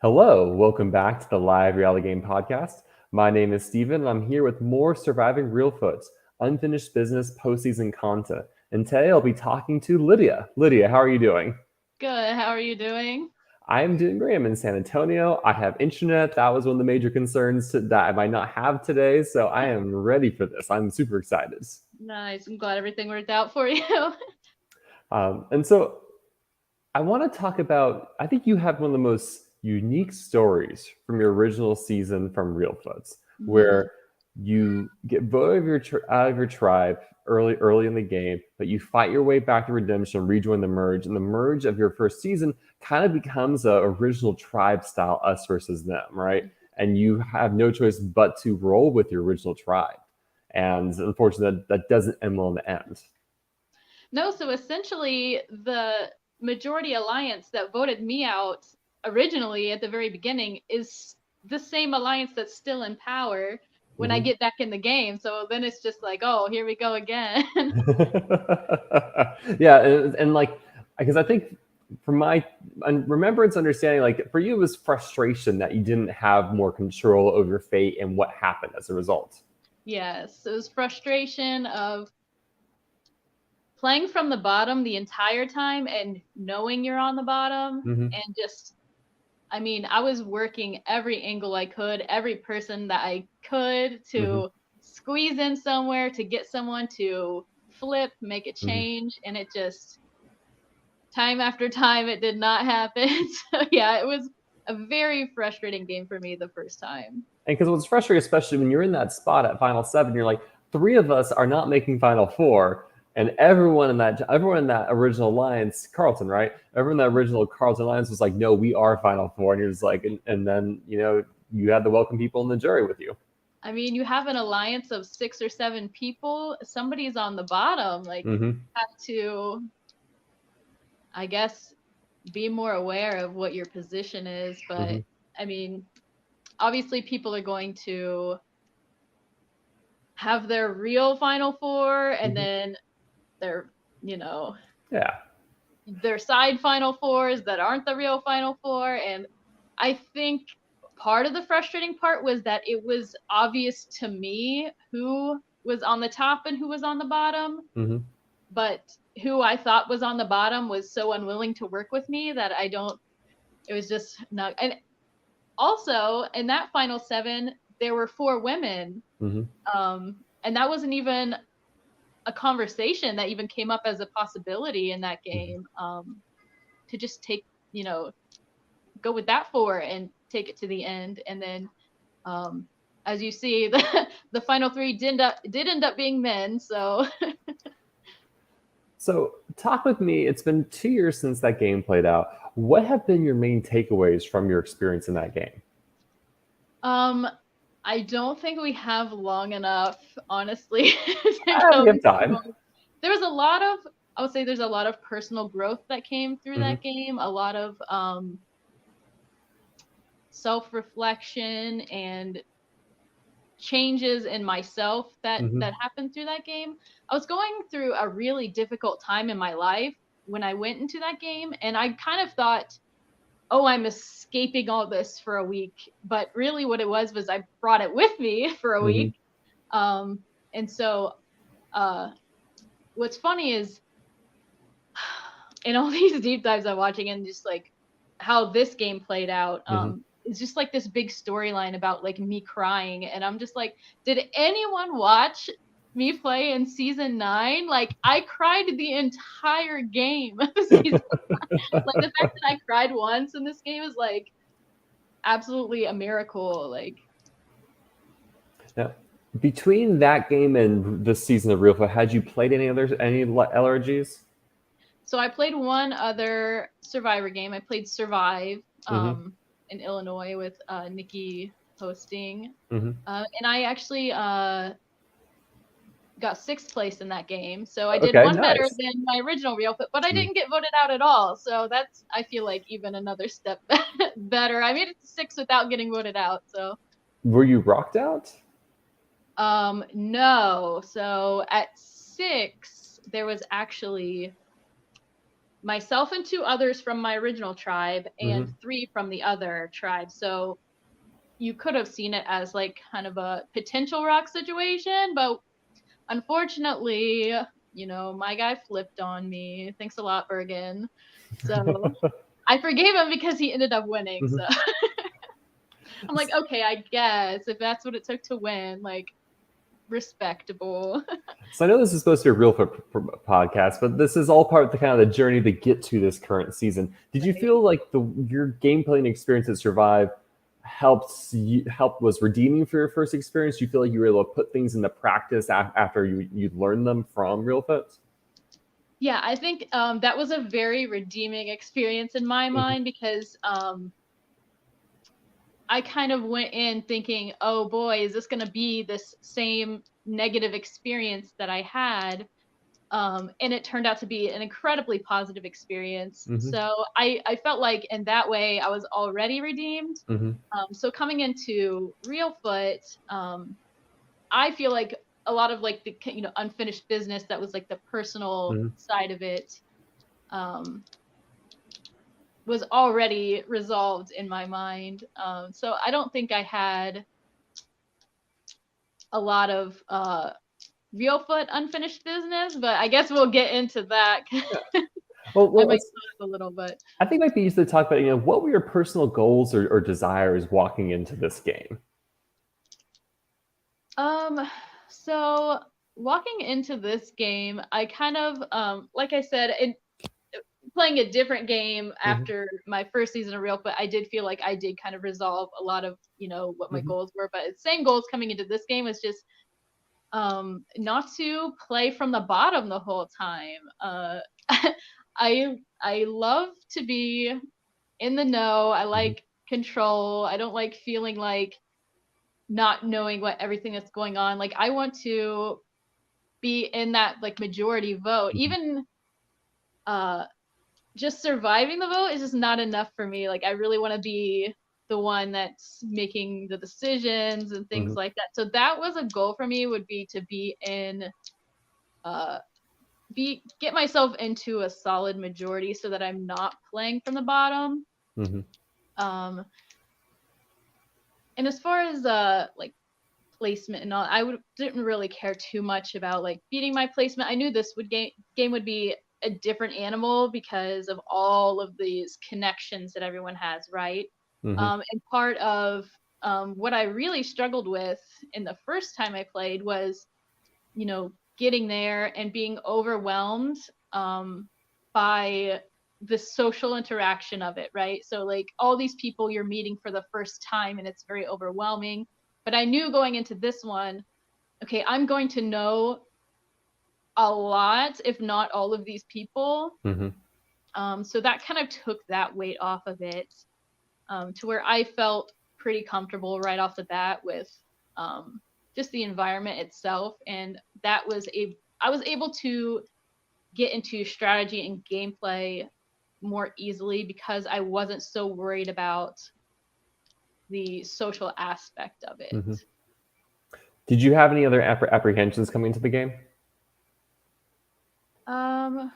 Hello, welcome back to the Live Reality Game Podcast. My name is Steven, and I'm here with more Surviving Reelfoot, unfinished business postseason content. And today I'll be talking to Lydia. Lydia, how are you doing? Good. How are you doing? I am doing great. I'm in San Antonio. I have internet. That was one of the major concerns that I might not have today, so I am ready for this. I'm super excited. Nice. I'm glad everything worked out for you. And so I want to talk about, I think you have one of the most unique stories from your original season from Reelfoots, Mhm. where you get voted out of your tribe early in the game, but you fight your way back to redemption, rejoin the merge, and the merge of your first season kind of becomes a original tribe style us versus them, right? And you have no choice but to roll with your original tribe. And unfortunately, that doesn't end well in the end. No, so essentially, the majority alliance that voted me out originally at the very beginning is the same alliance that's still in power when I Mhm. get back in the game. So then it's just like, oh, here we go again. Yeah, and like because I think from my remembrance understanding, like for you it was frustration that you didn't have more control over your fate and what happened as a result. Yes, it was frustration of playing from the bottom the entire time and knowing you're on the bottom Hmm. and just I mean, I was working every angle I could, every person that I could Hmm. to squeeze in somewhere to get someone to flip, make a Hmm. change, and it just time after time it did not happen. So yeah, it was a very frustrating game for me the first time. And because what's frustrating, especially when you're in that spot at Final Seven, you're like, three of us are not making Final Four, and everyone in that original alliance, Carlton, right? Everyone in that original Carlton alliance was like, no, we are Final Four, and you're just like, and then you had the welcome people in the jury with you. I mean, you have an alliance of 6 or 7 people, somebody's on the bottom, like Hmm. have to I guess be more aware of what your position is, Hmm. but I mean, obviously people are going to have their real Final Four and Hmm. then their, you know, Yeah. their side Final Fours that aren't the real Final Four. And I think part of the frustrating part was that it was obvious to me who was on the top and who was on the bottom, Hmm. but who I thought was on the bottom was so unwilling to work with me that it was just not. And also in that final seven, there were 4 women. Hmm. And that wasn't even a conversation that even came up as a possibility in that Hmm. game, to just take, you know, go with that 4 and take it to the end. And then, um, as you see, the final 3 did end up being men. So, So, talk with me. It's been 2 years since that game played out. What have been your main takeaways from your experience in that game? um, I don't think we have long enough, honestly, to Ah, go we have into time. there was a lot of I would say there's a lot of personal growth that came through Hmm. that game, a lot of self-reflection and changes in myself that Hmm. happened through that game. I was going through a really difficult time in my life when I went into that game, and I kind of thought, "Oh, I'm escaping all this for a week." But really what it was I brought it with me for a Hmm. week. Um and so uh what's funny is in all these deep dives I'm watching and just like how this game played out, Hmm. it's just like this big storyline about like me crying, and I'm just like, did anyone watch me play in season 9? Like I cried the entire game of the season. Like the fact that I cried once in this game is like absolutely a miracle. Like Now, between that game and this season of Real Foot, had you played any LRGs? so I played one other Survivor game. I played Survive Hmm. in Illinois with Nikki hosting. Hmm. And I actually got 6th place in that game. So I did Okay, one better nice. than my original real fit, but I Mhm. didn't get voted out at all. So that's, I feel like, even another step better. I made it to 6 without getting voted out. So, Were you rocked out? no. So at 6, there was actually myself and 2 others from my original tribe and Mm-hmm. 3 from the other tribe. So you could have seen it as like kind of a potential rock situation, but unfortunately, my guy flipped on me. Thanks a lot, Bergen. So I forgave him because he ended up winning. Mm-hmm. So I'm like, okay, I guess if that's what it took to win, like, respectable. So I know this is supposed to be a real podcast, but this is all part of the kind of the journey to get to this current season. Did you Right. feel like your gameplay and experience at Survive helped was redeeming for your first experience? Do you feel like you were able to put things into practice after you learned them from Reelfoot? Yeah, I think that was a very redeeming experience in my Mm-hmm. mind because I kind of went in thinking, oh boy, is this going to be this same negative experience that I had? And it turned out to be an incredibly positive experience. Mm-hmm. So I felt like in that way I was already redeemed. Mm-hmm. So coming into Reelfoot, I feel like a lot of like the unfinished business that was like the personal Mm-hmm. side of it um, was already resolved in my mind. So I don't think I had a lot of Reelfoot unfinished business, but I guess we'll get into that. Well, I well, might let's. talk a little bit. I think it might be useful to talk about what were your personal goals or desires walking into this game. Um, so walking into this game, I kind of like I said, in playing a different game Mm-hmm. after my first season of Reelfoot, I did feel like I did kind of resolve a lot of what my Mm-hmm. goals were. But same goals coming into this game was just not to play from the bottom the whole time. I love to be in the know. I Mm-hmm. like control. I don't like feeling like not knowing what everything that's going on. Like I want to be in that like majority vote. Mm-hmm. Even uh just surviving the vote is just not enough for me. Like I really want to be the one that's making the decisions and things Mm-hmm. like that. So that was a goal for me, would be to be in uh get myself into a solid majority so that I'm not playing from the bottom. Mm-hmm. Um and as far as like placement and all, didn't really care too much about like beating my placement. I knew this game would be a different animal because of all of these connections that everyone has, right? Mm-hmm. And part of what I really struggled with in the first time I played was, getting there and being overwhelmed by the social interaction of it, right? So like all these people you're meeting for the first time and it's very overwhelming. But I knew going into this one, okay, I'm going to know a lot, if not all of these people. Mm-hmm. So that kind of took that weight off of it, to where I felt pretty comfortable right off the bat with just the environment itself. And I was able to get into strategy and gameplay more easily because I wasn't so worried about the social aspect of it. Mm-hmm. Did you have any other apprehensions coming into the game? Um,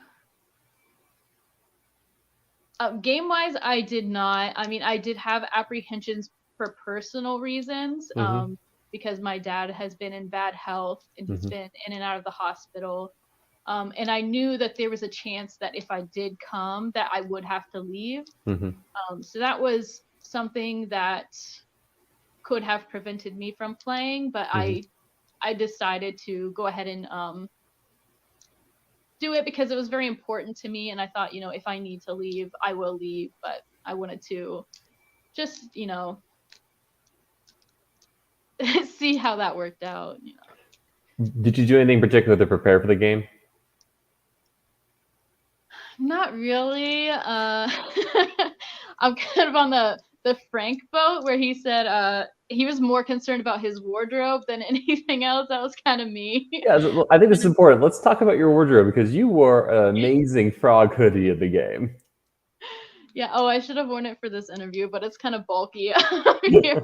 game wise, I did not. I mean, I did have apprehensions for personal reasons, Mm-hmm. because my dad has been in bad health and he's Mm-hmm. been in and out of the hospital. And I knew that there was a chance that if I did come, that I would have to leave. Mm-hmm. So that was something that could have prevented me from playing, but Mm-hmm. I decided to go ahead and do it because it was very important to me. And I thought, if I need to leave, I will leave. But I wanted to just, see how that worked out. Did you do anything particular to prepare for the game? Not really. I'm kind of on the Frank boat where he said he was more concerned about his wardrobe than anything else. That was kind of me. Yeah, I think this is important. Let's talk about your wardrobe because you wore an amazing frog hoodie of the game. Yeah. Oh, I should have worn it for this interview, but it's kind of bulky here. Yeah,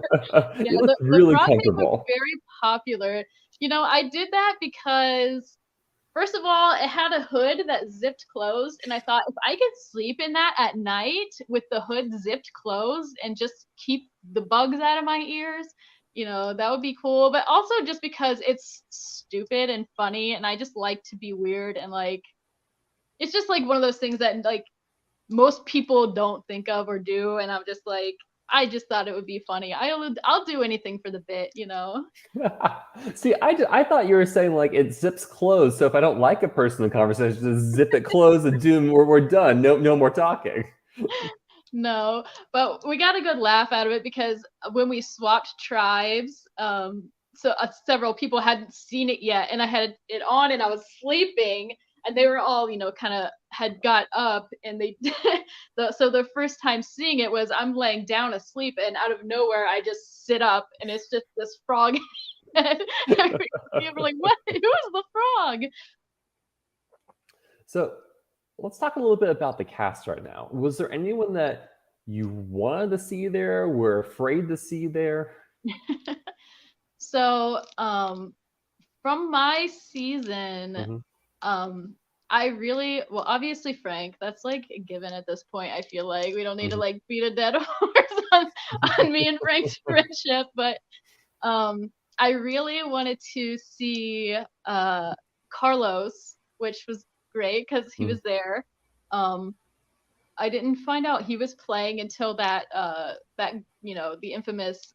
You look the really frog thing was comfortable. very popular. I did that because First of all, it had a hood that zipped closed, and I thought if I could sleep in that at night with the hood zipped closed and just keep the bugs out of my ears, that would be cool. But also just because it's stupid and funny, and I just like to be weird, and like it's just like one of those things that like most people don't think of or do, and I'm just like, I just thought it would be funny. I'll do anything for the bit. See, I thought you were saying like it zips closed. So if I don't like a person in the conversation, just zip it closed and we're done. No more talking. No, but we got a good laugh out of it because when we swapped tribes, several people hadn't seen it yet, and I had it on, and I was sleeping, and they were all, kind of had got up, and they, so the first time seeing it was I'm laying down asleep, and out of nowhere I just sit up, and it's just this frog head. People are like, what? Who is the frog? So let's talk a little bit about the cast right now. Was there anyone that you wanted to see there, were afraid to see there? So, from my season, I really, well, obviously Frank, that's like a given at this point. I feel like we don't need to like beat a dead horse on me and Frank's friendship, but I really wanted to see Carlos, which was great because he was there. I didn't find out he was playing until that the infamous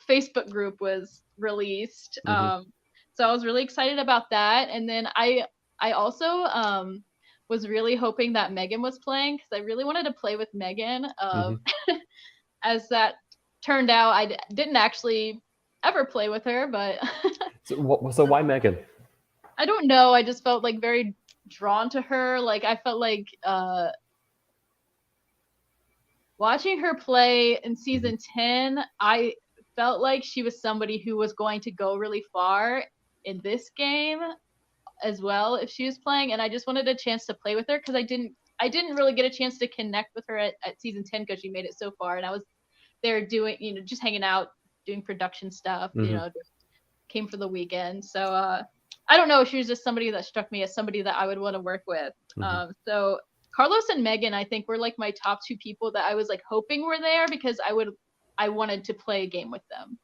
Facebook group was released. So I was really excited about that, and then I also was really hoping that Megan was playing because I really wanted to play with Megan. As that turned out, I didn't actually ever play with her, but so why Megan? I don't know. I just felt like very drawn to her. Like I felt like watching her play in season 10, I felt like she was somebody who was going to go really far in this game as well if she was playing, and I just wanted a chance to play with her because I didn't really get a chance to connect with her at season 10 because she made it so far, and I was there doing, just hanging out, doing production stuff, just came for the weekend. So I don't know, she was just somebody that struck me as somebody that I would want to work with. So Carlos and Megan, I think, were like my top two people that I was like hoping were there because I wanted to play a game with them.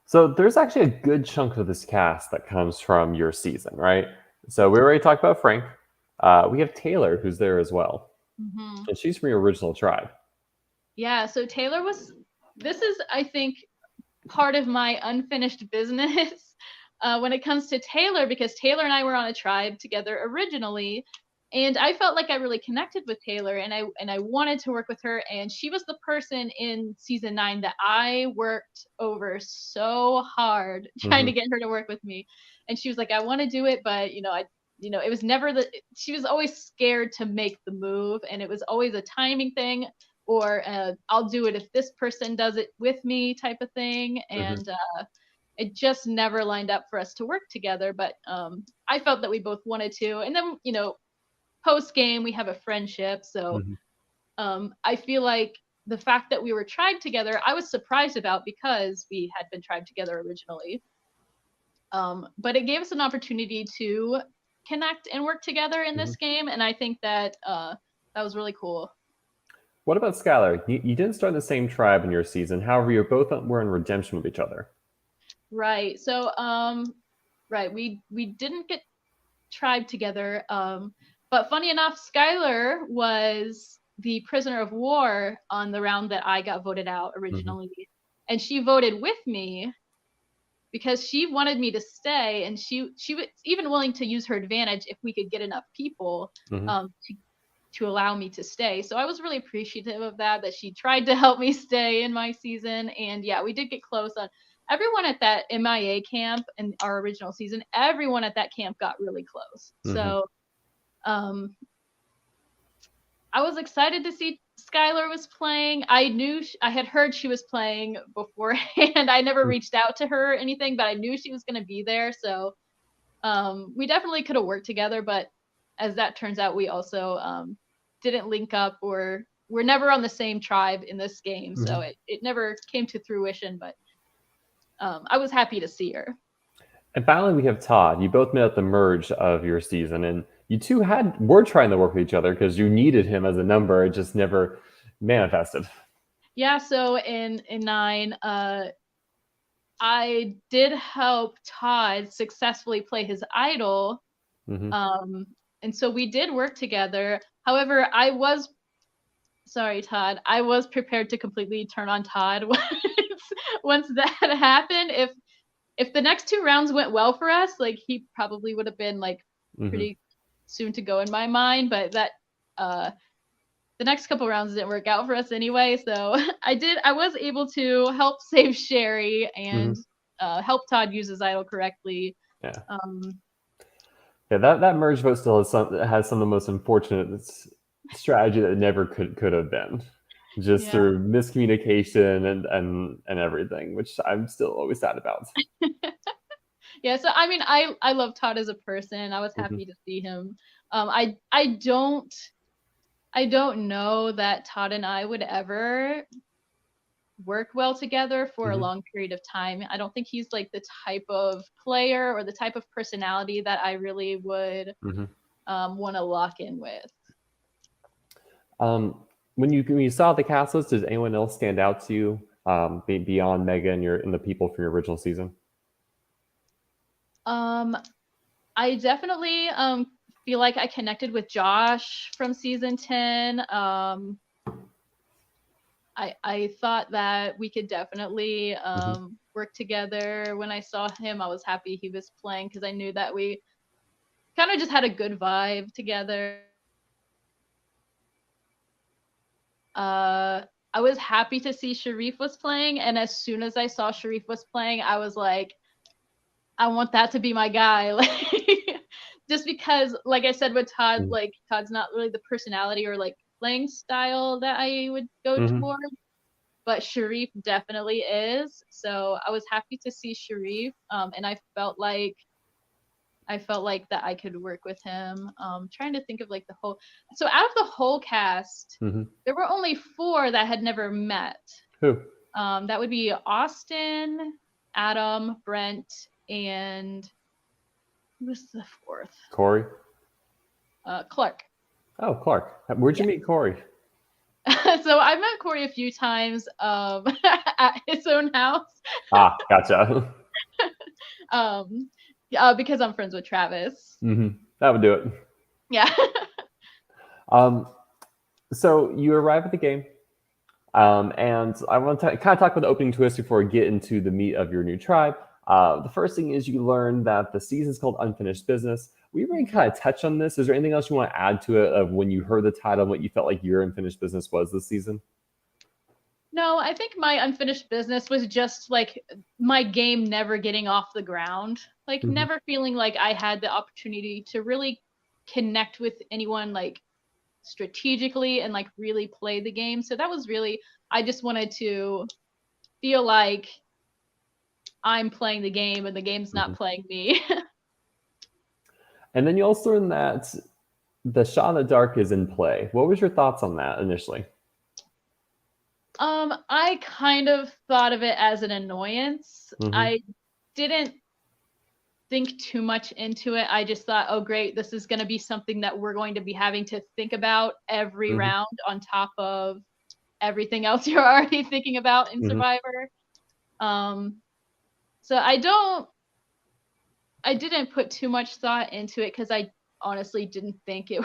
So there's actually a good chunk of this cast that comes from your season, right? So we already talked about Frank. We have Taylor, who's there as well. And she's from your original tribe. Yeah, so this is, I think, part of my unfinished business when it comes to Taylor, because Taylor and I were on a tribe together originally, and I felt like I really connected with Taylor, and I wanted to work with her, and she was the person in season 9 that I worked over so hard trying to get her to work with me. And she was like, I want to do it, but it was never she was always scared to make the move, and it was always a timing thing, or I'll do it if this person does it with me type of thing. And it just never lined up for us to work together, but I felt that we both wanted to. And then, post game, we have a friendship. So I feel like the fact that we were tribe together, I was surprised about because we had been tribe together originally. But it gave us an opportunity to connect and work together in this game. And I think that that was really cool. What about Skylar? You didn't start in the same tribe in your season. However, you both were in redemption with each other. Right. So, we didn't get tribe together. But funny enough, Skylar was the prisoner of war on the round that I got voted out originally. And she voted with me because she wanted me to stay, and she was even willing to use her advantage if we could get enough people to allow me to stay. So I was really appreciative of that she tried to help me stay in my season. And yeah, we did get close on everyone at that MIA camp in our original season. Everyone at that camp got really close. So I was excited to see Skylar was playing. I had heard she was playing beforehand. I never reached out to her or anything, but I knew she was going to be there. So we definitely could have worked together, but as that turns out, we also didn't link up, or we're never on the same tribe in this game. So it never came to fruition, but I was happy to see her. And finally, we have Todd. You both met at the merge of your season, and you two were trying to work with each other because you needed him as a number. It just never manifested. Yeah, so in 9, I did help Todd successfully play his idol. Hmm. And so we did work together. However, sorry, Todd, I was prepared to completely turn on Todd once that happened. If the next 2 rounds went well for us, like he probably would have been like Hmm. pretty soon to go in my mind, but that the next couple rounds didn't work out for us anyway. So I was able to help save Sherry and Hmm. help Todd use his idol correctly. Yeah. Um, Yeah, that merge vote still has some of the most unfortunate strategy that it never could have been, just yeah. through miscommunication and everything, which I'm still always sad about. Yeah, so I mean, I love Todd as a person. I was Hmm. happy to see him. I don't know that Todd and I would ever work well together for a Hmm. long period of time. I don't think he's like the type of player or the type of personality that I really would Hmm. want to lock in with. Um, when you saw the cast list, does anyone else stand out to you beyond Mega and the people from your original season? Um, I definitely feel like I connected with Josh from season 10. I thought that we could definitely Hmm. work together. When I saw him, I was happy he was playing because I knew that we kind of just had a good vibe together. I was happy to see Sharif was playing, and as soon as I saw Sharif was playing, I was like, I want that to be my guy. Like, just because, like I said with Todd, Hmm. like Todd's not really the personality or like playing style that I would go Hmm. towards, but Sharif definitely is. So I was happy to see Sharif, and I felt like that I could work with him. Trying to think of like the whole. So out of the whole cast, Hmm. there were only 4 that had never met. Who? That would be Austin, Adam, Brent, and who was the 4th? Corey? Clark. Oh, Clark. Where'd you Yeah. meet Corey? So I met Corey a few times at his own house, Ah, gotcha. um, because I'm friends with Travis. Hmm. That would do it. Yeah. Um, so you arrive at the game, and I want to kind of talk about the opening twist before we get into the meat of your new tribe. The first thing is you learn that the season is called Unfinished Business. We already kind of touched on this. Is there anything else you want to add to it of when you heard the title and what you felt like your unfinished business was this season? No, I think my unfinished business was just like my game never getting off the ground, like Hmm. never feeling like I had the opportunity to really connect with anyone like strategically and like really play the game. So that was really, I just wanted to feel like I'm playing the game and the game's Hmm. not playing me. And then you also learn that the shot in the dark is in play. What was your thoughts on that initially? I kind of thought of it as an annoyance. Hmm. I didn't think too much into it. I just thought, oh, great, this is going to be something that we're going to be having to think about every Hmm. round on top of everything else you're already thinking about in Hmm. Survivor. Um, so I didn't put too much thought into it because I honestly didn't think it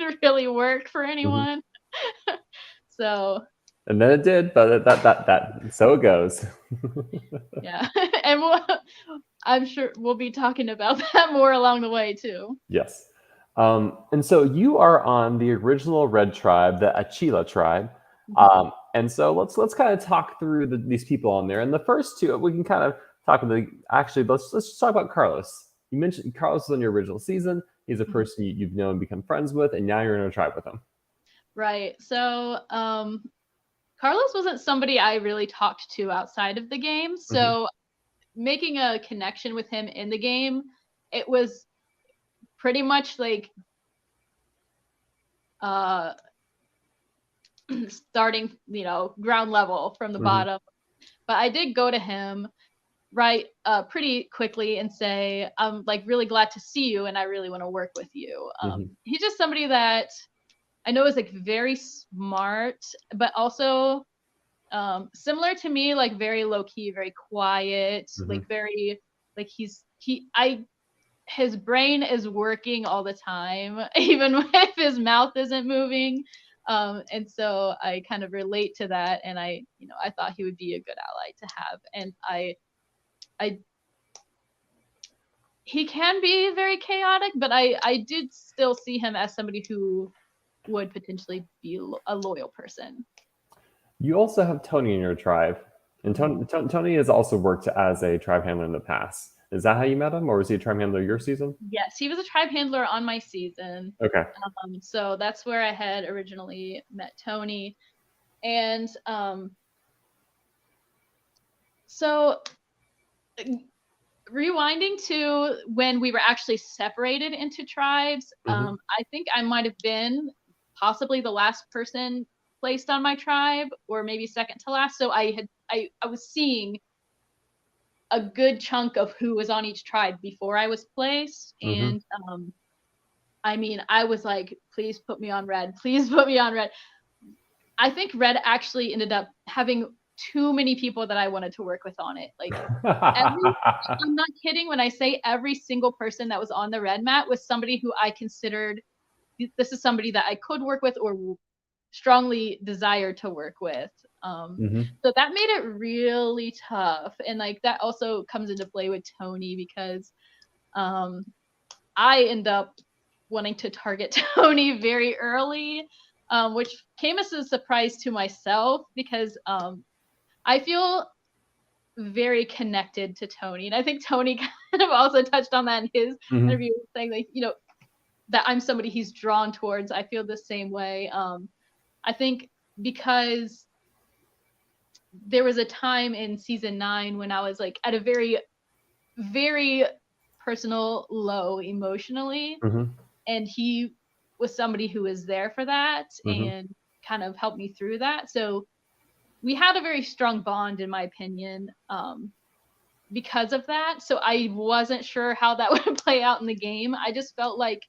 would really work for Hmm. anyone. So And then it did, but so it goes. yeah, and I'm sure we'll be talking about that more along the way too. Yes. And so you are on the original Red tribe, the Achila tribe. Mhm. And so let's kind of talk through these people on there. And the first two, we can kind of talk about actually let's just talk about Carlos. You mentioned Carlos was on your original season. He's a Mhm. person you've known, become friends with, and now you're in a tribe with him. Right. So Carlos wasn't somebody I really talked to outside of the game. Hmm. So making a connection with him in the game, it was pretty much like uh starting, ground level from the Hmm. bottom. But I did go to him write pretty quickly and say, I'm like really glad to see you and I really want to work with you. He's just somebody that I know is like very smart, but also similar to me, like very low key, very quiet, like very like his brain is working all the time, even if his mouth isn't moving. And so I kind of relate to that, and I thought he would be a good ally to have, and I he can be very chaotic, but I did still see him as somebody who would potentially be a loyal person. You also have Tony in your tribe, and Tony has also worked as a tribe handler in the past. Is that how you met him, or was he a tribe handler your season? Yes, he was a tribe handler on my season. Okay. So that's where I had originally met Tony, and so rewinding to when we were actually separated into tribes, I think I might have been possibly the last person placed on my tribe, or maybe second to last. So I was seeing a good chunk of who was on each tribe before I was placed, and I mean, I was like, please put me on red, please put me on red. I think red actually ended up having too many people that I wanted to work with on it. Like I'm not kidding when I say every single person that was on the red mat was somebody who I considered this is somebody that I could work with or strongly desired to work with. So that made it really tough. And like that also comes into play with Tony because I end up wanting to target Tony very early, which came as a surprise to myself because I feel very connected to Tony. And I think Tony kind of also touched on that in his interview, saying like, that I'm somebody he's drawn towards. I feel the same way. I think because there was a time in season 9 when I was like at a very, very personal low emotionally. And he was somebody who was there for that and kind of helped me through that. So we had a very strong bond, in my opinion, because of that. So I wasn't sure how that would play out in the game. I just felt like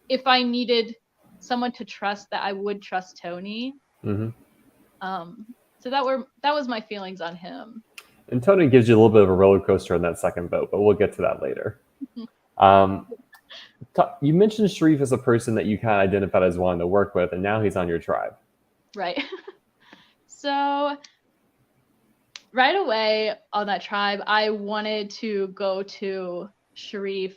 if I needed someone to trust, that I would trust Tony. So that was my feelings on him. And Tony gives you a little bit of a roller coaster in that second vote, but we'll get to that later. You mentioned Sharif as a person that you kind of identified as wanting to work with, and now he's on your tribe. Right. So right away on that tribe, I wanted to go to Sharif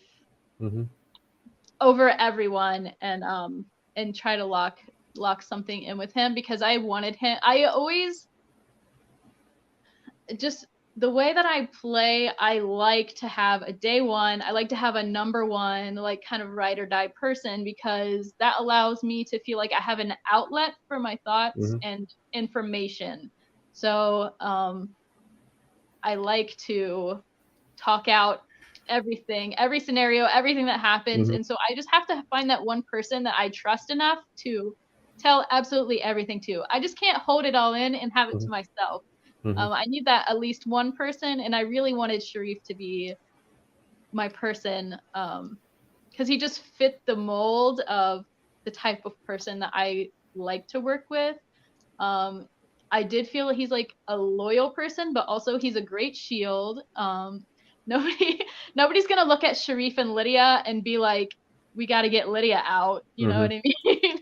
over everyone and try to lock something in with him because I wanted him. I always just the way that I play, I like to have a day one. I like to have a number one, like kind of ride or die person because that allows me to feel like I have an outlet for my thoughts and information. So I like to talk out everything, every scenario, everything that happens. And so I just have to find that one person that I trust enough to tell absolutely everything to. I just can't hold it all in and have it to myself. I need that at least one person, and I really wanted Sharif to be my person because he just fit the mold of the type of person that I like to work with. I did feel he's like a loyal person, but also he's a great shield. Nobody's gonna look at Sharif and Lydia and be like, we got to get Lydia out. You know what I mean?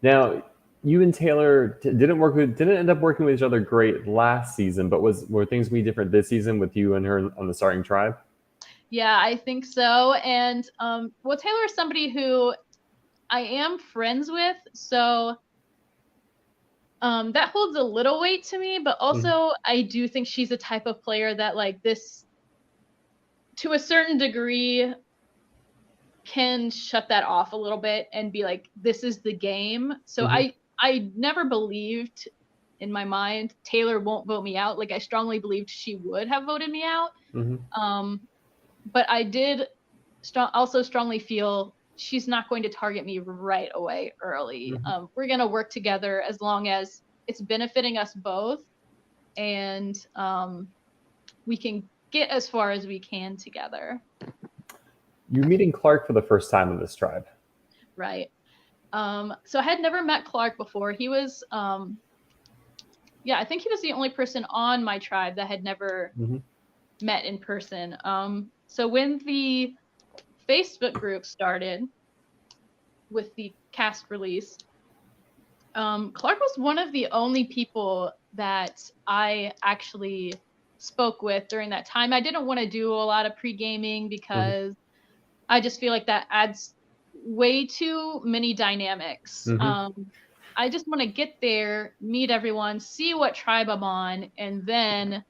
Now, you and Taylor didn't end up working with each other great last season, but were things be different this season with you and her on the starting tribe? Yeah, I think so. And well, Taylor is somebody who I am friends with, so that holds a little weight to me. But also, I do think she's a type of player that, like this, to a certain degree, can shut that off a little bit and be like, this is the game. So I never believed in my mind Taylor won't vote me out. Like I strongly believed she would have voted me out. But I did also strongly feel she's not going to target me right away early. We're going to work together as long as it's benefiting us both. And we can get as far as we can together. You're meeting Clark for the first time in this tribe. Right. So I had never met Clark before. He was, I think he was the only person on my tribe that had never met in person. So when the Facebook group started with the cast release, Clark was one of the only people that I actually spoke with during that time. I didn't want to do a lot of pre-gaming because I just feel like that adds way too many dynamics. I just want to get there, meet everyone, see what tribe I'm on, and then,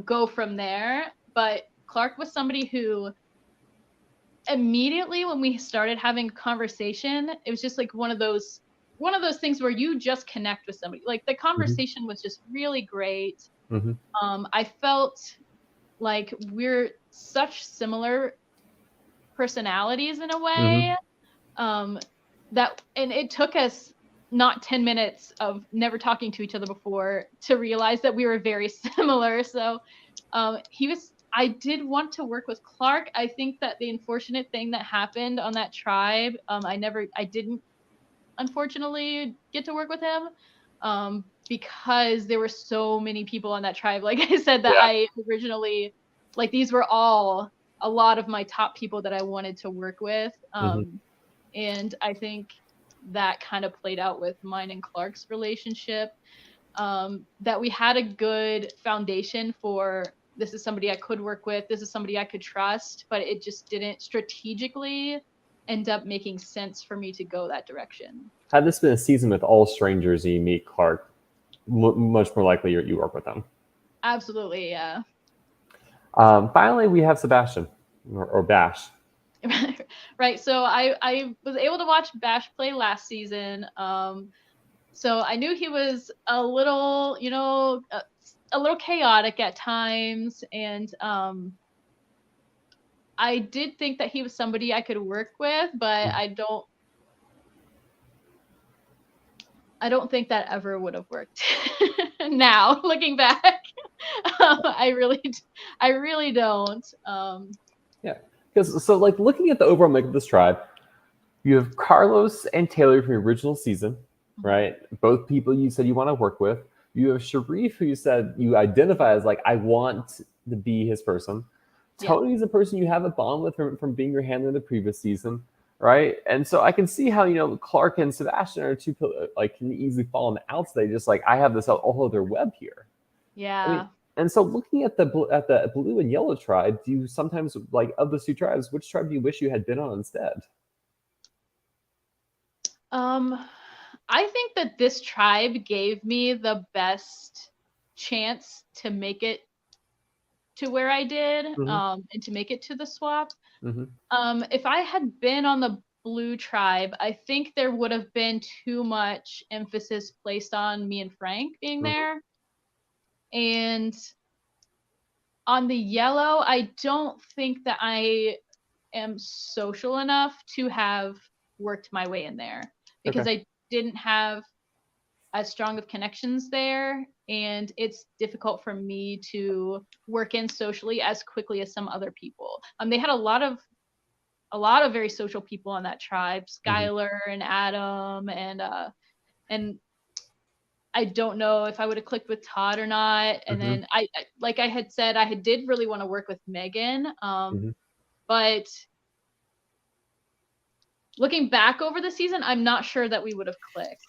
go from there. But Clark was somebody who immediately when we started having a conversation, it was just like one of those things where you just connect with somebody. Like the conversation was just really great. I felt like we're such similar personalities in a way, that, and it took us not 10 minutes of never talking to each other before to realize that we were very similar. So I did want to work with Clark. I think that the unfortunate thing that happened on that tribe, I didn't unfortunately get to work with him, because there were so many people on that tribe. Like I said, that I originally, like, these were all a lot of my top people that I wanted to work with. And I think that kind of played out with mine and Clark's relationship, that we had a good foundation for, this is somebody I could work with, this is somebody I could trust, but it just didn't strategically end up making sense for me to go that direction. Had this been a season with all strangers and you meet Clark, much more likely you work with them. Absolutely, yeah. Finally, we have Sebastian, or Bash. Right, so I was able to watch Bash play last season. So I knew he was a little, a little chaotic at times, and I did think that he was somebody I could work with, but I don't think that ever would have worked. Now, looking back, I really don't. Yeah, because so like looking at the overall makeup of this tribe, you have Carlos and Taylor from the original season, right? Both people you said you want to work with. You have Sharif, who you said you identify as like, I want to be his person. Tony's a person you have a bond with from being your handler in the previous season, right? And so I can see how, Clark and Sebastian are two like can easily fall on the outside. Just like, I have this whole other web here. Yeah. I mean, and so looking at the blue and yellow tribe, do you sometimes, like, of the two tribes, which tribe do you wish you had been on instead? I think that this tribe gave me the best chance to make it to where I did, and to make it to the swap. If I had been on the blue tribe, I think there would have been too much emphasis placed on me and Frank being there. And on the yellow, I don't think that I am social enough to have worked my way in there, because I didn't have as strong of connections there, and it's difficult for me to work in socially as quickly as some other people. They had a lot of very social people on that tribe, Skylar and Adam, and I don't know if I would have clicked with Todd or not. And then I like I had said, I did really want to work with Megan, but looking back over the season, I'm not sure that we would have clicked.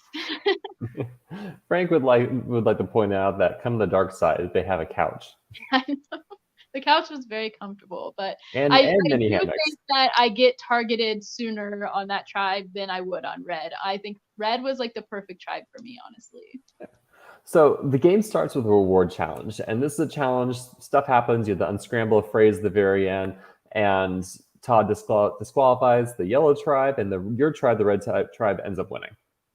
Frank would like to point out that come the dark side, they have a couch. I know. The couch was very comfortable, but and I many do hammocks. think that I get targeted sooner on that tribe than I would on Red. I think Red was like the perfect tribe for me, honestly. So the game starts with a reward challenge, and this is a challenge. Stuff happens. You have to unscramble a phrase at the very end, and Todd disqualifies the yellow tribe, and your tribe, the red tribe, ends up winning.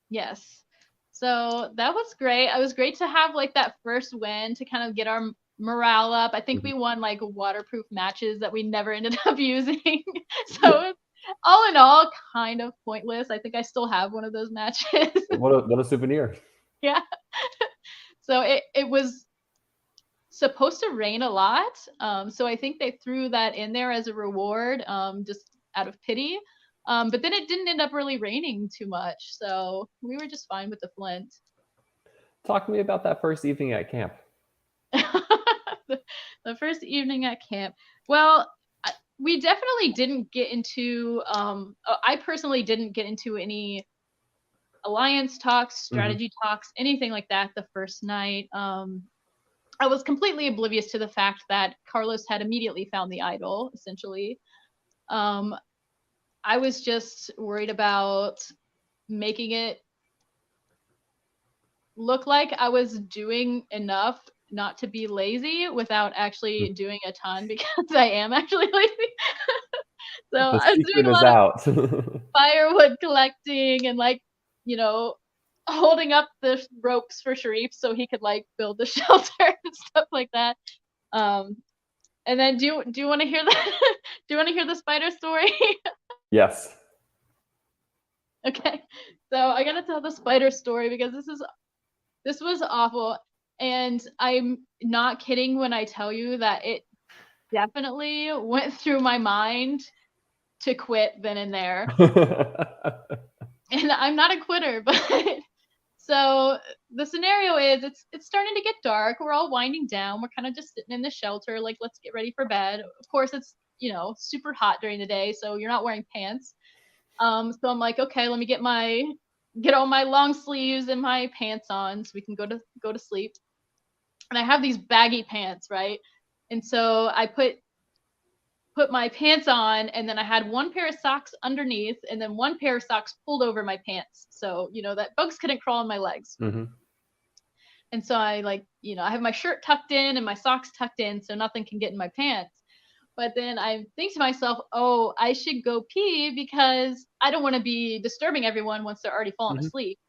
Yes. So that was great. It was great to have like that first win to kind of get our morale up. I think we won like waterproof matches that we never ended up using. So all in all, kind of pointless. I think I still have one of those matches. What a souvenir. Yeah. So it was supposed to rain a lot. So I think they threw that in there as a reward, just out of pity. But then it didn't end up really raining too much. So we were just fine with the flint. Talk to me about that first evening at camp. The first evening at camp. Well, we definitely didn't get into, I personally didn't get into any alliance talks, strategy talks, anything like that the first night. I was completely oblivious to the fact that Carlos had immediately found the idol, essentially. I was just worried about making it look like I was doing enough not to be lazy without actually doing a ton, because I am actually lazy. So The I was doing secret a is lot of out. firewood collecting and, like, holding up the ropes for Sharif so he could, like, build the shelter and stuff like that. And then do you want to hear the do you want to hear the spider story? Yes. Okay. So I gotta tell the spider story because this was awful. And I'm not kidding when I tell you that it definitely went through my mind to quit then and there. And I'm not a quitter, but so the scenario is it's starting to get dark. We're all winding down. We're kind of just sitting in the shelter, like, let's get ready for bed. Of course, it's, super hot during the day, so you're not wearing pants. So I'm like, okay, let me get all my long sleeves and my pants on so we can go to sleep. And I have these baggy pants, right? And so I put my pants on, and then I had one pair of socks underneath, and then one pair of socks pulled over my pants, so that bugs couldn't crawl on my legs. And so I, like, I have my shirt tucked in and my socks tucked in so nothing can get in my pants. But then I think to myself, oh, I should go pee because I don't want to be disturbing everyone once they're already fallen asleep.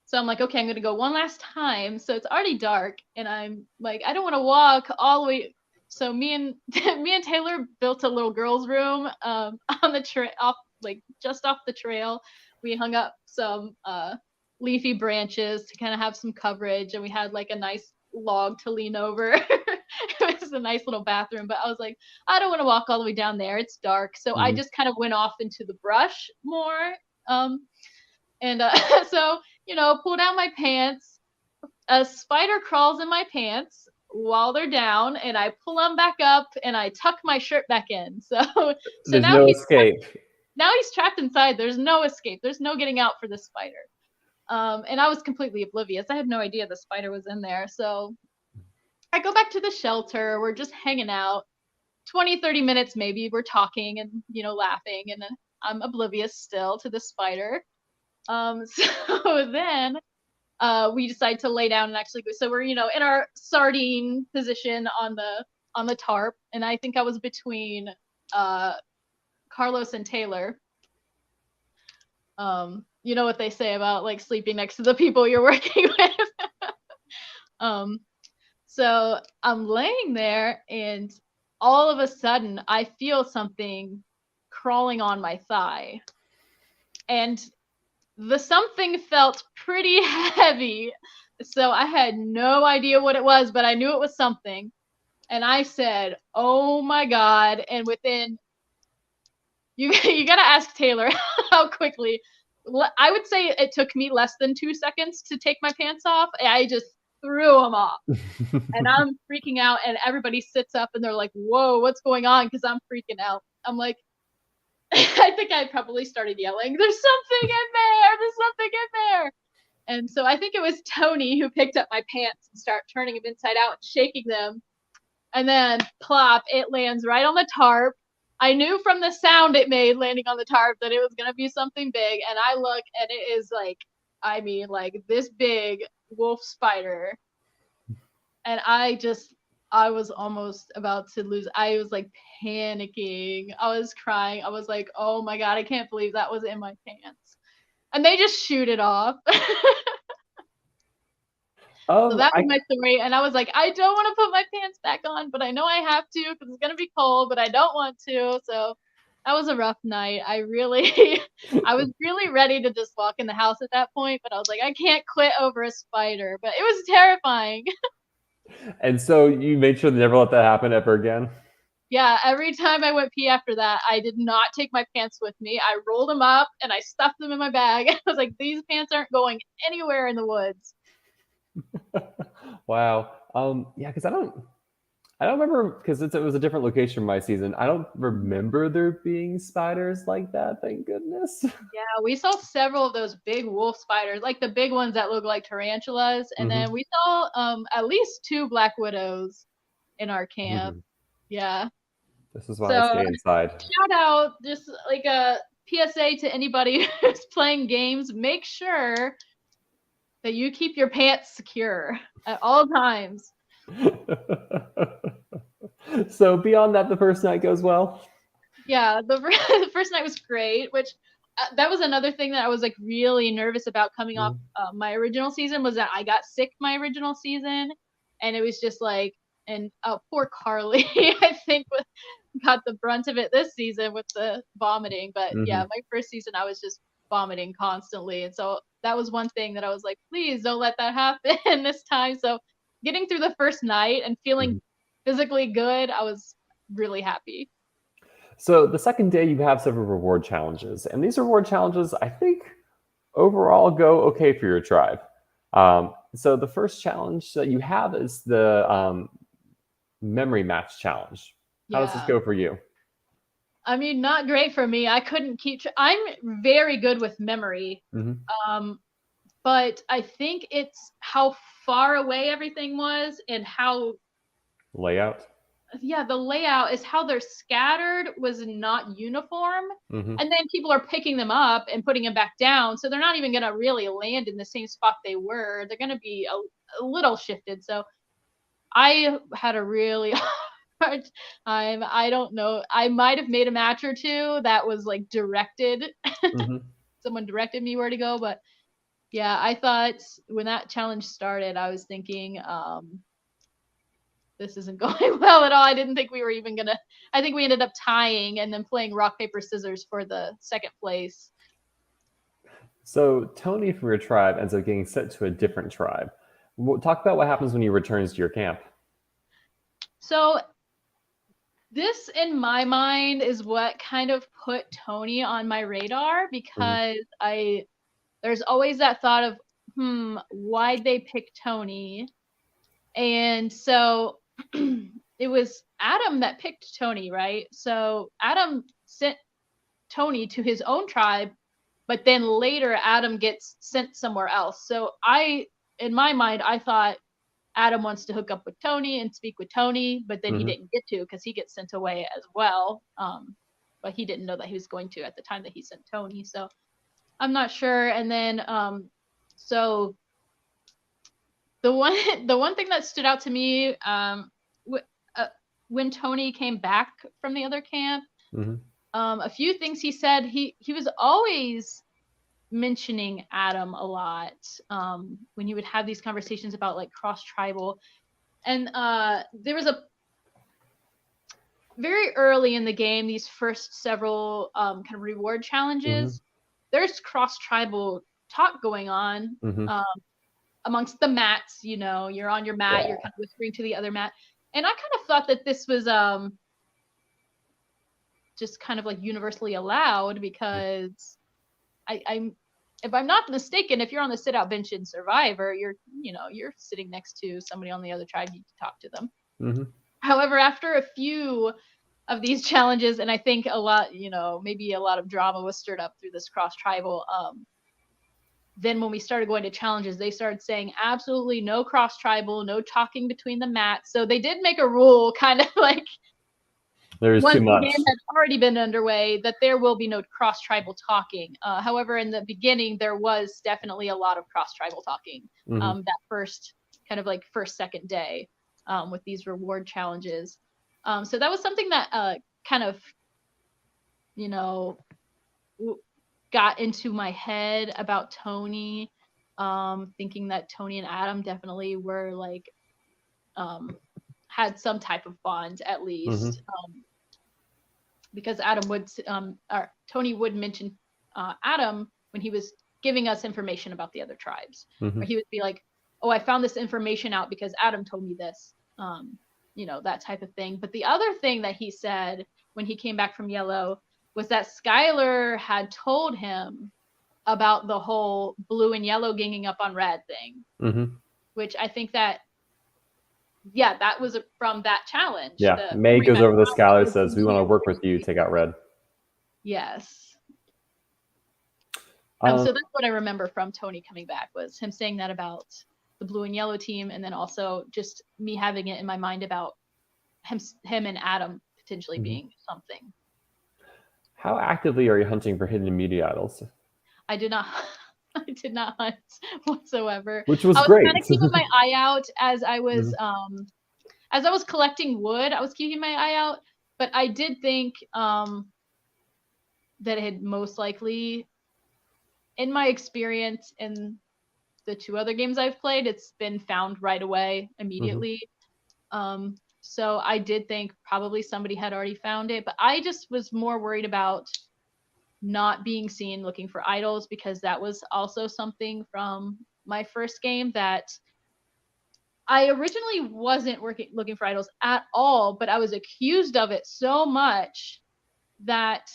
So I'm like, okay, I'm going to go one last time. So it's already dark, and I'm like, I don't want to walk all the way. So me and Taylor built a little girls' room on the trail, just off the trail. We hung up some leafy branches to kind of have some coverage, and we had, like, a nice log to lean over. It was a nice little bathroom, but I was like, I don't want to walk all the way down there. It's dark. So I just kind of went off into the brush more. And so, pull down my pants. A spider crawls in my pants while they're down, and I pull them back up and I tuck my shirt back in. So There's now no escape. Now he's trapped inside. There's no escape. There's no getting out for the spider. And I was completely oblivious. I had no idea the spider was in there. So I go back to the shelter. We're just hanging out. 20, 30 minutes maybe. We're talking and, laughing. And then I'm oblivious still to the spider. So then we decide to lay down and actually go. So we're, in our sardine position on the tarp. And I think I was between Carlos and Taylor. You know what they say about, like, sleeping next to the people you're working with. So I'm laying there, and all of a sudden I feel something crawling on my thigh, and the something felt pretty heavy. So I had no idea what it was, but I knew it was something. And I said, oh my God. And within, you got to ask Taylor how quickly. I would say it took me less than 2 seconds to take my pants off. I just threw them off. And I'm freaking out, and everybody sits up and they're like, whoa, what's going on? Because I'm freaking out. I'm like, I think I probably started yelling, there's something in there, there's something in there. And so I think it was Tony who picked up my pants and started turning them inside out and shaking them. And then plop, it lands right on the tarp. I knew from the sound it made landing on the tarp that it was going to be something big. And I look, and it is like this big wolf spider. And I was almost about to lose. I was, like, panicking. I was crying. I was like, oh my God, I can't believe that was in my pants. And they just shoot it off. So that was my story. And I was like, I don't want to put my pants back on, but I know I have to because it's going to be cold, but I don't want to. So that was a rough night. I was really ready to just walk in the house at that point, but I was like, I can't quit over a spider. But it was terrifying. And so you made sure to never let that happen ever again? Yeah, every time I went pee after that, I did not take my pants with me. I rolled them up and I stuffed them in my bag. I was like, these pants aren't going anywhere in the woods. Wow. Yeah, because I don't remember because it was a different location my season. I don't remember there being spiders like that. Thank goodness. Yeah, we saw several of those big wolf spiders, like the big ones that look like tarantulas, and Hmm. then we saw at least 2 black widows in our camp. Hmm. Yeah. This is why I So stay inside. shout out, just like a PSA to anybody who's playing games, make sure that you keep your pants secure at all times. So beyond that, the first night goes well. Yeah, the first night was great, which that was another thing that I was like really nervous about coming off Mhm. my original season, was that I got sick my original season, and it was just like, and poor Carly, I think got the brunt of it this season with the vomiting. But yeah, Mhm. my first season I was just vomiting constantly, and so that was one thing that I was like, please don't let that happen this time. So getting through the first night and feeling Mhm. physically good, I was really happy. So the second day, you have several reward challenges, and these reward challenges, I think, overall go okay for your tribe. So the first challenge that you have is the memory match challenge. How does this Yeah. go for you? I mean, not great for me. I couldn't keep. I'm very good with memory, Hmm. um, but I think it's how far away everything was and how, Layout. yeah, the layout is how they're scattered was not uniform. Hmm. And then people are picking them up and putting them back down. So they're not even going to really land in the same spot they were. They're going to be a little shifted. So I had a really hard time. I don't know. I might have made a match or two that was like directed. Hmm. Someone directed me where to go. But yeah, I thought when that challenge started, I was thinking, this isn't going well at all. I didn't think we were even gonna. I think we ended up tying and then playing rock paper scissors for the second place. So Tony from your tribe ends up getting sent to a different tribe. Talk about what happens when he returns to your camp. So this, in my mind, is what kind of put Tony on my radar, Hmm. because I there's always that thought of, why'd they pick Tony? And so it was Adam that picked Tony, right? So Adam sent Tony to his own tribe, but then later Adam gets sent somewhere else. So in my mind, I thought Adam wants to hook up with Tony and speak with Tony, but then he Hmm. didn't get to because he gets sent away as well. But he didn't know that he was going to at the time that he sent Tony. So I'm not sure. And then, so the one thing that stood out to me, w- uh, when Tony came back from the other camp, Hmm. a few things he said. He was always mentioning Adam a lot, when you would have these conversations about like cross tribal. And there was a very early in the game, these first several kind of reward Hmm. challenges, there's cross tribal talk going on, Hmm. um, amongst the mats. You're on your mat, you're Yeah. kind of whispering to the other mat. And I kind of thought that this was just kind of like universally allowed, because I'm if I'm not mistaken, if you're on the sit out bench in Survivor, you're sitting next to somebody on the other tribe, you talk to them. Hmm. However, after a few of these challenges, and I think a lot, maybe a lot of drama was stirred up through this cross tribal. Then when we started going to challenges, they started saying absolutely no cross tribal, no talking between the mats. So they did make a rule, kind of like There's too once the game much. had already been underway, that there will be no cross tribal talking. However, in the beginning, there was definitely a lot of cross tribal talking. Hmm. That first kind of like second day, with these reward challenges. So that was something that kind of, you know, got into my head about Tony, thinking that Tony and Adam definitely were like, had some type of bond at Hmm. least. Because Adam would, or Tony would mention Adam when he was giving us information about the other tribes, Hmm. where he would be like, oh, I found this information out because Adam told me this, that type of thing. But the other thing that he said when he came back from Yellow was that Skylar had told him about the whole blue and yellow ganging up on red thing, which I think that, that was from that challenge. Yeah, May goes over to Skylar, says, we want to work with you, take out red. Yes. So that's what I remember from Tony coming back, was him saying that about the blue and yellow team, and then also just me having it in my mind about him and Adam potentially being something. How actively are you hunting for hidden immunity idols? I did not hunt whatsoever. Which was great. I was kind of keeping my eye out as I was collecting wood. I was keeping my eye out, but I did think that it had most likely, in my experience in the 2 other games I've played, it's been found right away, immediately. So I did think probably somebody had already found it, but I just was more worried about not being seen looking for idols, because that was also something from my first game that I originally wasn't looking for idols at all, but I was accused of it so much that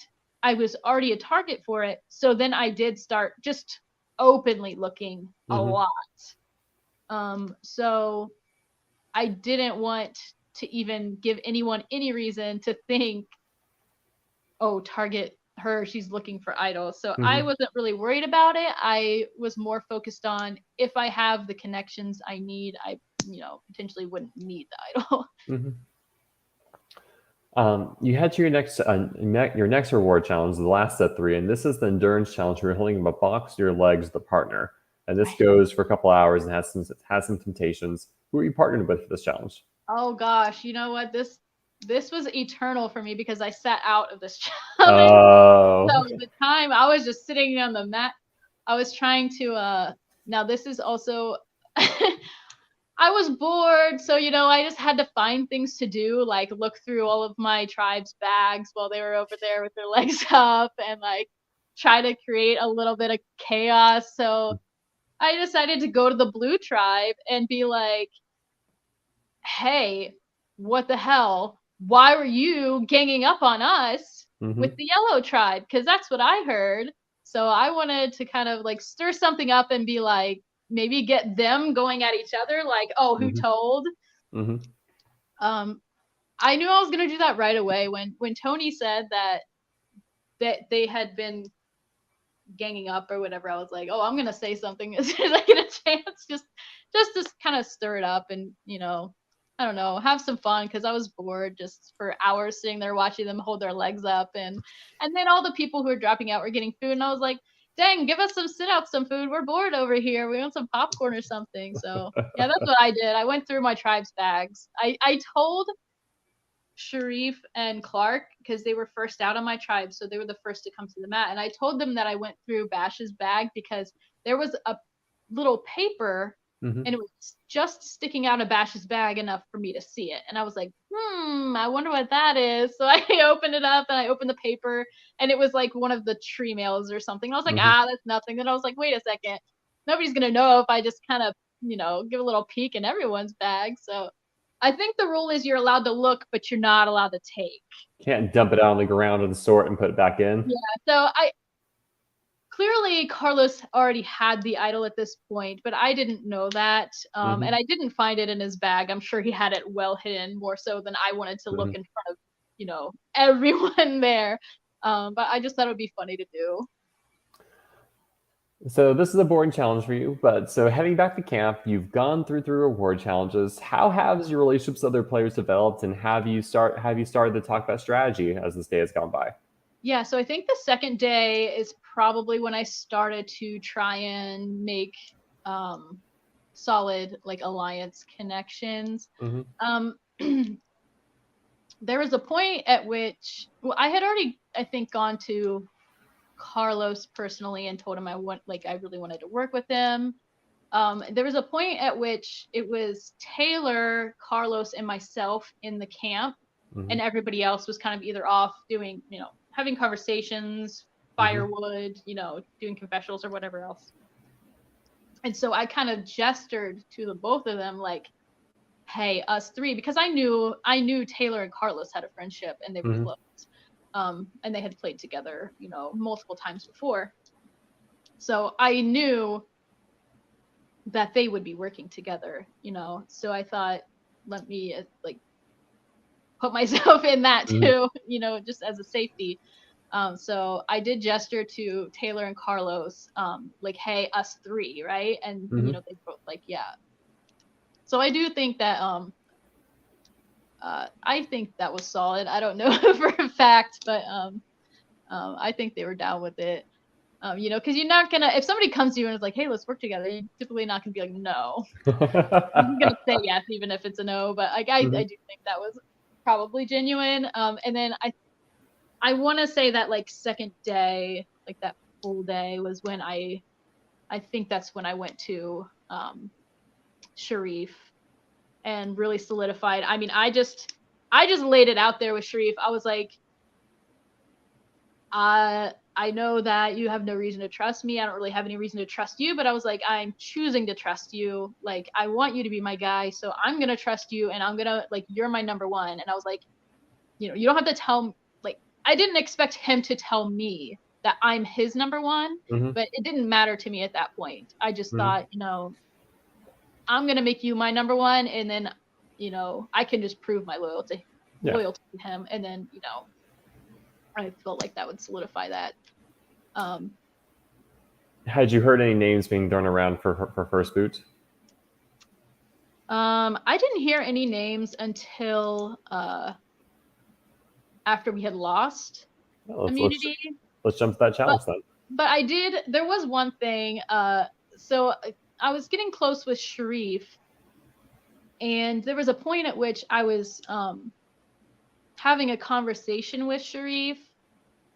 I was already a target for it. So then I did start just openly looking a lot. So I didn't want to even give anyone any reason to think, oh, target her, she's looking for idols. So I wasn't really worried about it. I was more focused on, if I have the connections I need, I potentially wouldn't need the idol. You head to your next reward challenge, the last set 3, and this is the endurance challenge where you're holding a box to your legs with a partner. And this goes for a couple hours and has some temptations. Who are you partnered with for this challenge? Oh gosh, you know what? This was eternal for me because I sat out of this challenge. So at the time I was just sitting on the mat. I was trying to now this is also I was bored, so I just had to find things to do, like look through all of my tribe's bags while they were over there with their legs up, and like try to create a little bit of chaos. So I decided to go to the blue tribe and be like, hey, what the hell? Why were you ganging up on us with the yellow tribe? Because that's what I heard. So I wanted to kind of like stir something up and be like, maybe get them going at each other, like, oh, who told? I knew I was gonna do that right away when Tony said that they had been ganging up or whatever. I was like, oh, I'm gonna say something as soon as I get a chance, just to kind of stir it up and I don't know, have some fun, because I was bored just for hours sitting there watching them hold their legs up, and then all the people who were dropping out were getting food, and I was like, dang, give us some some food. We're bored over here. We want some popcorn or something. So yeah, that's what I did. I went through my tribe's bags. I told Sharif and Clark, because they were first out on my tribe, so they were the first to come to the mat, and I told them that I went through Bash's bag because there was a little paper and it was just sticking out of Bash's bag enough for me to see it, and I was like, I wonder what that is. So I opened it up and I opened the paper, and it was like one of the tree mails or something. I was like, that's nothing. Then I was like, wait a second, nobody's gonna know if I just kind of give a little peek in everyone's bag. So I think the rule is you're allowed to look, but you're not allowed to take. Can't dump it out on the ground and sort and put it back in. Yeah, so clearly Carlos already had the idol at this point, but I didn't know that, and I didn't find it in his bag. I'm sure he had it well hidden, more so than I wanted to look in front of everyone there. But I just thought it would be funny to do. So this is a boring challenge for you, but so heading back to camp, you've gone through reward challenges. How has your relationships with other players developed, and have you started to talk about strategy as this day has gone by? Yeah, so I think the second day is probably when I started to try and make solid like alliance connections. There was a point at which I had already, I think, gone to Carlos personally and told him I really wanted to work with him. There was a point at which it was Taylor, Carlos, and myself in the camp, and everybody else was kind of either off doing, having conversations, firewood, doing confessionals or whatever else. And so I kind of gestured to the both of them like, hey, us three, because I knew Taylor and Carlos had a friendship and they were Mm-hmm. close. And they had played together, multiple times before. So I knew that they would be working together, So I thought, let me like put myself in that Mm-hmm. too, just as a safety. So I did gesture to Taylor and Carlos, like, hey, us three, right? And Mm-hmm. they both like, yeah. So I do think that I think that was solid. I don't know for a fact, but I think they were down with it. Because you're not gonna, if somebody comes to you and is like, hey, let's work together, you're typically not gonna be like, no. You're gonna say yes, even if it's a no. But like, I do Mm-hmm. think that was probably genuine. And then I want to say that like second day, like that full day was when I think that's when I went to Sharif and really solidified. I mean, I just laid it out there with Sharif. I was like, I know that you have no reason to trust me. I don't really have any reason to trust you, but I was like, I'm choosing to trust you. Like, I want you to be my guy, so I'm gonna trust you, and I'm gonna like, you're my number one. And I was like, you don't have to tell. Like, I didn't expect him to tell me that I'm his number one, Mm-hmm. but it didn't matter to me at that point. I just Mm-hmm. thought, I'm gonna make you my number one, and then, I can just prove my Yeah. loyalty to him, and then, I felt like that would solidify that. Um, Had you heard any names being thrown around for first boot? I didn't hear any names until after we had lost Well, immunity, let's jump to that but challenge then. I did. There was one thing. So I was getting close with Sharif, and there was a point at which I was having a conversation with Sharif,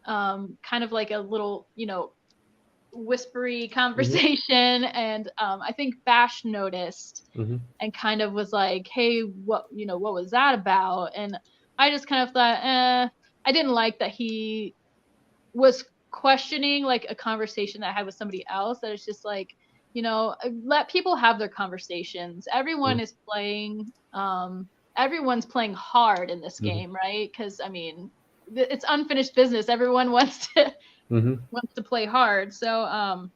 kind of like a little, whispery Mm-hmm. conversation, and I think Bash noticed Mm-hmm. and kind of was like, hey, what was that about? And I just kind of thought, I didn't like that he was questioning like a conversation that I had with somebody else. That it's just like, let people have their conversations. Everyone's playing hard in this Mm-hmm. game, right? Because I mean, it's unfinished business. Everyone wants to Mm-hmm. play hard. So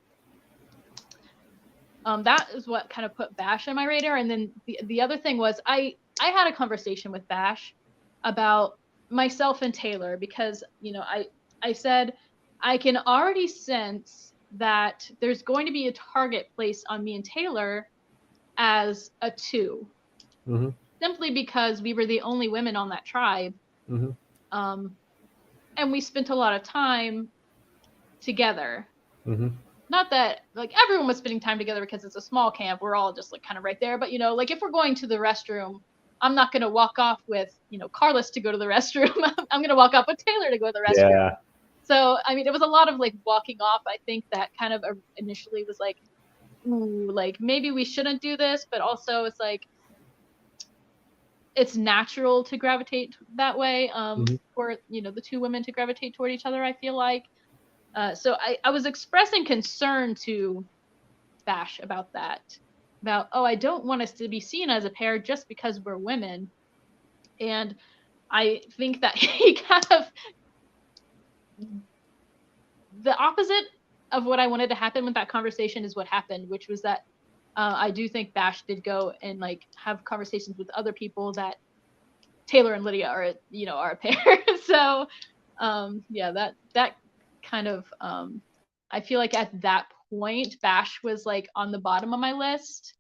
that is what kind of put Bash on my radar. And then the other thing was I had a conversation with Bash about myself and Taylor, because I said I can already sense that there's going to be a target placed on me and Taylor as a two, Mm-hmm. simply because we were the only women on that tribe, Mm-hmm. um, and we spent a lot of time together. Mm-hmm. Not that like everyone was spending time together because it's a small camp, we're all just like kind of right there, but like if we're going to the restroom, I'm not going to walk off with Carlos to go to the restroom. I'm going to walk off with Taylor to go to the restroom. Yeah. So I mean, it was a lot of like walking off. I think that kind of initially was like, ooh, like maybe we shouldn't do this, but also it's like it's natural to gravitate that way, Mm-hmm. for the two women to gravitate toward each other, I feel like. So I was expressing concern to Bash about that. About, oh, I don't want us to be seen as a pair just because we're women. And I think that he kind of, the opposite of what I wanted to happen with that conversation is what happened, which was that I do think Bash did go and like have conversations with other people that Taylor and Lydia are a pair. So yeah, that kind of I feel like at that point Bash was like on the bottom of my list.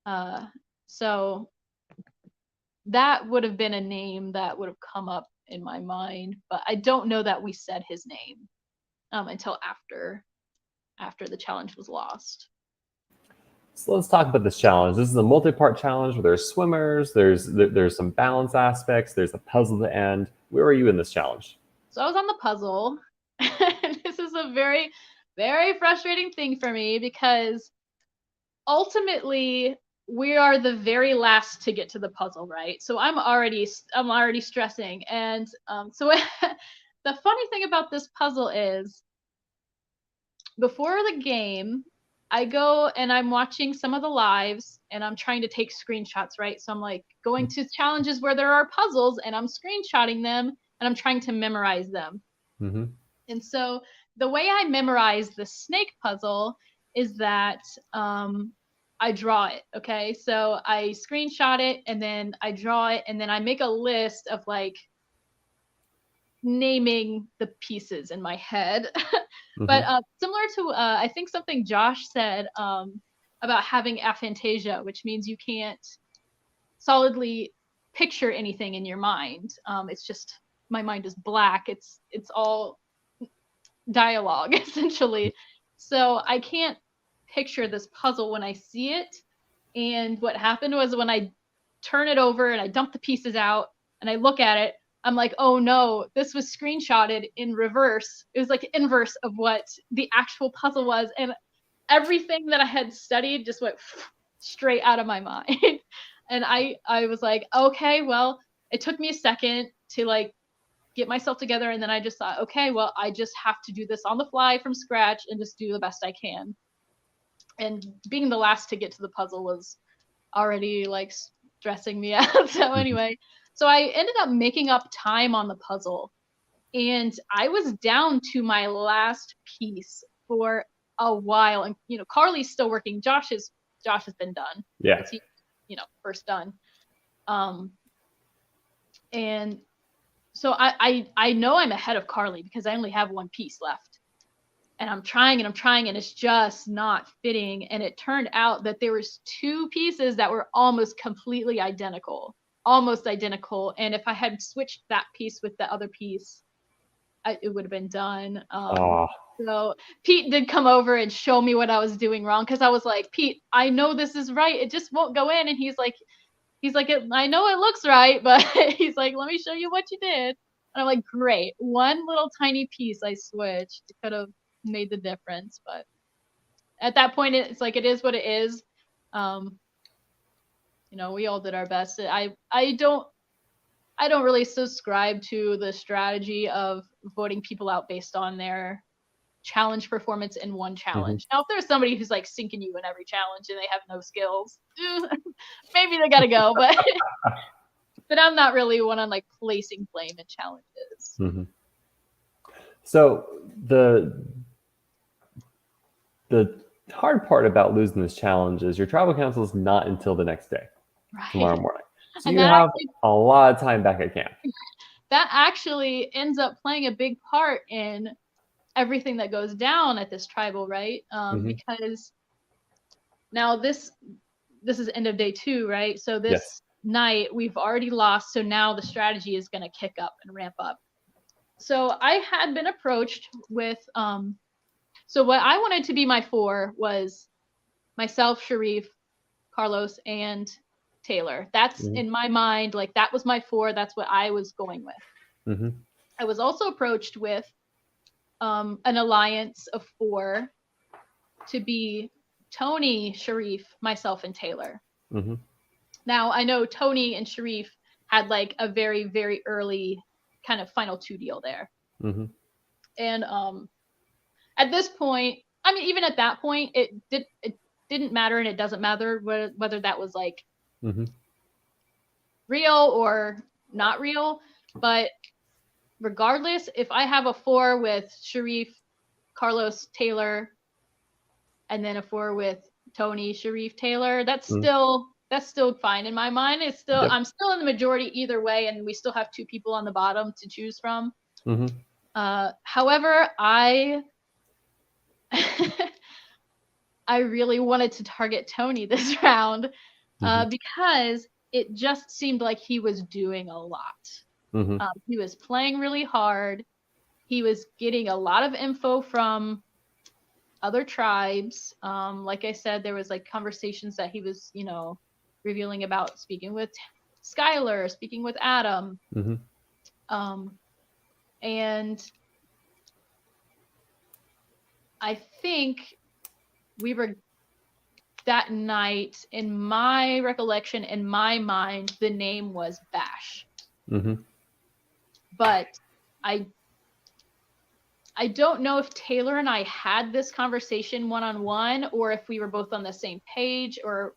Uh, so that would have been a name that would have come up in my mind, but I don't know that we said his name until after the challenge was lost. So let's talk about this challenge. This is a multi-part challenge where there's swimmers, there's some balance aspects, there's a puzzle to end. Where are you in this challenge? So I was on the puzzle. This is a very, very frustrating thing for me because ultimately we are the very last to get to the puzzle, right? So I'm already stressing, and so the funny thing about this puzzle is before the game, I go and I'm watching some of the lives and I'm trying to take screenshots, right? So I'm like going to challenges where there are puzzles and I'm screenshotting them and I'm trying to memorize them. Mm-hmm. And so the way I memorize the snake puzzle is that I draw it. Okay. So I screenshot it and then I draw it and then I make a list of like naming the pieces in my head. But similar to, I think something Josh said about having aphantasia, which means you can't solidly picture anything in your mind. It's just my mind is black. It's all dialogue essentially. So I can't picture this puzzle when I see it. And what happened was when I turn it over and I dump the pieces out and I look at it, I'm like, oh no, this was screenshotted in reverse. It was like inverse of what the actual puzzle was. And everything that I had studied just went straight out of my mind. And I was like, okay, well, it took me a second to like get myself together. And then I just thought, okay, well, I just have to do this on the fly from scratch and just do the best I can. And being the last to get to the puzzle was already like stressing me out. So anyway, so I ended up making up time on the puzzle and I was down to my last piece for a while. And you know, Carly's still working. Josh has been done. Yeah. He, you know, first done. And so I know I'm ahead of Carly because I only have one piece left. And I'm trying and it's just not fitting. And it turned out that there was two pieces that were almost completely identical. And if I had switched that piece with the other piece, it would have been done. So Pete did come over and show me what I was doing wrong because I was like, Pete, I know this is right. It just won't go in. And he's like, I know it looks right, but he's like, let me show you what you did. And I'm like, great. One little tiny piece I switched. It could have made the difference, but at that point, it's like, it is what it is. You know, we all did our best. I don't really subscribe to the strategy of voting people out based on their challenge performance in one challenge. Now, if there's somebody who's like sinking you in every challenge and they have no skills, maybe they gotta go. But but I'm not really one on like placing blame in challenges. So the hard part about losing this challenge is your tribal council is not until the next day, tomorrow morning. So you have a lot of time back at camp. That actually ends up playing a big part in everything that goes down at this tribal, right? Because now this is end of day 2, right? So this night we've already lost. So now the strategy is going to kick up and ramp up. So I had been approached with, so what I wanted to be my 4 was myself, Sharif, Carlos, and Taylor. That's in my mind, like that was my 4. That's what I was going with. I was also approached with an alliance of 4 to be Tony, Sharif, myself, and Taylor. Now I know Tony and Sharif had like a very, very early kind of final 2 deal there. And at this point, I mean, even at that point, it didn't matter, and it doesn't matter whether that was like real or not real. But regardless, if I have a 4 with Sharif, Carlos, Taylor, and then a 4 with Tony, Sharif, Taylor, that's still fine in my mind. It's still I'm still in the majority either way, and we still have 2 people on the bottom to choose from. However, I really wanted to target Tony this round because it just seemed like he was doing a lot. He was playing really hard. He was getting a lot of info from other tribes. Like I said, there was like conversations that he was, you know, revealing about speaking with Skylar, speaking with Adam. And I think we were that night, in my recollection, in my mind, the name was Bash. But I I don't know if Taylor and I had this conversation one-on-one, or if we were both on the same page, or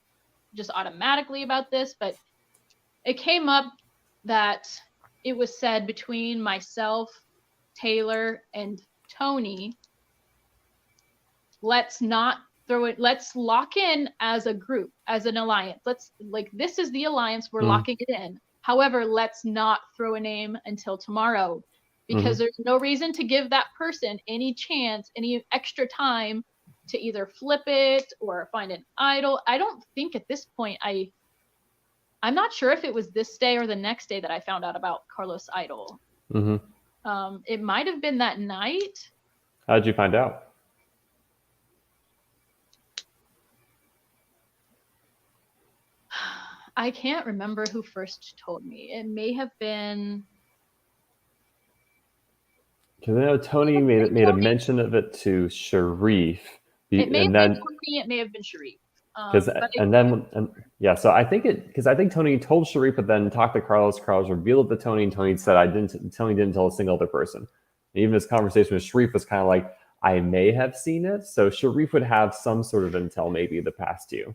just automatically about this, but it came up that it was said between myself, Taylor, and Tony, let's not throw it, let's lock in as a group, as an alliance. Let's, like, this is the alliance, we're locking it in. However, let's not throw a name until tomorrow, because there's no reason to give that person any chance, any extra time to either flip it or find an idol. I don't think at this point, I'm not sure if it was this day or the next day that I found out about Carlos' idol. It might have been that night. How did you find out? I can't remember who first told me. It may have been... Because I know Tony made a mention of it to Sharif. It may have been Tony, it may have been Sharif. So I think Tony told Sharif, but then talked to Carlos. Carlos revealed it to Tony, and Tony said, Tony didn't tell a single other person. And even his conversation with Sharif was kind of like, I may have seen it. So Sharif would have some sort of intel maybe the past you.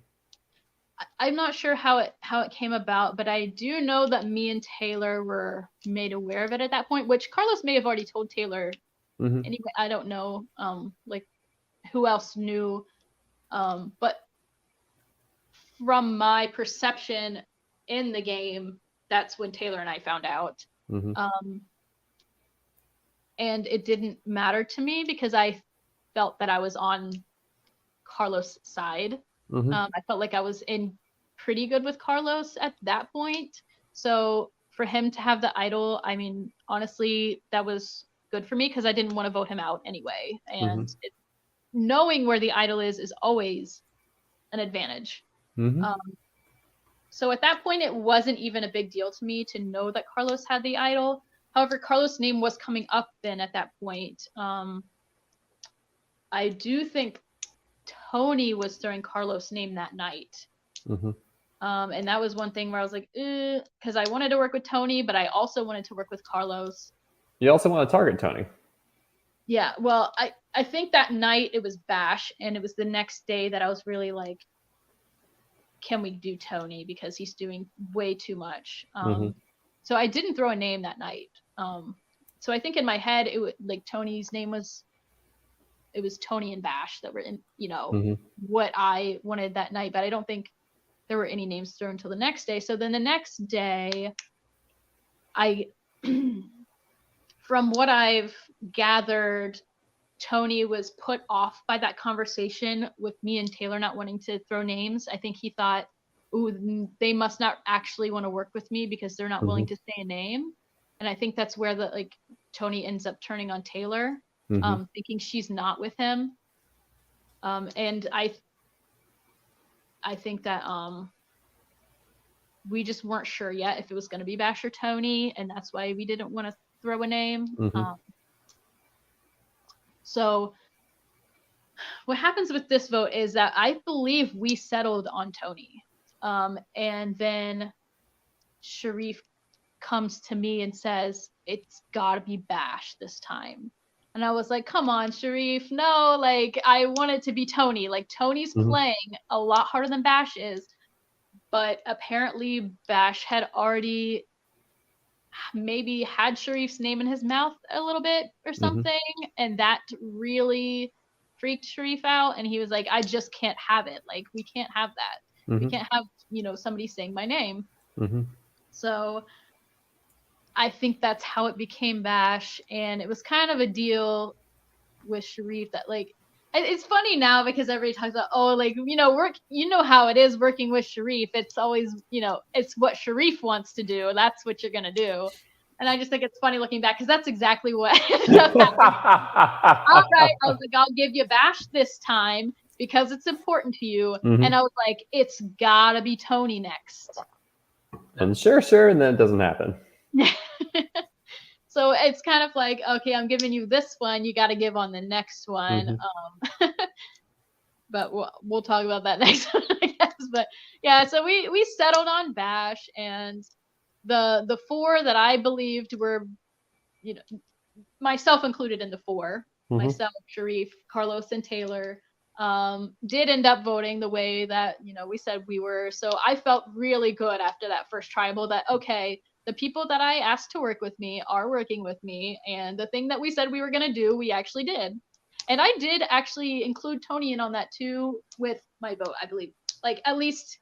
I'm not sure how it came about, but I do know that me and Taylor were made aware of it at that point, which Carlos may have already told Taylor. Anyway, I don't know, like, who else knew, but from my perception in the game, that's when Taylor and I found out. And it didn't matter to me because I felt that I was on Carlos' side. I felt like I was in pretty good with Carlos at that point. So for him to have the idol, I mean, honestly, that was good for me because I didn't want to vote him out anyway. And knowing where the idol is always an advantage. So at that point, it wasn't even a big deal to me to know that Carlos had the idol. However, Carlos' name was coming up then at that point. I do think Tony was throwing Carlos' name that night. And that was one thing where I was like, because I wanted to work with Tony, but I also wanted to work with Carlos. You also want to target Tony. Yeah, well, I think that night it was Bash, and it was the next day that I was really like, can we do Tony? Because he's doing way too much. So I didn't throw a name that night. So I think in my head, it was like Tony's name was, it was Tony and Bash that were in, what I wanted that night, but I don't think there were any names thrown until the next day. So then the next day, from what I've gathered, Tony was put off by that conversation with me and Taylor not wanting to throw names. I think he thought, ooh, they must not actually want to work with me because they're not willing to say a name. And I think that's where Tony ends up turning on Taylor, thinking she's not with him. And I think that we just weren't sure yet if it was going to be Bash or Tony, and that's why we didn't want to throw a name. So what happens with this vote is that I believe we settled on Tony. And then Sharif comes to me and says, it's got to be Bash this time. And I was like, come on, Sharif. No, like, I want it to be Tony. Like, Tony's playing a lot harder than Bash is. But apparently Bash had already maybe had Sharif's name in his mouth a little bit or something. And that really freaked Sharif out. And he was like, I just can't have it. Like, we can't have that. We can't have, somebody saying my name. So I think that's how it became Bash. And it was kind of a deal with Sharif that, like, it's funny now because everybody talks about, oh, like, how it is working with Sharif. It's always, it's what Sharif wants to do. That's what you're going to do. And I just think it's funny looking back because that's exactly what ended up happening. All right. I was like, I'll give you Bash this time because it's important to you. And I was like, it's got to be Tony next. And sure. And then it doesn't happen. So it's kind of like, okay, I'm giving you this one. You got to give on the next one. But we'll talk about that next one, I guess. But yeah, so we settled on Bash, and the four that I believed were, myself included in the four, myself, Sharif, Carlos, and Taylor did end up voting the way that, we said we were. So I felt really good after that first tribal that, okay, the people that I asked to work with me are working with me. And the thing that we said we were going to do, we actually did. And I did actually include Tony in on that too with my vote, I believe. Like, at least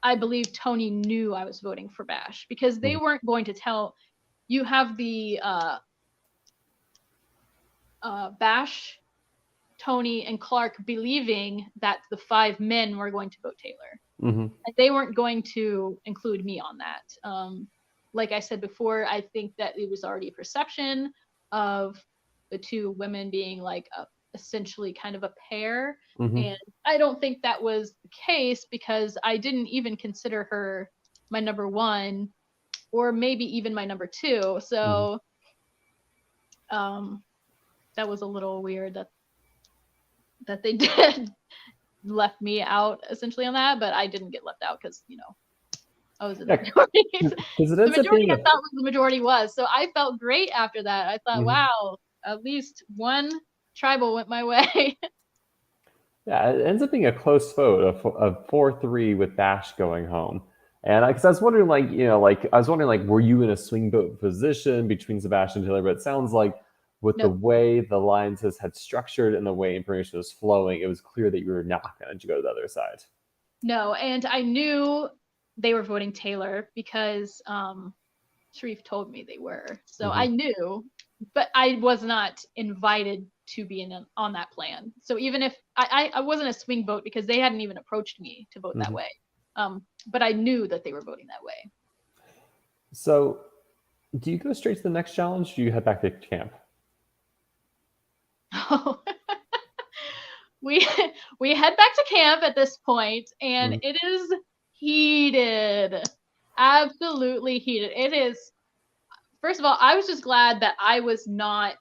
I believe Tony knew I was voting for Bash because they weren't going to tell. You have the Bash, Tony, and Clark believing that the 5 men were going to vote Taylor. And they weren't going to include me on that. Like I said before, I think that it was already a perception of the 2 women being like essentially kind of a pair. And I don't think that was the case because I didn't even consider her my number 1 or maybe even my number 2. So that was a little weird that they did left me out essentially on that, but I didn't get left out because, I was in the majority. The majority I thought was the majority was. So I felt great after that. I thought, wow, at least one tribal went my way. Yeah, it ends up being a close vote of 4-3 with Bash going home. And because I was wondering, were you in a swing vote position between Sebastian and Taylor? But it sounds like with the way the alliances had structured and the way information was flowing, it was clear that you were not going to go to the other side. No, and I knew they were voting Taylor because Sharif told me they were. So I knew, but I was not invited to be on that plan. So even if I wasn't a swing vote because they hadn't even approached me to vote that way. But I knew that they were voting that way. So do you go straight to the next challenge or do you head back to camp? Oh. we head back to camp at this point, and it is heated. Absolutely heated. It is. First of all, I was just glad that I was not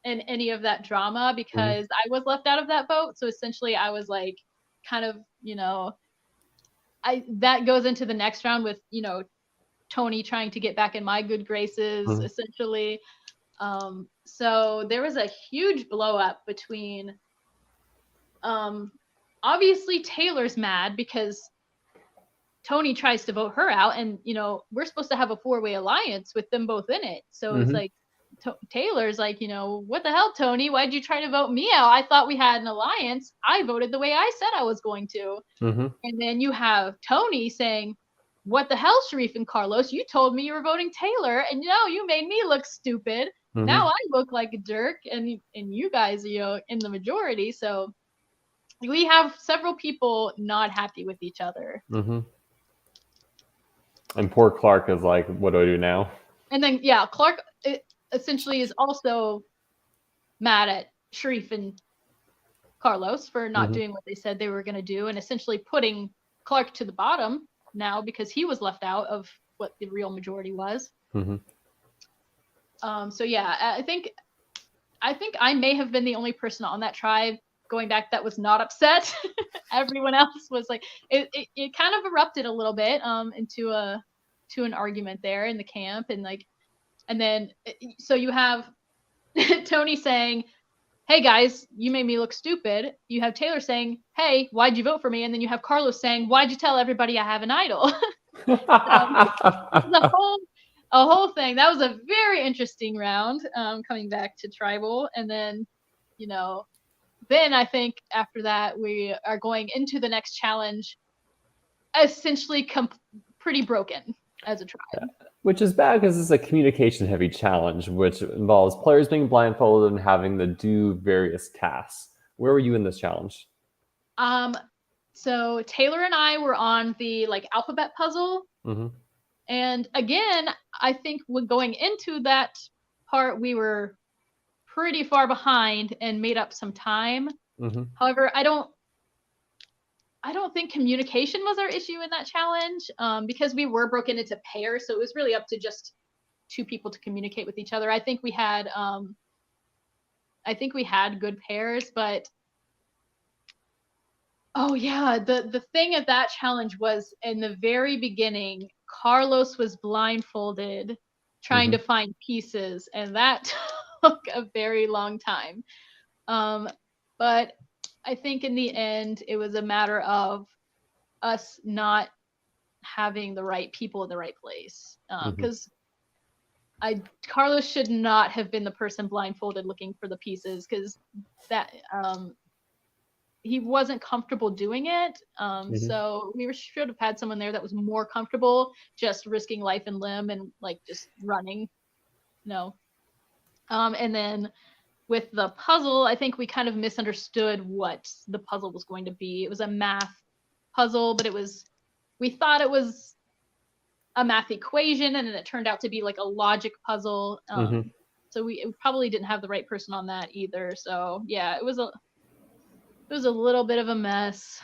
in any of that drama because I was left out of that vote. So essentially I was like kind of, that goes into the next round with, Tony trying to get back in my good graces, essentially. So there was a huge blow up between, obviously Taylor's mad because Tony tries to vote her out, and we're supposed to have a 4-way alliance with them both in it. So it's like Taylor's like, what the hell, Tony? Why'd you try to vote me out? I thought we had an alliance. I voted the way I said I was going to. And then you have Tony saying, what the hell, Sharif and Carlos? You told me you were voting Taylor, and you made me look stupid. Now I look like a jerk, and you guys are in the majority. So we have several people not happy with each other. And poor Clark is like, what do I do now? And then, Clark essentially is also mad at Sharif and Carlos for not doing what they said they were going to do, and essentially putting Clark to the bottom now because he was left out of what the real majority was. So yeah, I think I may have been the only person on that tribe going back that was not upset. Everyone else was like, it kind of erupted a little bit into an argument there in the camp, and then so you have Tony saying, hey guys, you made me look stupid. You have Taylor saying, hey, why'd you vote for me? And then you have Carlos saying, why'd you tell everybody I have an idol? A whole thing. That was a very interesting round, coming back to tribal. And then, then I think after that, we are going into the next challenge essentially pretty broken as a tribe. Which is bad because it's a communication-heavy challenge, which involves players being blindfolded and having to do various tasks. Where were you in this challenge? So Taylor and I were on the alphabet puzzle. And again, I think when going into that part, we were pretty far behind and made up some time. However, I don't think communication was our issue in that challenge, because we were broken into pairs, so it was really up to just 2 people to communicate with each other. I think we had good pairs, but oh yeah, the thing of that challenge was in the very beginning, Carlos was blindfolded trying to find pieces, and that took a very long time. But I think in the end, it was a matter of us not having the right people in the right place. Because Carlos should not have been the person blindfolded looking for the pieces, because that he wasn't comfortable doing it. So we should have had someone there that was more comfortable just risking life and limb and like just running. No. And then with the puzzle, I think we kind of misunderstood what the puzzle was going to be. It was a math puzzle, but we thought it was a math equation, and then it turned out to be like a logic puzzle. So we probably didn't have the right person on that either. So yeah, it was a little bit of a mess.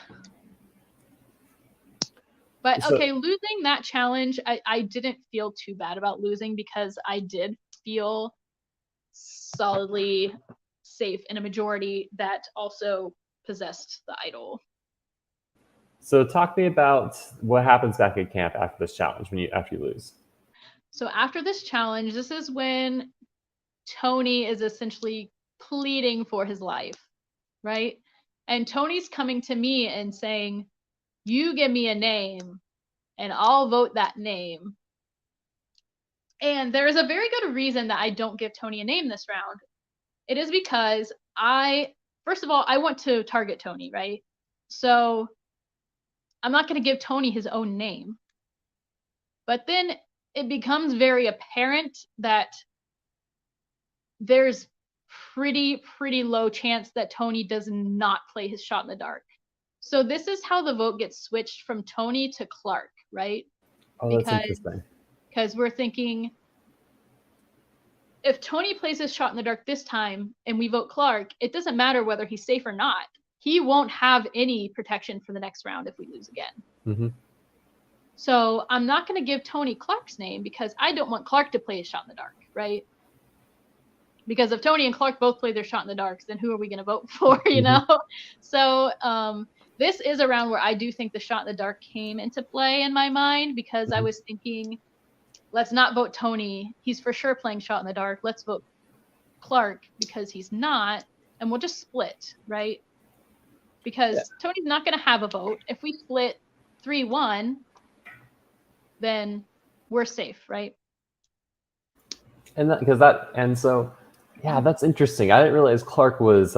But okay, losing that challenge, I didn't feel too bad about losing, because I did feel solidly safe in a majority that also possessed the idol. So talk to me about what happens back at camp after this challenge, after you lose. So after this challenge, this is when Tony is essentially pleading for his life, right? And Tony's coming to me and saying, you give me a name and I'll vote that name. And there is a very good reason that I don't give Tony a name this round. It is because first of all, I want to target Tony, right? So I'm not going to give Tony his own name. But then it becomes very apparent that there's pretty low chance that Tony does not play his shot in the dark. So this is how the vote gets switched from Tony to Clark, right? Oh, that's interesting. Because we're thinking, if Tony plays his shot in the dark this time and we vote Clark, it doesn't matter whether he's safe or not. He won't have any protection for the next round if we lose again. So I'm not going to give Tony Clark's name, because I don't want Clark to play his shot in the dark, right? Because if Tony and Clark both play their shot in the dark, then who are we going to vote for, you know? So this is a round where I do think the shot in the dark came into play in my mind, because I was thinking, let's not vote Tony. He's for sure playing shot in the dark. Let's vote Clark because he's not, and we'll just split, right? Because Tony's not going to have a vote. If we split 3-1, then we're safe, right? So that's interesting. I didn't realize Clark was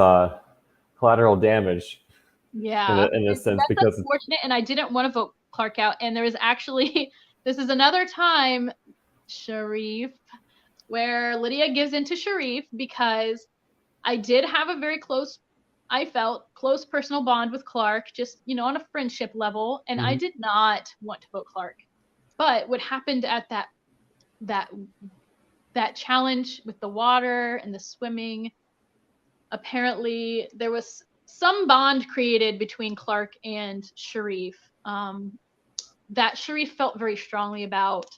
collateral damage. Yeah, in a sense, that's because unfortunate, and I didn't want to vote Clark out. And there was actually, this is another time, Sharif, where Lydia gives in to Sharif, because I did have a very close personal bond with Clark, just, on a friendship level, and I did not want to vote Clark. But what happened at that challenge with the water and the swimming, apparently there was some bond created between Clark and Sharif that Sharif felt very strongly about.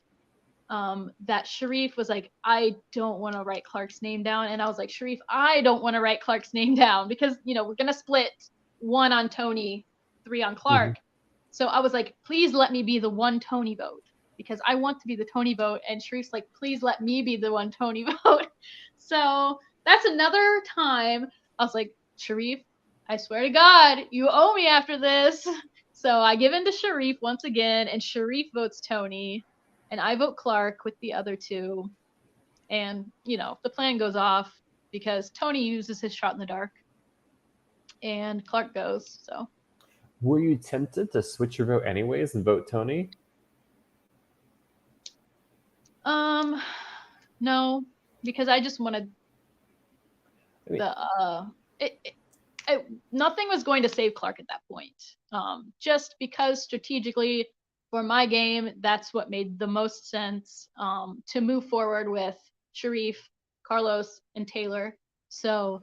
That Sharif was like, I don't want to write Clark's name down. And I was like, Sharif, I don't want to write Clark's name down, because, we're going to split 1 on Tony, 3 on Clark. So I was like, please let me be the one Tony vote, because I want to be the Tony vote. And Sharif's like, please let me be the one Tony vote. So that's another time I was like, Sharif, I swear to God, you owe me after this. So I give in to Sharif once again, and Sharif votes Tony, and I vote Clark with the other 2. And, the plan goes off because Tony uses his shot in the dark and Clark goes, so. Were you tempted to switch your vote anyways and vote Tony? No, because I just wanted nothing was going to save Clark at that point. Just because strategically for my game, that's what made the most sense to move forward with Sharif, Carlos, and Taylor. So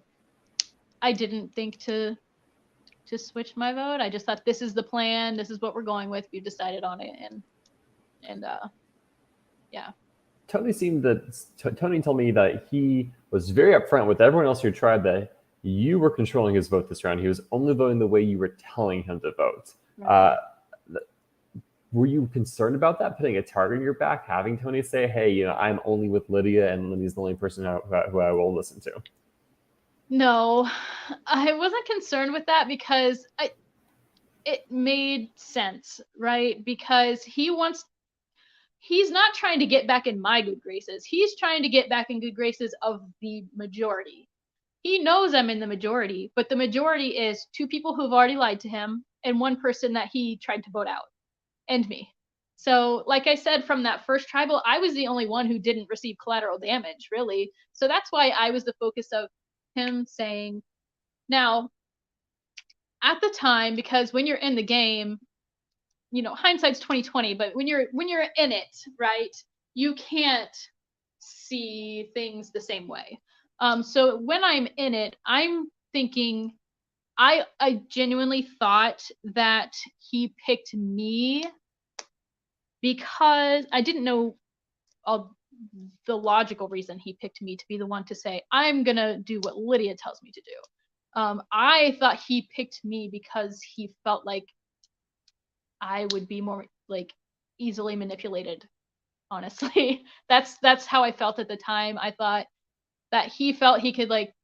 I didn't think to switch my vote. I just thought, this is the plan. This is what we're going with. We've decided on it, and yeah. Tony told me that he was very upfront with everyone else who tried that you were controlling his vote this round. He was only voting the way you were telling him to vote. Right. were you concerned about that, putting a target on your back, having Tony say, hey, you know, I'm only with Lydia and Lydia's the only person who I will listen to? No, I wasn't concerned with that because it made sense, right? Because he's not trying to get back in my good graces. He's trying to get back in good graces of the majority. He knows I'm in the majority, but the majority is 2 people who've already lied to him and 1 person that he tried to vote out, and me. So, like I said, from that first tribal, I was the only one who didn't receive collateral damage, really. So that's why I was the focus of him saying, now, at the time, because when you're in the game, you know, hindsight's 2020, but when you're in it, right, you can't see things the same way. So when I'm in it, I'm thinking, I genuinely thought that he picked me because I didn't know all the logical reason he picked me to be the one to say, I'm gonna do what Lydia tells me to do. I thought he picked me because he felt like I would be more like easily manipulated. Honestly, that's how I felt at the time. I thought that he felt he could like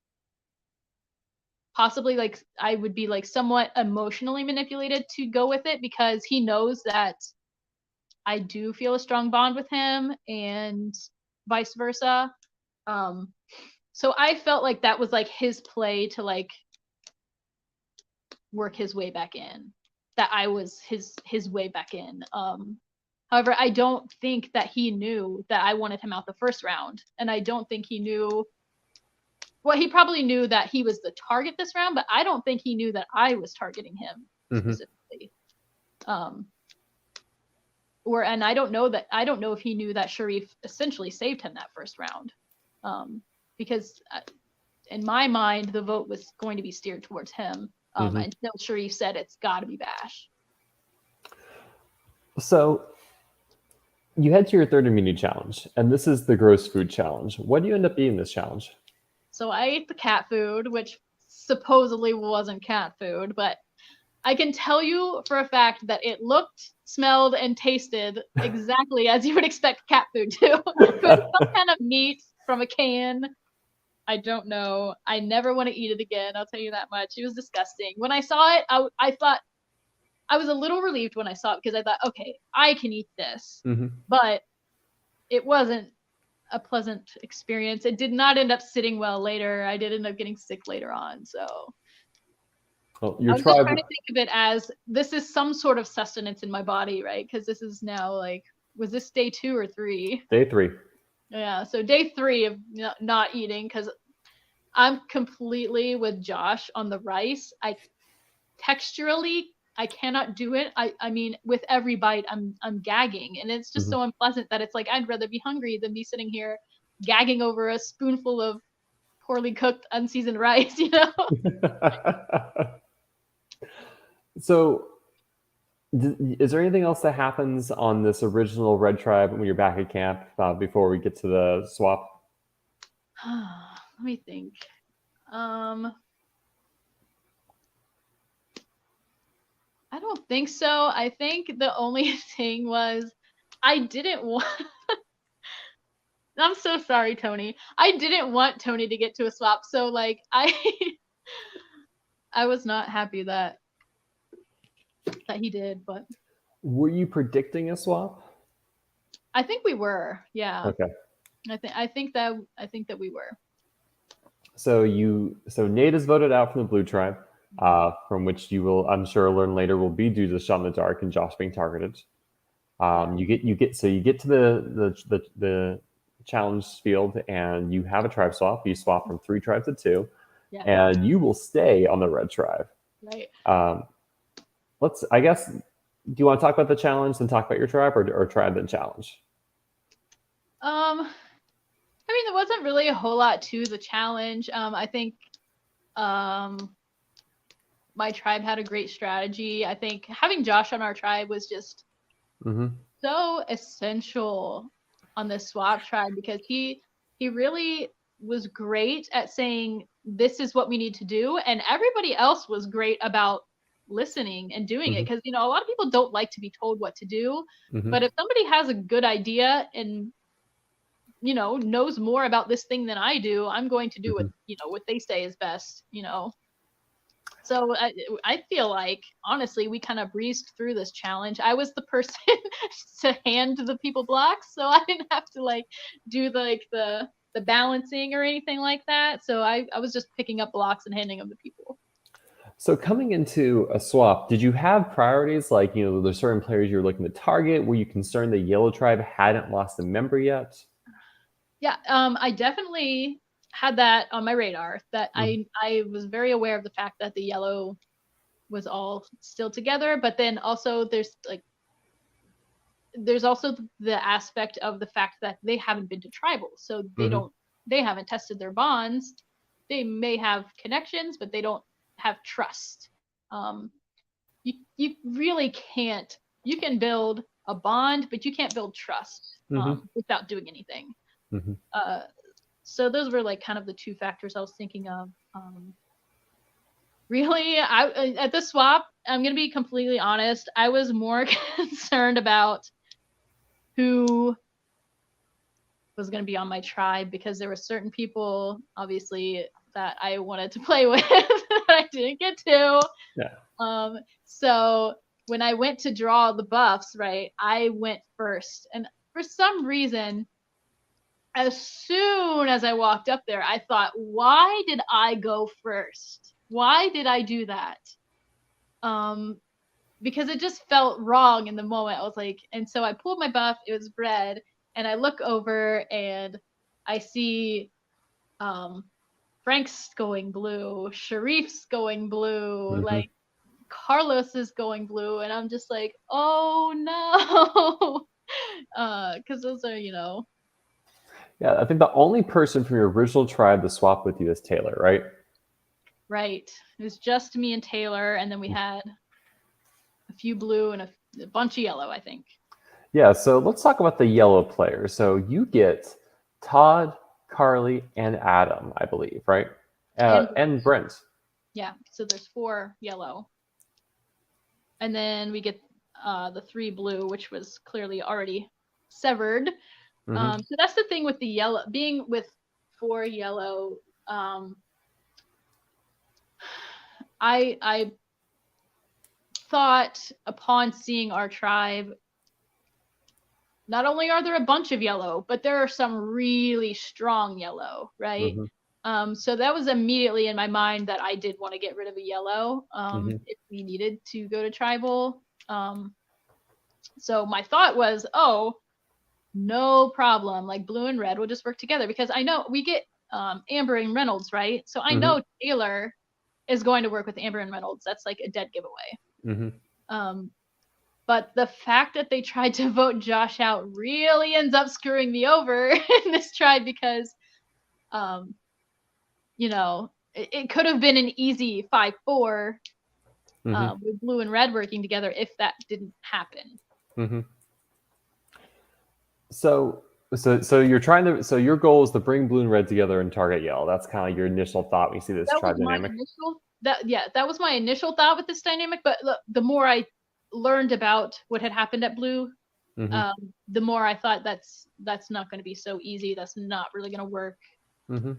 possibly like I would be like somewhat emotionally manipulated to go with it because he knows that I do feel a strong bond with him and vice versa. So I felt like that was like his play to like work his way back in. That I was his way back in. However, I don't think that he knew that I wanted him out the first round, and I don't think he knew. Well, he probably knew that he was the target this round, but I don't think he knew that I was targeting him specifically. And I don't know if he knew that Sharif essentially saved him that first round, because in my mind the vote was going to be steered towards him until Sharif said it's got to be Bash. So you head to your third immunity challenge, and this is the gross food challenge. What do you end up eating this challenge? So I ate the cat food, which supposedly wasn't cat food, but I can tell you for a fact that it looked, smelled, and tasted exactly as you would expect cat food to. It was some kind of meat from a can. I don't know. I never want to eat it again. I'll tell you that much. It was disgusting. When I saw it, I thought, I was a little relieved when I saw it because I thought, okay, I can eat this. But it wasn't a pleasant experience. It did not end up sitting well later. I did end up getting sick later on. So well, I was just trying to think of it as this is some sort of sustenance in my body, right? Because this is now like, was this day 2 or 3? Day 3. Yeah, so day 3 of not eating because I'm completely with Josh on the rice. Texturally, I cannot do it. I mean, with every bite, I'm gagging, and it's just so unpleasant that it's like I'd rather be hungry than be sitting here gagging over a spoonful of poorly cooked, unseasoned rice. You know. So, is there anything else that happens on this original Red Tribe when you're back at camp before we get to the swap? Let me think. I don't think so. I think the only thing was I didn't want. I'm so sorry, Tony. I didn't want Tony to get to a swap, so like I was not happy that he did, but were you predicting a swap? I think we were. Yeah. Okay. I think that we were. So Nate is voted out from the Blue Tribe, from which you will, I'm sure, learn later will be due to the shot in the dark and Josh being targeted. You get to the challenge field and you have a tribe swap. You swap from 3 tribes to 2, and you will stay on the Red Tribe. Right. I guess, do you want to talk about the challenge and talk about your tribe, or tribe then challenge? I mean, there wasn't really a whole lot to the challenge. I think my tribe had a great strategy. I think having Josh on our tribe was just so essential on this swap tribe because he really was great at saying this is what we need to do, and everybody else was great about listening and doing it, Mhm. because a lot of people don't like to be told what to do, Mhm. but if somebody has a good idea and knows more about this thing than I do, I'm going to do what Mhm. what they say is best. So I feel like, honestly, we kind of breezed through this challenge. I was the person to hand the people blocks, so I didn't have to like do the balancing or anything like that. So I was just picking up blocks and handing them to people. So coming into a swap, did you have priorities like, there's certain players you're looking to target? Were you concerned the yellow tribe hadn't lost a member yet? Yeah, I definitely had that on my radar. That Mhm. I was very aware of the fact that the yellow was all still together, but then also there's also the aspect of the fact that they haven't been to tribal, so Mhm. they haven't tested their bonds. They may have connections, but they don't have trust. um you really can't. You can build a bond, but you can't build trust Mhm. without doing anything. Mhm. uh so those were like kind of the two factors I was thinking of. Really, I at the swap, I'm gonna be completely honest, I was more concerned about who was going to be on my tribe, because there were certain people, obviously, that I wanted to play with that I didn't get to. Yeah. So when I went to draw the buffs, right, I went first. And for some reason, as soon as I walked up there, I thought, why did I go first? Why did I do that? Um, because it just felt wrong in the moment. I was like, and so I pulled my buff, it was red, and I look over and I see um Frank's going blue, Sharif's going blue, Mhm. like Carlos is going blue, and I'm just like, oh no. Because those are, Yeah, I think the only person from your original tribe to swap with you is Taylor, right? right. It was just me and Taylor, and then we had a few blue and a bunch of yellow, I think. Yeah, so let's talk about the yellow players. So you get Todd, Carly, and Adam, I believe, right? And And Brent. yeah, so there's 4 yellow. And then we get the 3 blue, which was clearly already severed. Hmm. So that's the thing with the yellow, being with 4 yellow. Um, I thought, upon seeing our tribe, not only are there a bunch of yellow, but there are some really strong yellow, right? Hmm. So that was immediately in my mind that I did want to get rid of a yellow Hmm. if we needed to go to tribal. So my thought was, oh, no problem. Like blue and red will just work together, because I know we get Amber and Reynolds, right? So I Hmm. know Taylor is going to work with Amber and Reynolds. That's like a dead giveaway. Hmm. Um, but the fact that they tried to vote Josh out really ends up screwing me over in this tribe, because, um, it could have been an easy 5-4 Hmm. with blue and red working together if that didn't happen. Hmm. So you're trying to. So your goal is to bring blue and red together and target yellow. That's kind of like your initial thought when you see this That was tribe my dynamic. initial that was my initial thought with this dynamic. But look, the more I learned about what had happened at blue, Hmm. the more I thought that's not going to be so easy. That's not really going to work. Hmm.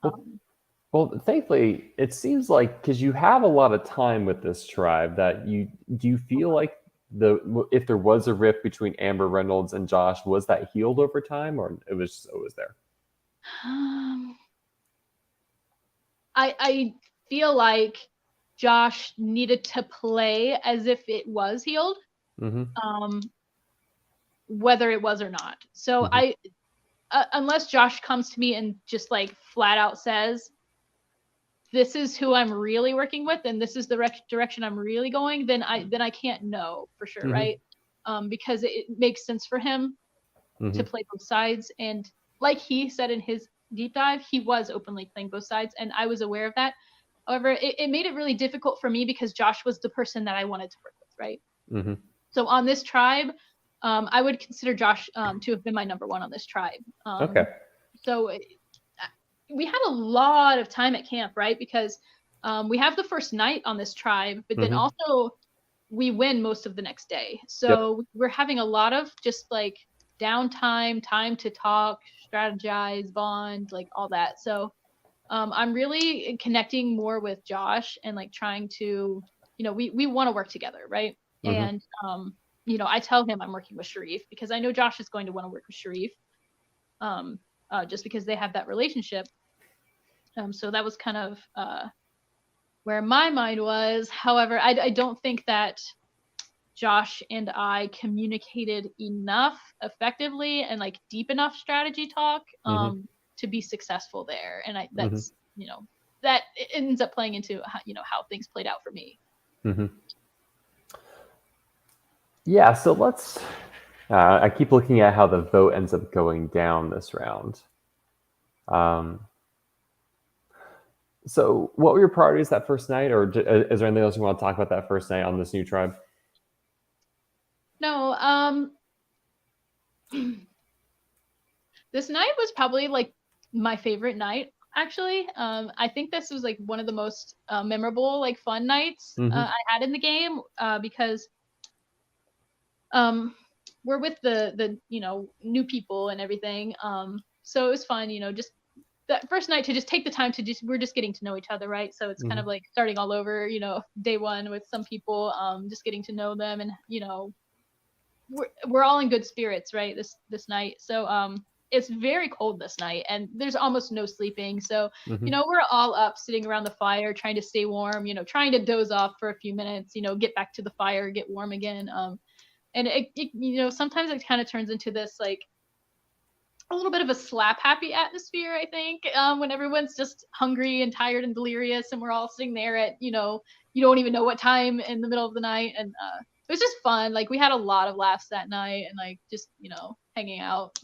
Well, Um, well, thankfully, it seems like because you have a lot of time with this tribe, that you do you feel like if there was a rift between Amber Reynolds and Josh, was that healed over time, or it was just always there? um, I feel like Josh needed to play as if it was healed, Hmm. um, whether it was or not. So Hmm. unless Josh comes to me and just like flat out says, this is who I'm really working with and this is the direction I'm really going, then I can't know for sure, Hmm. right? Because it makes sense for him to Hmm. play both sides. And like he said in his deep dive, he was openly playing both sides, and I was aware of that. However, it made it really difficult for me because Josh was the person that I wanted to work with, right? Hmm. So on this tribe, I would consider Josh to have been my number one on this tribe. Okay. So we had a lot of time at camp, right? Because we have the first night on this tribe, but then Mm-hmm. also we win most of the next day. Yep. So we're having a lot of just like downtime, time to talk, strategize, bond, like all that. So I'm really connecting more with Josh and like trying to, we want to work together, right? Mm-hmm. And I tell him I'm working with Sharif because I know Josh is going to want to work with Sharif, just because they have that relationship. So that was kind of where my mind was. However, I don't think that Josh and I communicated enough effectively and like deep enough strategy talk Mm-hmm. to be successful there. And Mm-hmm. that's, that ends up playing into how things played out for me. Mm-hmm. Yeah, so let's. I keep looking at how the vote ends up going down this round. Um, so, what were your priorities that first night, or is there anything else you want to talk about that first night on this new tribe? No, this night was probably like my favorite night actually. I think this was like one of the most memorable, like fun nights Mm-hmm. I had in the game because um we're with the new people and everything, so it was fun, just that first night to just take the time to we're just getting to know each other, right? So it's kind Mm-hmm. of like starting all over, day one with some people, just getting to know them, and we're all in good spirits, right? This night. So it's very cold this night and there's almost no sleeping. So, Mm-hmm. we're all up sitting around the fire trying to stay warm, trying to doze off for a few minutes, get back to the fire, get warm again. And sometimes it kind of turns into this like a little bit of a slap happy atmosphere, I think, when everyone's just hungry and tired and delirious and we're all sitting there at, you don't even know what time in the middle of the night. And it was just fun. Like we had a lot of laughs that night and like just, hanging out.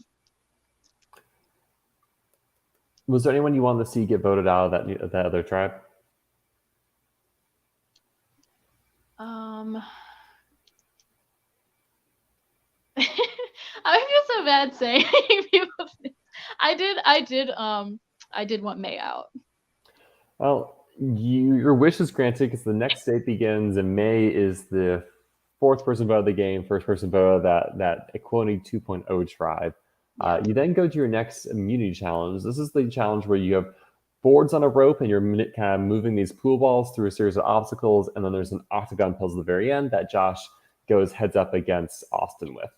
Was there anyone you wanted to see get voted out of that other tribe? Um, I feel so bad saying people. I did want May out. Well, your wish is granted because the next date begins, and May is the fourth person vote of the game, first person vote of that Equality 2.0 tribe. Yeah. You then go to your next immunity challenge. This is the challenge where you have boards on a rope and you're kind of moving these pool balls through a series of obstacles, and then there's an octagon puzzle at the very end that Josh goes heads up against Austin with.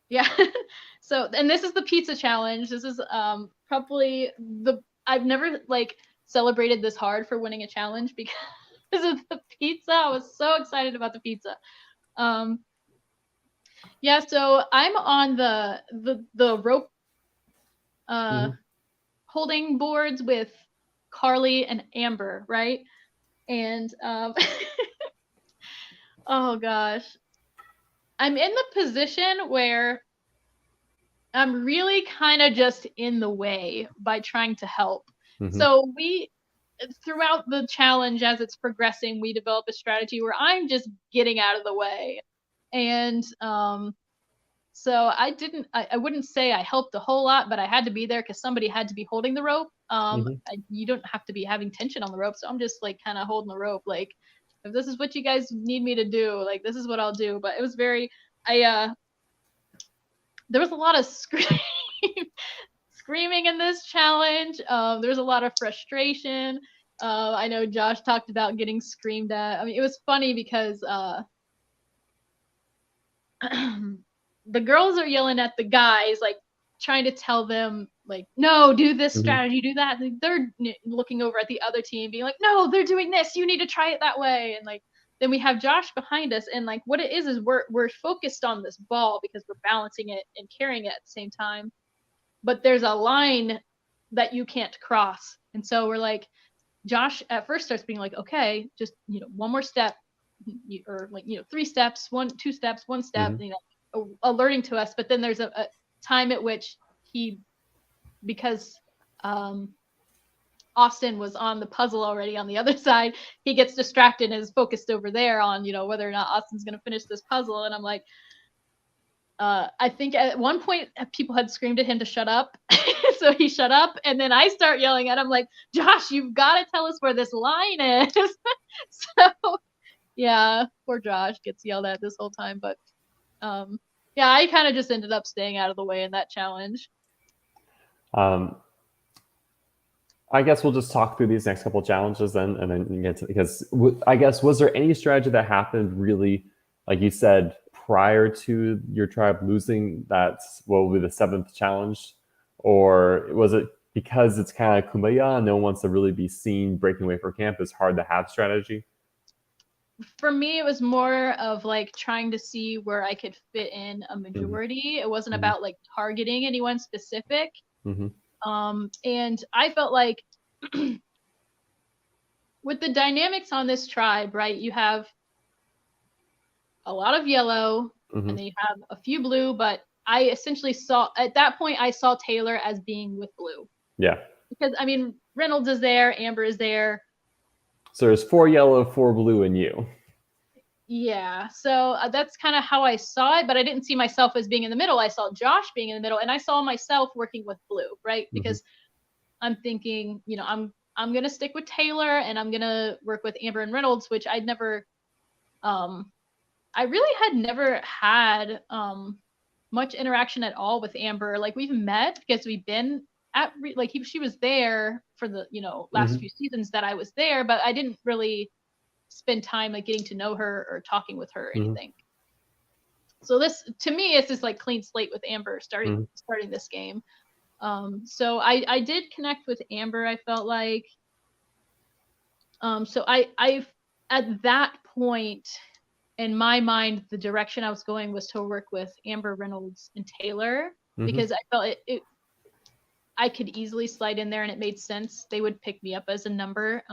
Yeah. So, and this is the pizza challenge. This is probably I've never like celebrated this hard for winning a challenge because of the pizza. I was so excited about the pizza. Yeah, so I'm on the rope Mm-hmm. holding boards with Carly and Amber, right? And oh gosh. I'm in the position where I'm really kind of just in the way by trying to help. Mm-hmm. So throughout the challenge as it's progressing, we develop a strategy where I'm just getting out of the way. And so I wouldn't say I helped a whole lot, but I had to be there because somebody had to be holding the rope. Mm-hmm. You don't have to be having tension on the rope. So I'm just like kind of holding the rope. Like, if this is what you guys need me to do, like, this is what I'll do. But it was there was a lot of screaming in this challenge. There was a lot of frustration. I know Josh talked about getting screamed at. I mean, it was funny because the girls are yelling at the guys, like trying to tell them, like, no, do this Mm-hmm. strategy, do that. Like, they're looking over at the other team, being like, no, they're doing this. You need to try it that way. And like, then we have Josh behind us, and like, what it is we're focused on this ball because we're balancing it and carrying it at the same time. But there's a line that you can't cross, and so we're like, Josh at first starts being like, okay, just one more step, or like 3 steps, 2 steps, 1 step, Mm-hmm. alerting to us. But then there's a time at which because Austin was on the puzzle already on the other side, he gets distracted and is focused over there on whether or not Austin's going to finish this puzzle. And I'm like, I think at one point people had screamed at him to shut up. So he shut up, and then I start yelling at him like, Josh, you've got to tell us where this line is. So yeah, poor Josh gets yelled at this whole time. But yeah, I kind of just ended up staying out of the way in that challenge. I guess we'll just talk through these next couple challenges then, and then get to, because I guess, was there any strategy that happened really, like you said, prior to your tribe losing that, what will be the 7th challenge? Or was it because it's kind of kumbaya, no one wants to really be seen breaking away from camp, it's hard to have strategy? For me, it was more of like trying to see where I could fit in a majority. Mm-hmm. It wasn't about like targeting anyone specific. Mm-hmm. And I felt like with the dynamics on this tribe, right, you have a lot of yellow, and then you have a few blue, but I essentially saw, at that point, I saw Taylor as being with blue. Yeah. Because, I mean, Reynolds is there, Amber is there. So there's 4 yellow, 4 blue, and you. Yeah, so that's kind of how I saw it, but I didn't see myself as being in the middle. I saw Josh being in the middle, and I saw myself working with blue, right? Because I'm thinking, you know, I'm gonna stick with Taylor, and I'm gonna work with Amber and Reynolds, which I'd never, I really had never had much interaction at all with Amber. Like, we've met because we've been at she was there for the, you know, last few seasons that I was there, but I didn't really spend time like getting to know her or talking with her or anything. So this, to me, it's just like clean slate with Amber starting this game. So I did connect with Amber, I felt like. So I at that point in my mind, the direction I was going was to work with Amber, Reynolds, and Taylor, because I felt I could easily slide in there and it made sense. They would pick me up as a number.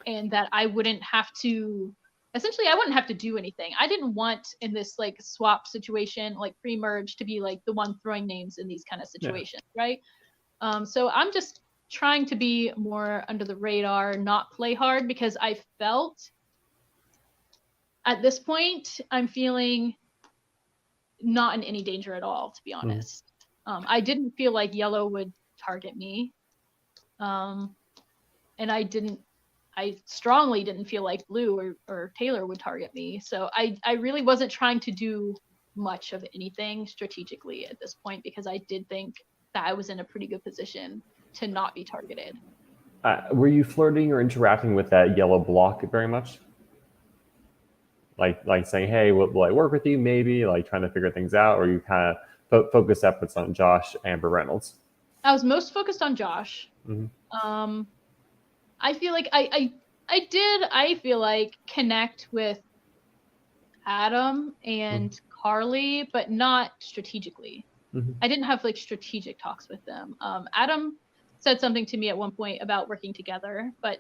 And that I wouldn't have to, essentially, I wouldn't have to do anything. I didn't want in this like swap situation, like pre-merge, to be like the one throwing names in these kind of situations, right? So I'm just trying to be more under the radar, not play hard, because I felt at this point, I'm feeling not in any danger at all, to be honest. I didn't feel like yellow would target me. And I strongly didn't feel like blue or Taylor would target me. So I really wasn't trying to do much of anything strategically at this point, because I did think that I was in a pretty good position to not be targeted. Were you flirting or interacting with that yellow block very much? Like saying, hey, will I work with you? Maybe like trying to figure things out, or you kind of focus efforts on Josh, Amber, Reynolds? I was most focused on Josh. I feel like I feel like connect with Adam and Carly, but not strategically. I didn't have like strategic talks with them. Adam said something to me at one point about working together, but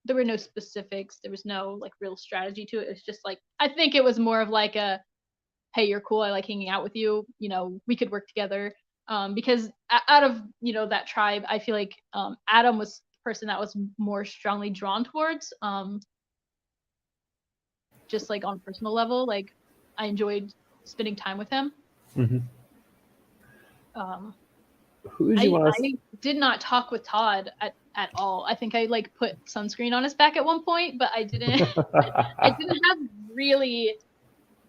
there were no specifics. There was no like real strategy to it. It was just like, I think it was more of like a, hey, you're cool, I like hanging out with you, you know, we could work together. Because out of, you know, that tribe, I feel like Adam was person that was more strongly drawn towards, just like on a personal level. Like, I enjoyed spending time with him. Who did you want to... I did not talk with Todd at all. I think I like put sunscreen on his back at one point, but I didn't I didn't have really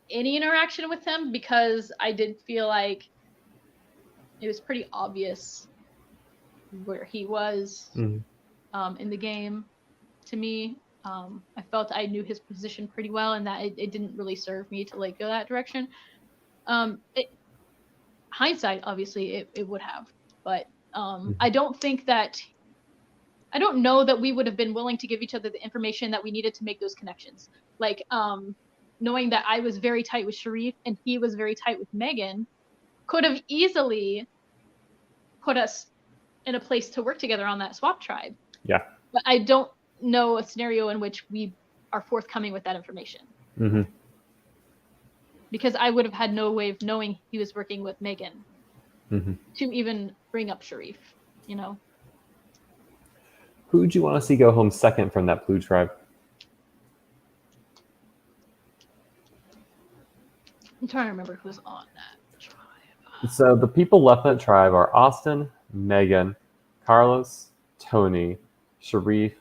any interaction with him, because I did feel like it was pretty obvious where he was in the game to me. I felt I knew his position pretty well, and that it didn't really serve me to like go that direction. Hindsight, obviously, it would have, but I don't know that we would have been willing to give each other the information that we needed to make those connections. Like, knowing that I was very tight with Sharif and he was very tight with Megan could have easily put us in a place to work together on that swap tribe. Yeah. But I don't know a scenario in which we are forthcoming with that information. Because I would have had no way of knowing he was working with Megan to even bring up Sharif, you know? Who would you want to see go home second from that blue tribe? I'm trying to remember who's on that tribe. So the people left in that tribe are Austin, Megan, Carlos, Tony, Sharif,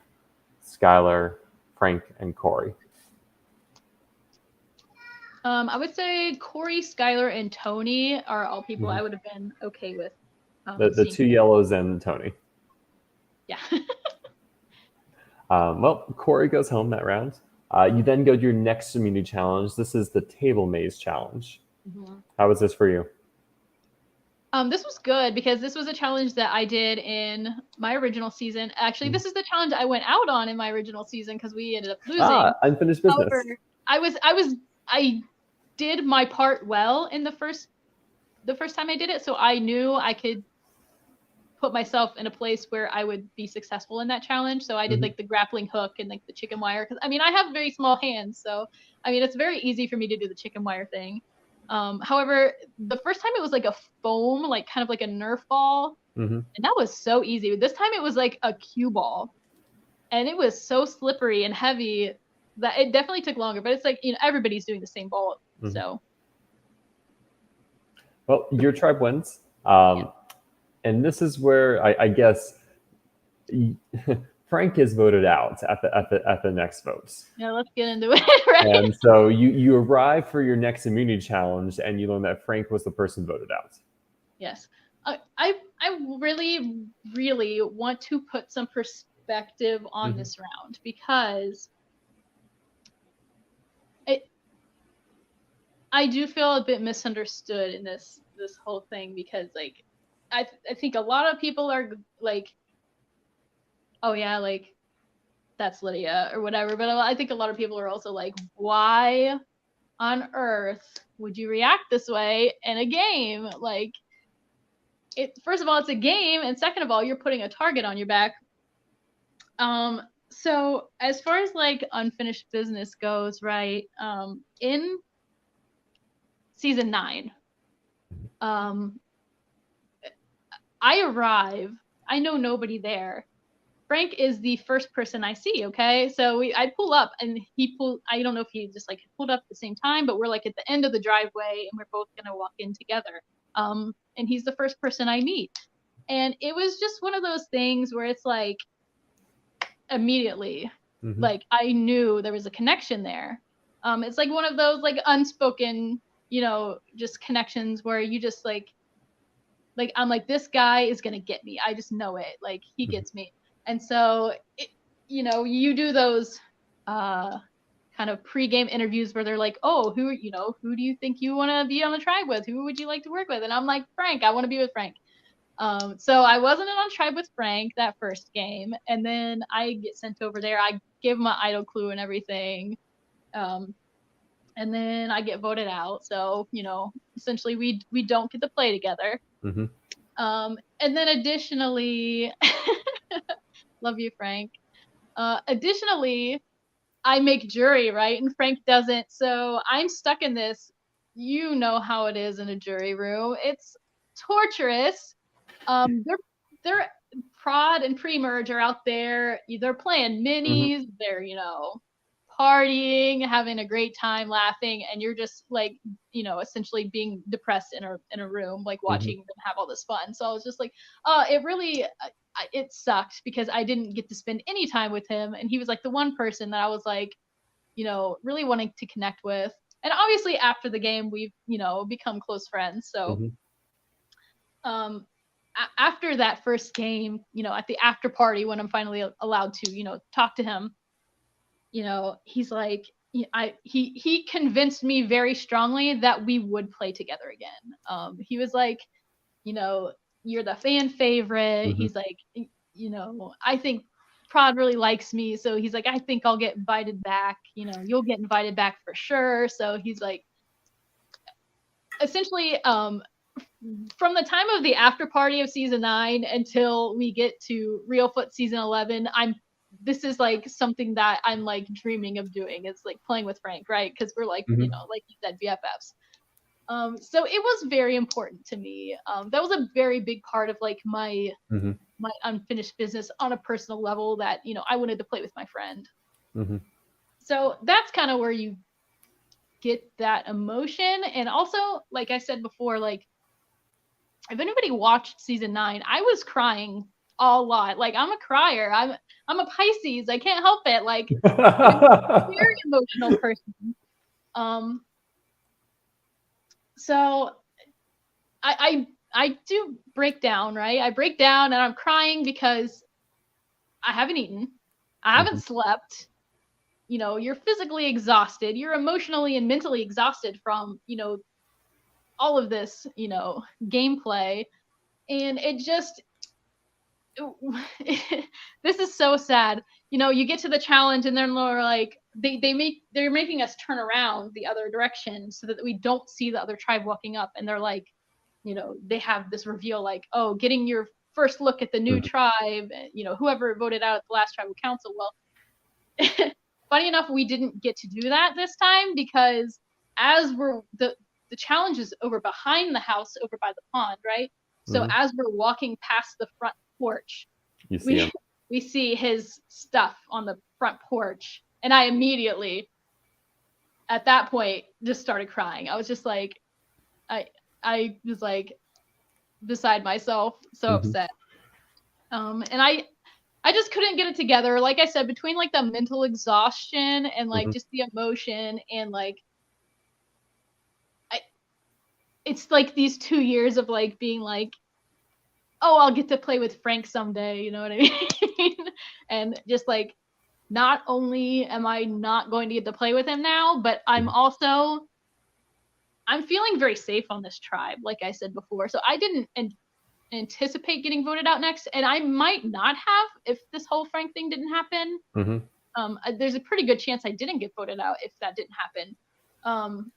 Skylar, Frank, and Corey. I would say Corey, Skylar, and Tony are all people I Mhm. would have been okay with The seeing. two yellows and Tony. Yeah. Well, Corey goes home that round. You then go to your next immunity challenge. This is the table maze challenge. Mhm. How was this for you? This was good because this was a challenge that I did in my original season. Actually, this is the challenge I went out on in my original season because we ended up losing. Unfinished business. However, I did my part well in the first time I did it, so I knew I could put myself in a place where I would be successful in that challenge. So I did like the grappling hook and like the chicken wire because I mean I have very small hands, so I mean it's very easy for me to do the chicken wire thing. However, the first time it was like a foam, like kind of like a Nerf ball, Mm-hmm. and that was so easy. This time it was like a cue ball, and it was so slippery and heavy that it definitely took longer. But it's like everybody's doing the same ball, Mm-hmm. so Well, your tribe wins. yeah. And this is where I guess Frank is voted out at the next votes. Yeah, let's get into it, right? And so you arrive for your next immunity challenge, and you learn that Frank was the person voted out. Yes. I really, really want to put some perspective on this round because I do feel a bit misunderstood in this whole thing because like I think a lot of people are like, oh yeah, like that's Lydia or whatever, but I think a lot of people are also like, why on earth would you react this way in a game? Like first of all, it's a game, and second of all, you're putting a target on your back. So as far as like unfinished business goes, right? In season 9, I arrive. I know nobody there. Frank is the first person I see. Okay, so I pull up, and I don't know if he just like pulled up at the same time, but we're like at the end of the driveway, and we're both gonna walk in together. And he's the first person I meet, and it was just one of those things where it's like immediately, like I knew there was a connection there. It's like one of those like unspoken, just connections where you just like I'm like, this guy is gonna get me. I just know it. Like he gets me. And so you do those kind of pre-game interviews where they're like, oh, who do you think you want to be on the tribe with? Who would you like to work with? And I'm like, Frank. I want to be with Frank. So I wasn't on tribe with Frank that first game, and then I get sent over there. I give my idol clue and everything, and then I get voted out. So essentially we don't get to play together. Mm-hmm. And then additionally, love you, Frank. Additionally, I make jury, right? And Frank doesn't. So I'm stuck in this. You know how it is in a jury room. It's torturous. They're prod and pre-merge are out there. They're playing minis. They're partying, having a great time, laughing, and you're just like essentially being depressed in a room, like watching them have all this fun. So I was just like, it really it sucked because I didn't get to spend any time with him, and he was like the one person that I was like, really wanting to connect with. And obviously after the game we've become close friends. So after that first game, at the after party when I'm finally allowed to talk to him, he's like, he convinced me very strongly that we would play together again. He was like, you're the fan favorite. He's like, I think Prod really likes me, so he's like, I think I'll get invited back. You'll get invited back for sure. So he's like, essentially, from the time of the after party of season 9 until we get to Reelfoot season 11, this is like something that I'm like dreaming of doing. It's like playing with Frank, right? Because we're like, like you said, BFFs. So it was very important to me. That was a very big part of like my unfinished business on a personal level that, I wanted to play with my friend. So that's kind of where you get that emotion. And also, like I said before, like if anybody watched season 9, I was crying a lot. Like I'm a crier. I'm a Pisces. I can't help it. Like I'm a very emotional person. So I do break down, right? I break down and I'm crying because I haven't eaten. I haven't slept. You know, you're physically exhausted. You're emotionally and mentally exhausted from, you know, all of this, you know, gameplay. And it just this is so sad. You know, you get to the challenge and then they're like they're making us turn around the other direction so that we don't see the other tribe walking up, and they're like, you know, they have this reveal like, oh, getting your first look at the new tribe, you know, whoever voted out at the last tribal council. Well, funny enough, we didn't get to do that this time because as we're the challenge is over behind the house, over by the pond, right? So as we're walking past the front porch, you see him. we see his stuff on the front porch, and I immediately, at that point, just started crying. I was just like, I was like beside myself, so upset. And I just couldn't get it together. Like I said, between like the mental exhaustion and like just the emotion and like it's like these 2 years of like being like, oh, I'll get to play with Frank someday, you know what I mean? And just like, not only am I not going to get to play with him now, but I'm feeling very safe on this tribe, like I said before. So I didn't anticipate getting voted out next, and I might not have if this whole Frank thing didn't happen. There's a pretty good chance I didn't get voted out if that didn't happen.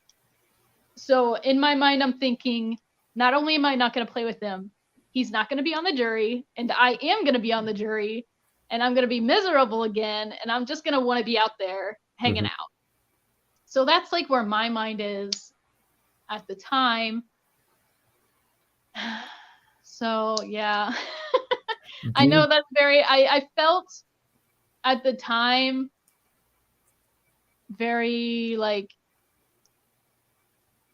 So in my mind, I'm thinking, not only am I not going to play with him, he's not going to be on the jury, and I am going to be on the jury, and I'm going to be miserable again, and I'm just going to want to be out there hanging out. So that's like where my mind is at the time. So yeah, I know that's very, I felt at the time very like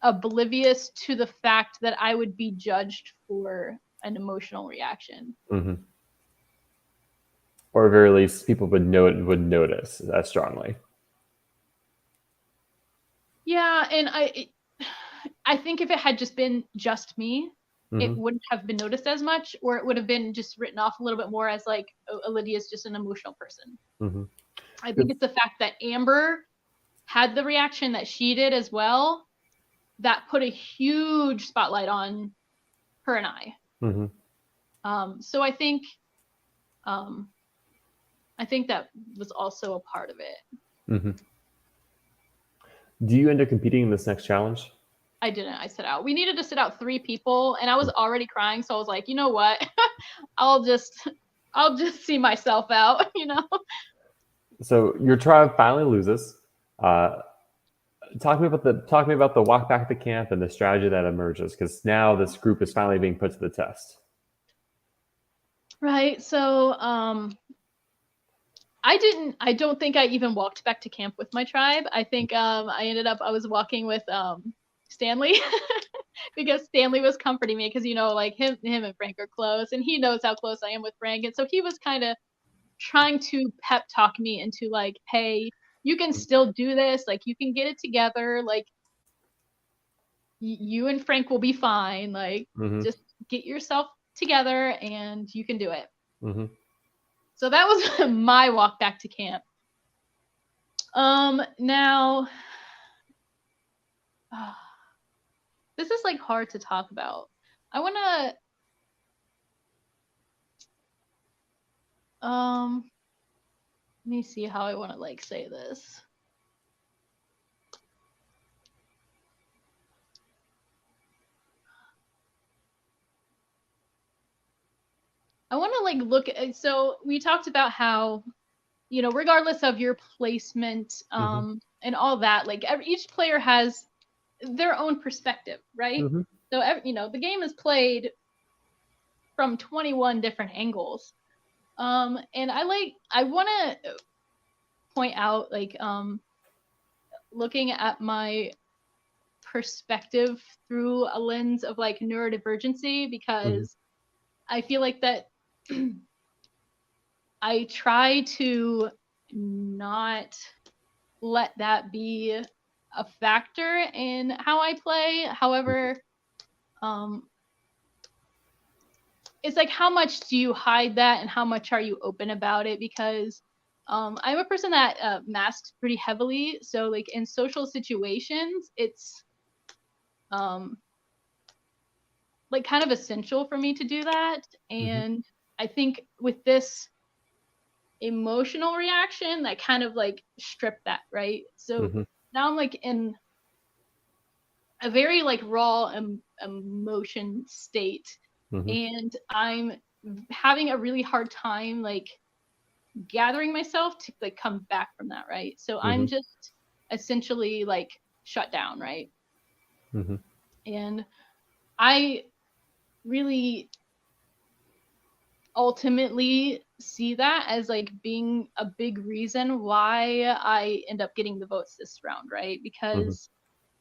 oblivious to the fact that I would be judged for an emotional reaction. Or at very least, people would notice that strongly. Yeah, and I think if it had just been just me, it wouldn't have been noticed as much, or it would have been just written off a little bit more as like, oh, Lydia's just an emotional person. I think it's the fact that Amber had the reaction that she did as well that put a huge spotlight on her and I. So I think that was also a part of it. Do you end up competing in this next challenge? I didn't. I sit out. We needed to sit out 3 people, and I was already crying, so I was like, you know what? I'll just see myself out, you know? So your tribe finally loses. Talk to me about the walk back to camp and the strategy that emerges, because now this group is finally being put to the test. Right. So I don't think I even walked back to camp with my tribe. I think I was walking with Stanley because Stanley was comforting me because, you know, like him and Frank are close, and he knows how close I am with Frank. And so he was kind of trying to pep talk me into like, hey, you can still do this. Like, you can get it together. Like, you and Frank will be fine. Like, just get yourself together and you can do it. So that was my walk back to camp. Now, this is like hard to talk about. I want to, let me see how I want to like say this. I want to like look at, so we talked about how, you know, regardless of your placement, and all that, like each player has their own perspective, right? So, you know, the game is played from 21 different angles. And I want to point out, like looking at my perspective through a lens of like neurodivergency, because I feel like that I try to not let that be a factor in how I play. However, it's like, how much do you hide that and how much are you open about it? Because I'm a person that masks pretty heavily. So like in social situations, it's like kind of essential for me to do that. And I think with this emotional reaction, that kind of like stripped that, right? So now I'm like in a very like raw emotion state, and I'm having a really hard time like gathering myself to like come back from that, right? So I'm just essentially like shut down, right? And I really ultimately see that as like being a big reason why I end up getting the votes this round, right? Because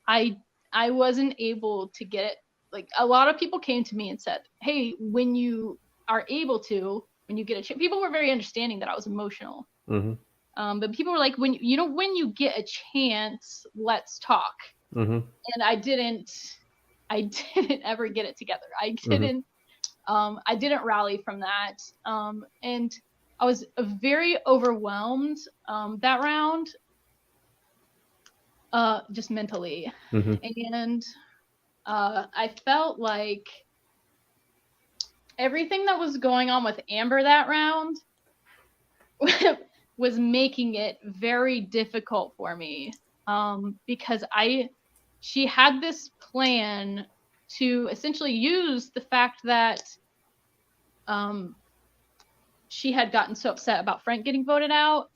I wasn't able to get it. Like a lot of people came to me and said, "Hey, when you are able to, when you get a chance," people were very understanding that I was emotional. But people were like, when you get a chance, let's talk. And I didn't ever get it together. I didn't rally from that. And I was very overwhelmed that round, just mentally. And I felt like everything that was going on with Amber that round was making it very difficult for me, because she had this plan to essentially use the fact that she had gotten so upset about Frank getting voted out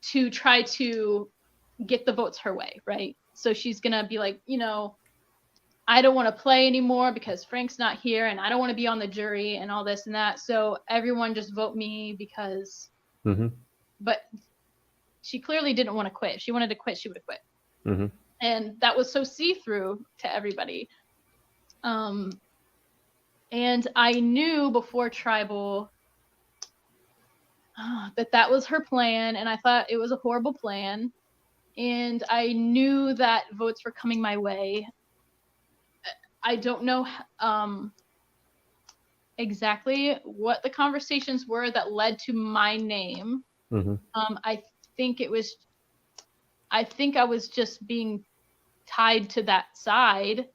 to try to get the votes her way, right? So she's gonna be like, I don't want to play anymore because Frank's not here, and I don't want to be on the jury and all this and that. So everyone just vote me because. But she clearly didn't want to quit. If she wanted to quit, she would have quit. And that was so see-through to everybody. And I knew before Tribal that was her plan, and I thought it was a horrible plan. And I knew that votes were coming my way. I don't know exactly what the conversations were that led to my name. I think I was just being tied to that side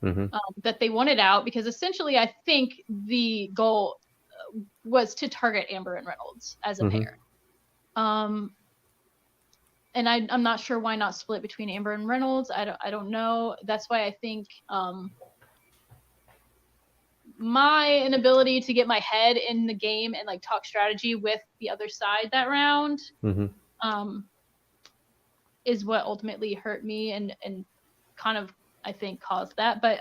that they wanted out, because essentially I think the goal was to target Amber and Reynolds as a pair. And I'm not sure why not split between Amber and Reynolds. I don't know. That's why I think my inability to get my head in the game and like talk strategy with the other side that round is what ultimately hurt me and kind of, I think, caused that. But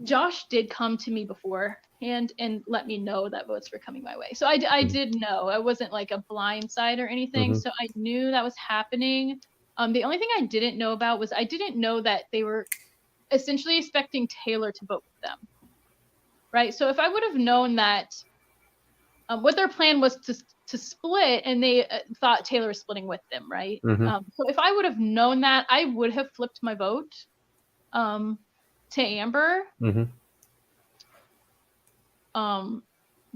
Josh did come to me before and let me know that votes were coming my way. So I did know. I wasn't like a blind side or anything. So I knew that was happening. The only thing I didn't know about was I didn't know that they were essentially expecting Taylor to vote with them. Right? So if I would have known that what their plan was to split, and they thought Taylor was splitting with them, right? So if I would have known that, I would have flipped my vote to Amber.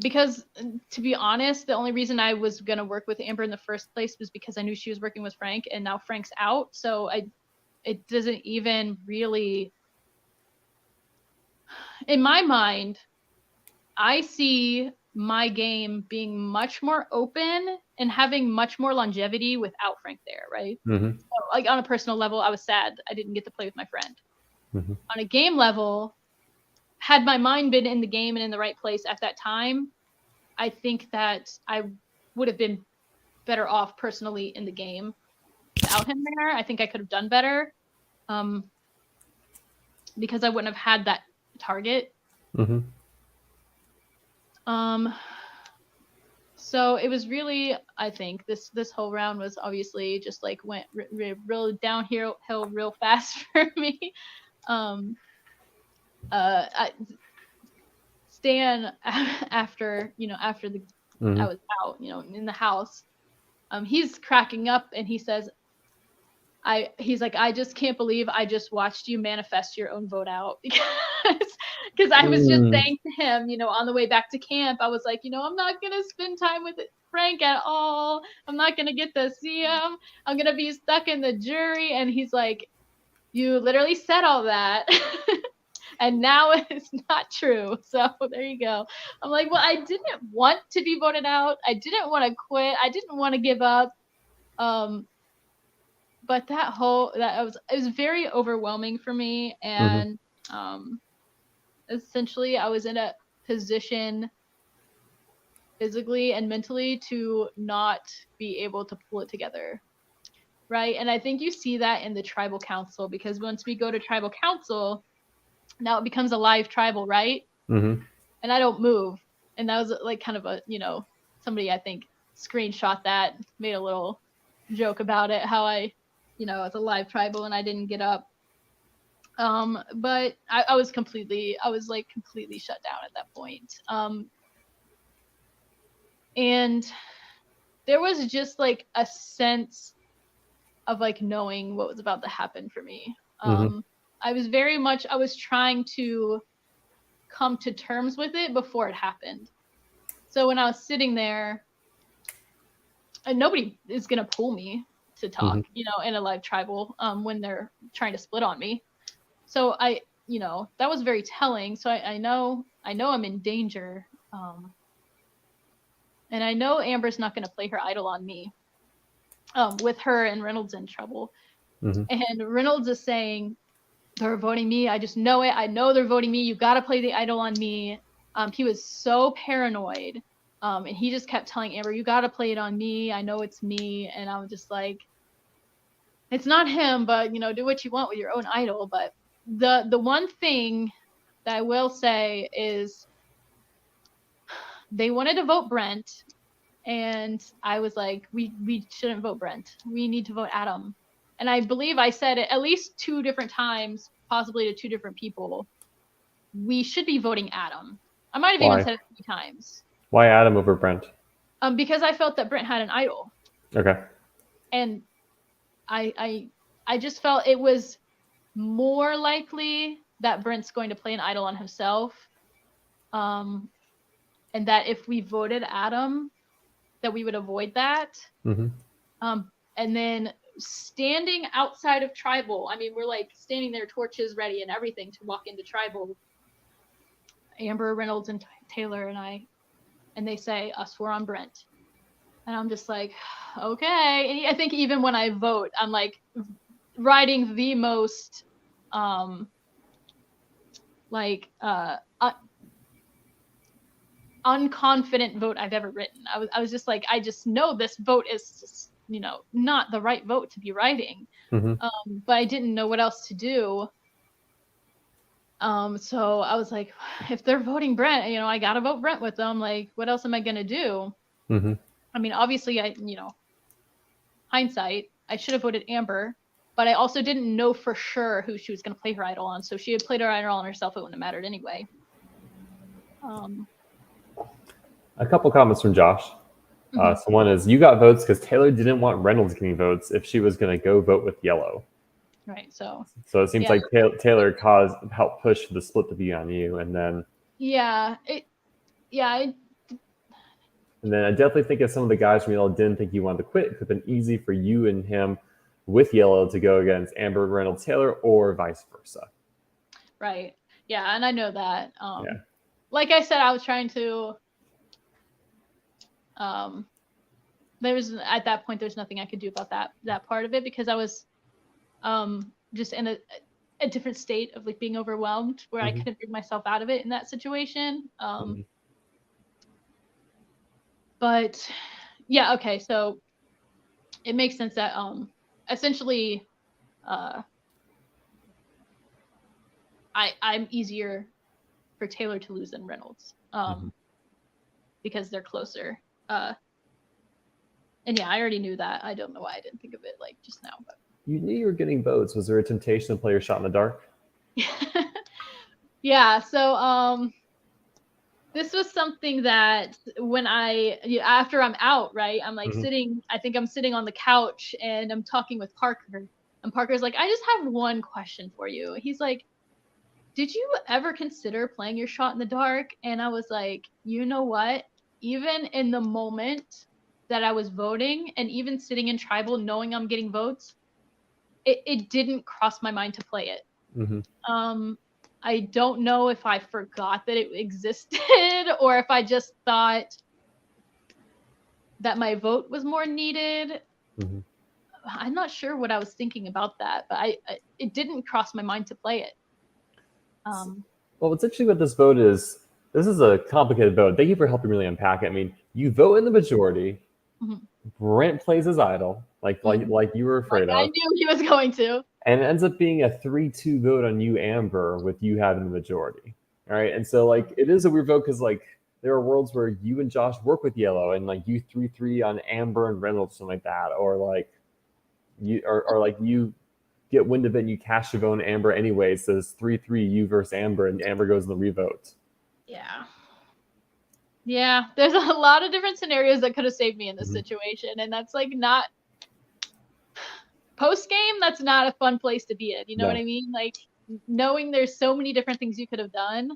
Because to be honest, the only reason I was going to work with Amber in the first place was because I knew she was working with Frank, and now Frank's out. So it doesn't even really, in my mind, I see my game being much more open and having much more longevity without Frank there, right? So, like on a personal level, I was sad I didn't get to play with my friend. On a game level, had my mind been in the game and in the right place at that time, I think that I would have been better off personally in the game without him there. I think I could have done better because I wouldn't have had that target. So it was really, I think this whole round was obviously just like went real downhill real fast for me. Um, Stan after after the I Mm-hmm. was out in the house, he's cracking up and he says, he's like, I just can't believe I just watched you manifest your own vote out because I was just Mm. saying to him, on the way back to camp, I was like, I'm not gonna spend time with Frank at all. I'm not gonna get to see him. I'm gonna be stuck in the jury. And he's like, you literally said all that. And now it's not true. So there you go. I'm like, well, I didn't want to be voted out. I didn't want to quit. I didn't want to give up. But it was very overwhelming for me. Mm-hmm. And essentially I was in a position physically and mentally to not be able to pull it together. Right. And I think you see that in the tribal council, because once we go to tribal council, now it becomes a live tribal, right? Mm-hmm. And I don't move. And that was like kind of a, somebody I think screenshot that, made a little joke about it, how it's a live tribal and I didn't get up. But I was like completely shut down at that point. And there was just like a sense of like knowing what was about to happen for me. Mm-hmm. I was trying to come to terms with it before it happened. So when I was sitting there, and nobody is gonna pull me to Mm-hmm. talk, in a live tribal, when they're trying to split on me. So that was very telling. So I know I'm in danger. And I know Amber's not going to play her idol on me, with her and Reynolds in trouble. Mm-hmm. And Reynolds is saying, they're voting me. I just know it. I know they're voting me. You got to play the idol on me. He was so paranoid. And he just kept telling Amber, you got to play it on me. I know it's me. And I was just like, it's not him, but do what you want with your own idol. But the one thing that I will say is they wanted to vote Brent, and I was like, we shouldn't vote Brent. We need to vote Adam. And I believe I said it at least 2 different times, possibly to 2 different people. We should be voting Adam. I might have even Why? said it 3 times. Why Adam over Brent? Because I felt that Brent had an idol, Okay. and I just felt it was more likely that Brent's going to play an idol on himself, and that if we voted Adam, that we would avoid that. Mm-hmm. And then standing outside of tribal, I mean, we're like standing there, torches ready and everything to walk into tribal. Amber, Reynolds, and Taylor and they say us, we're on Brent. And I'm just like, okay. And I think even when I vote, I'm like writing the most like unconfident vote I've ever written. I was just like, I just know this vote is just, not the right vote to be writing. Mm-hmm. But I didn't know what else to do. So I was like, if they're voting Brent, I gotta vote Brent with them. Like, what else am I gonna do? Mm-hmm. I mean, obviously, hindsight, I should have voted Amber, but I also didn't know for sure who she was gonna play her idol on. So if she had played her idol on herself, it wouldn't have mattered anyway. A couple comments from Josh. So one is, you got votes because Taylor didn't want Reynolds getting votes if she was going to go vote with Yellow. Right. So it seems like Taylor helped push the split to be on you, and then and then I definitely think if some of the guys from Yellow didn't think you wanted to quit, it could have been easy for you and him with Yellow to go against Amber, Reynolds, Taylor, or vice versa. Right. Yeah, and I know that. Like I said, I was trying to. There's at that point, there's nothing I could do about that part of it, because I was just in a different state of like being overwhelmed, where I couldn't bring myself out of it in that situation. But yeah, okay, so it makes sense that essentially I'm easier for Taylor to lose than Reynolds, because they're closer. And yeah, I already knew that. I don't know why I didn't think of it like just now, but You knew you were getting votes. Was there a temptation to play your shot in the dark? yeah. So this was something that when after I'm out, right, I'm like sitting. I think I'm sitting on the couch and I'm talking with Parker, and Parker's like, "I just have one question for you." He's like, "Did you ever consider playing your shot in the dark?" And I was like, "You know what? Even in the moment that I was voting, and even sitting in tribal, knowing I'm getting votes, it didn't cross my mind to play it." I don't know if I forgot that it existed or if I just thought that my vote was more needed. I'm not sure what I was thinking about that, but it didn't cross my mind to play it. Well, what's interesting about this vote is this is a complicated vote. Thank you for helping really unpack it. I mean, you vote in the majority. Brent plays his idol, like you were afraid I of. knew he was going to. And it ends up being a 3-2 vote on you, Amber, with you having the majority. All right. And so, like, it is a weird vote because, like, there are worlds where you and Josh work with Yellow and, like, you 3-3 on Amber and Reynolds, something like that. Or, like, you get wind of it and you cast your vote on Amber anyway. So it's 3-3 you versus Amber, and Amber goes in the revote. Yeah. Yeah. There's a lot of different scenarios that could have saved me in this situation. And that's, like, not post game, that's not a fun place to be in. You know what I mean? Like, knowing there's so many different things you could have done.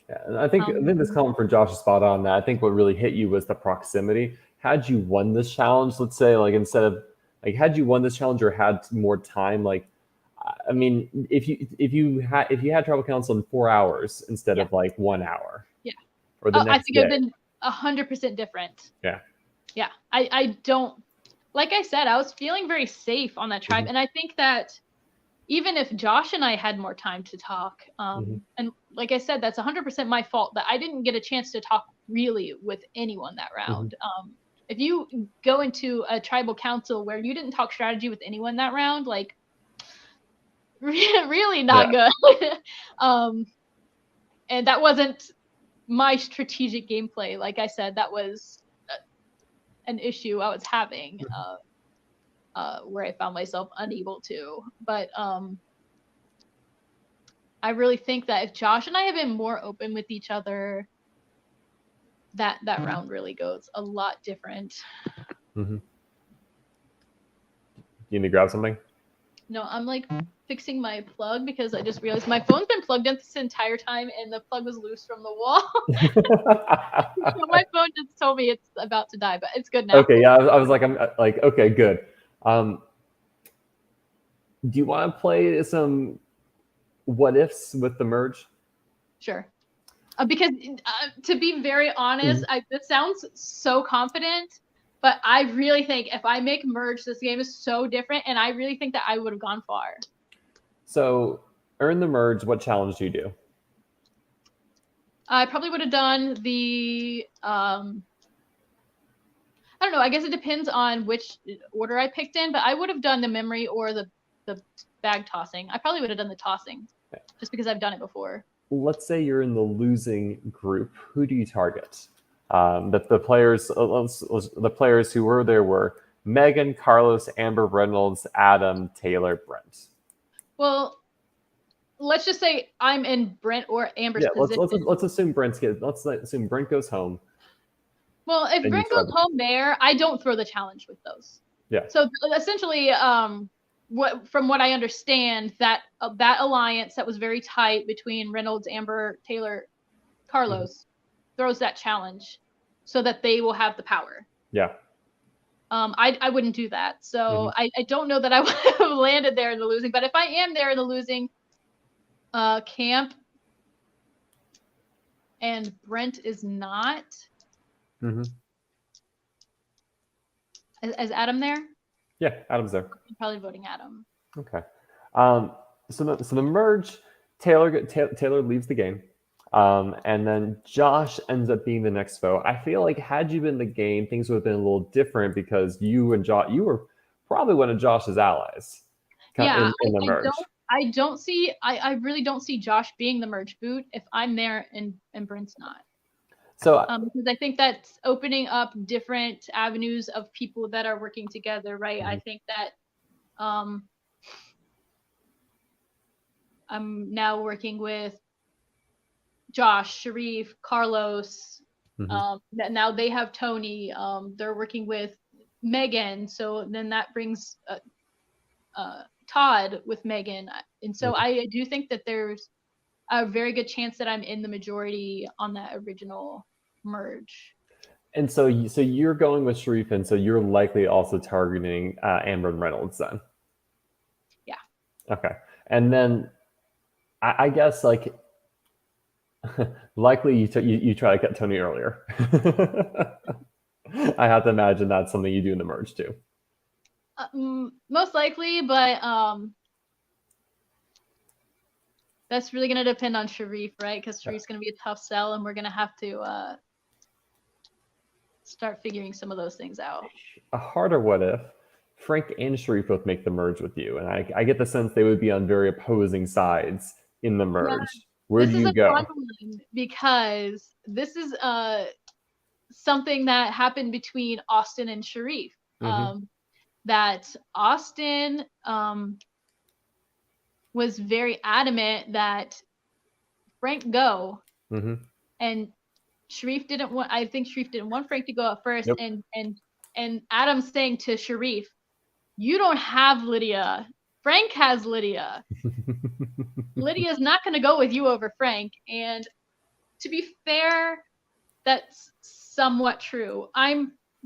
Yeah, and I think this comment for Josh is spot on. That I think what really hit you was the proximity. Had you won this challenge, let's say, like instead of like had you won this challenge or had more time, like I mean, if you had tribal council in 4 hours instead of like 1 hour, or the next I think day, I've been 100% different. Yeah. I don't, like I said, I was feeling very safe on that tribe, and I think that even if Josh and I had more time to talk, and like I said, that's 100% my fault that I didn't get a chance to talk really with anyone that round. If you go into a tribal council where you didn't talk strategy with anyone that round, like really not good. And that wasn't my strategic gameplay. Like I said, that was an issue I was having. Where I found myself unable to. But I really think that if Josh and I had been more open with each other, that round really goes a lot different. You need to grab something? No, I'm like fixing my plug because I just realized my phone's been plugged in this entire time and the plug was loose from the wall. So my phone just told me it's about to die, but it's good now. Okay, yeah, I was like, I'm like, okay, good. Do you want to play some what ifs with the merge? Sure. Because to be very honest, this sounds so confident, but I really think if I make merge, this game is so different, and I really think that I would have gone far. So, earn the merge. What challenge do you do? I probably would have done the I don't know. I guess it depends on which order I picked in, but I would have done the memory or the bag tossing. I probably would have done the tossing, just because I've done it before. Let's say you're in the losing group. Who do you target? The players who were there were Megan, Carlos, Amber, Reynolds, Adam, Taylor, Brent. Well, let's just say I'm in Brent or Amber's position. Let's assume let's assume Brent goes home. Well, if Brent goes home there, I don't throw the challenge with those. Yeah. So essentially, from what I understand, that alliance that was very tight between Reynolds, Amber, Taylor, Carlos throws that challenge so that they will have the power. Yeah. I wouldn't do that. So I don't know that I would have landed there in the losing, but if I am there in the losing camp and Brent is not, is Adam there? Yeah, Adam's there. I'm probably voting Adam. Okay. So the merge, Taylor leaves the game. And then Josh ends up being the next vote. I feel like had you been in the game, things would have been a little different because you were probably one of Josh's allies. Yeah, in the merge. I really don't see Josh being the merge boot if I'm there and Brent's not. So because I think that's opening up different avenues of people that are working together, right? I think that I'm now working with Josh, Sharif, Carlos. Now they have Tony. They're working with Megan, so then that brings Todd with Megan, and so I do think that there's a very good chance that I'm in the majority on that original merge. And so you're going with Sharif, and so you're likely also targeting Amber and Reynolds then. Yeah. Okay, and then I guess like likely you try to cut Tony earlier. I have to imagine that's something you do in the merge too. Most likely, but that's really going to depend on Sharif, right? Because Sharif's going to be a tough sell, and we're going to have to start figuring some of those things out. A harder what if Frank and Sharif both make the merge with you, and I get the sense they would be on very opposing sides in the merge. Yeah. Where do you go? Because this is something that happened between Austin and Sharif. That Austin was very adamant that Frank go, and Sharif didn't want. I think Sharif didn't want Frank to go at first, and Adam saying to Sharif, "You don't have Lydia. Frank has Lydia. Lydia's not going to go with you over Frank." And to be fair, that's somewhat true.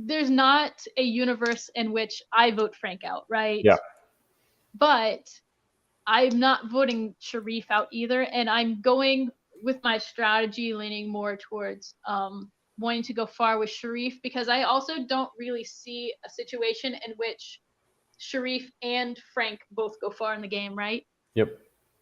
There's not a universe in which I vote Frank out, right? Yeah. But I'm not voting Sharif out either, and I'm going with my strategy leaning more towards wanting to go far with Sharif, because I also don't really see a situation in which Sharif and Frank both go far in the game, right? Yep.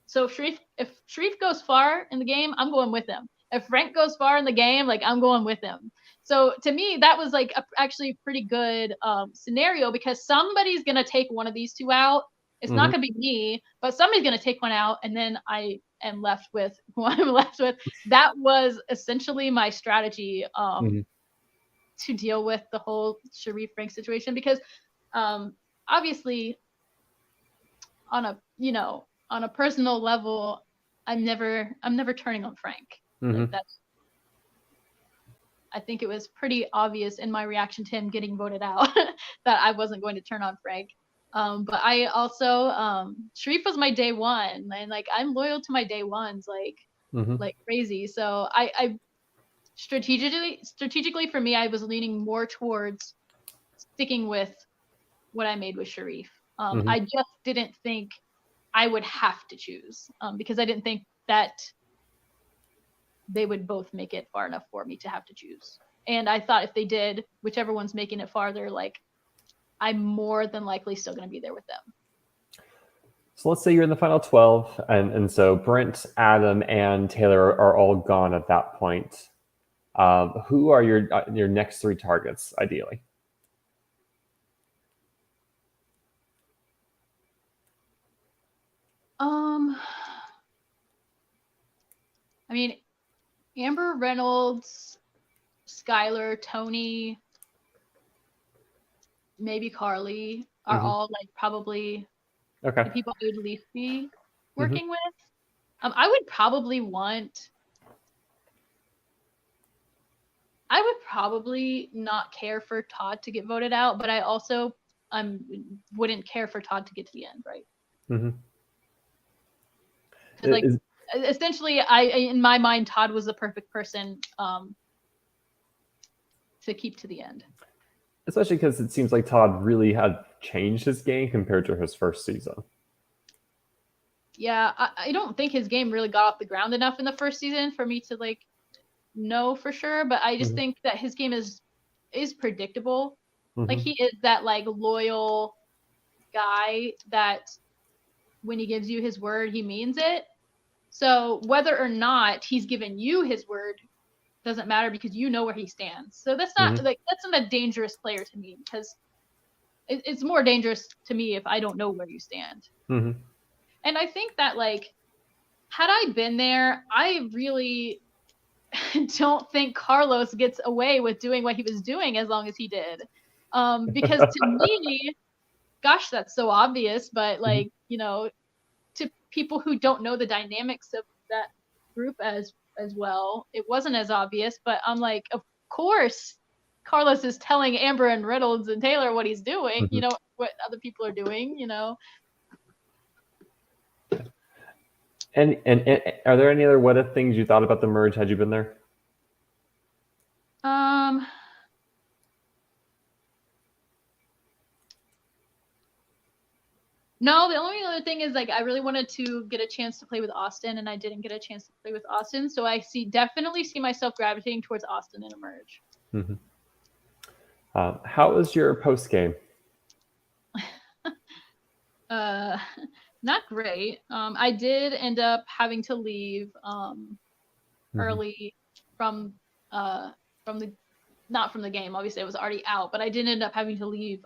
So if Sharif goes far in the game, I'm going with him. If Frank goes far in the game, like I'm going with him. So to me, that was like actually a pretty good scenario, because somebody's gonna take one of these two out. It's not gonna be me, but somebody's gonna take one out, and then I am left with who I'm left with. That was essentially my strategy to deal with the whole Sharif Frank situation, because obviously on a personal level, I'm never turning on Frank. Like I think it was pretty obvious in my reaction to him getting voted out that I wasn't going to turn on Frank. But I also Sharif was my day one, and like I'm loyal to my day ones like crazy. So I strategically for me, I was leaning more towards sticking with what I made with Sharif. I just didn't think I would have to choose because I didn't think that they would both make it far enough for me to have to choose. And I thought if they did, whichever one's making it farther, like I'm more than likely still going to be there with them. So let's say you're in the final 12, and so Brent, Adam, and Taylor are all gone at that point. Who are your next three targets, ideally? I mean, Amber, Reynolds, Skylar, Tony, maybe Carly are all like probably the people I would least be working with. I would probably not care for Todd to get voted out, but I also wouldn't care for Todd to get to the end, right? Like essentially, in my mind, Todd was the perfect person to keep to the end. Especially because it seems like Todd really had changed his game compared to his first season. Yeah, I don't think his game really got off the ground enough in the first season for me to like know for sure, but I just think that his game is predictable. Like he is that like loyal guy that when he gives you his word, he means it. So whether or not he's given you his word doesn't matter, because you know where he stands. So that's not that's not a dangerous player to me, because it's more dangerous to me if I don't know where you stand. And I think that like had I been there, I really don't think Carlos gets away with doing what he was doing as long as he did. Because to me, gosh, that's so obvious, but like, to people who don't know the dynamics of that group as well, it wasn't as obvious, but I'm like, of course Carlos is telling Amber and Reynolds and Taylor what he's doing, what other people are doing. And are there any other what if things you thought about the merge had you been there? No, the only other thing is like I really wanted to get a chance to play with Austin, and I didn't get a chance to play with Austin, so I definitely see myself gravitating towards Austin in a merge. How was your post game? Not great. I did end up having to leave early from the not from the game. Obviously, I was already out, but I did end up having to leave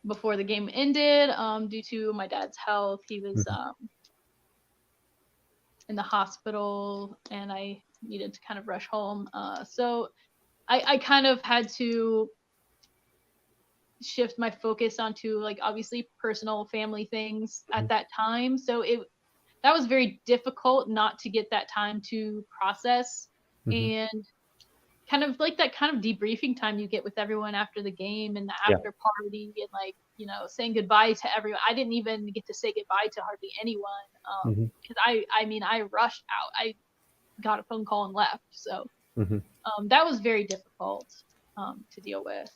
before the game ended due to my dad's health. He was in the hospital, and I needed to kind of rush home. So I kind of had to shift my focus onto like obviously personal family things at that time. So that was very difficult not to get that time to process and kind of like that kind of debriefing time you get with everyone after the game and the after party and like, saying goodbye to everyone. I didn't even get to say goodbye to hardly anyone because I rushed out. I got a phone call and left. So that was very difficult to deal with.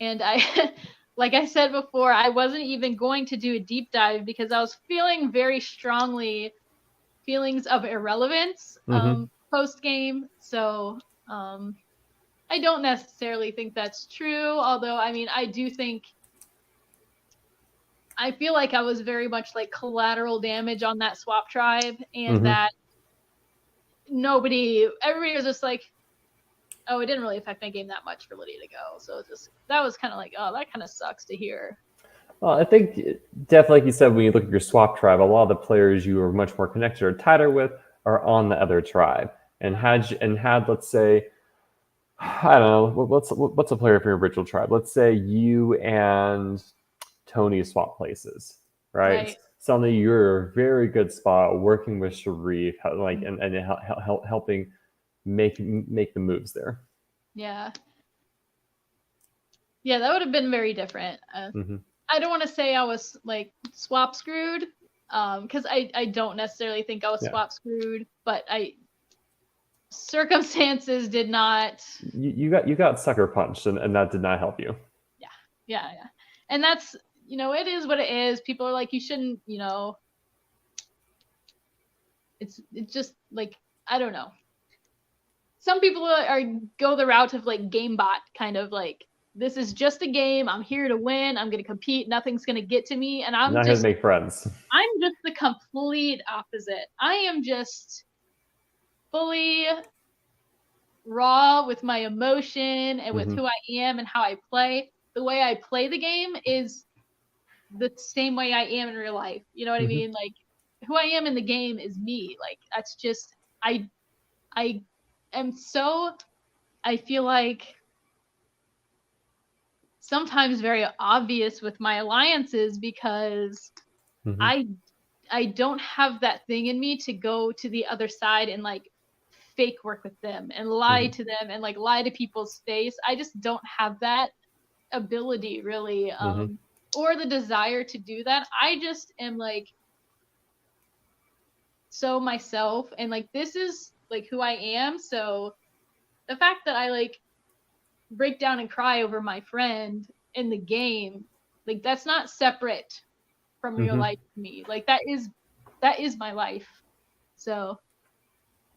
And I, like I said before, I wasn't even going to do a deep dive because I was feeling very strongly feelings of irrelevance post game. So I don't necessarily think that's true. Although, I mean, I feel like I was very much like collateral damage on that swap tribe, and that everybody was just like, oh, it didn't really affect my game that much for Lydia to go. So that was kind of like, oh, that kind of sucks to hear. Well, I think definitely, like you said, when you look at your swap tribe, a lot of the players you are much more connected or tighter with are on the other tribe. And had let's say, I don't know, what's a player from your virtual tribe? Let's say you and Tony swap places, right? Suddenly you're a very good spot working with Sharif, like and helping make the moves there. Yeah, that would have been very different. I don't want to say I was like swap screwed, because I don't necessarily think I was swap screwed, but circumstances did not. You got sucker punched, and that did not help you. Yeah, and that's it is what it is. People are like, you shouldn't, it's just like, I don't know. Some people go the route of like game bot, kind of like, this is just a game. I'm here to win. I'm going to compete. Nothing's going to get to me. And I'm not just going to make friends. I'm just the complete opposite. I am just fully raw with my emotion and with who I am and how I play. The way I play the game is the same way I am in real life. You know what I mean? Like, who I am in the game is me. Like, that's just, I am so, I feel like sometimes very obvious with my alliances because I don't have that thing in me to go to the other side and like fake work with them and lie to them and like lie to people's face. I just don't have that ability really, or the desire to do that. I just am like so myself, and like this is like who I am. So the fact that I like break down and cry over my friend in the game, like that's not separate from real life to me. Like that is my life. So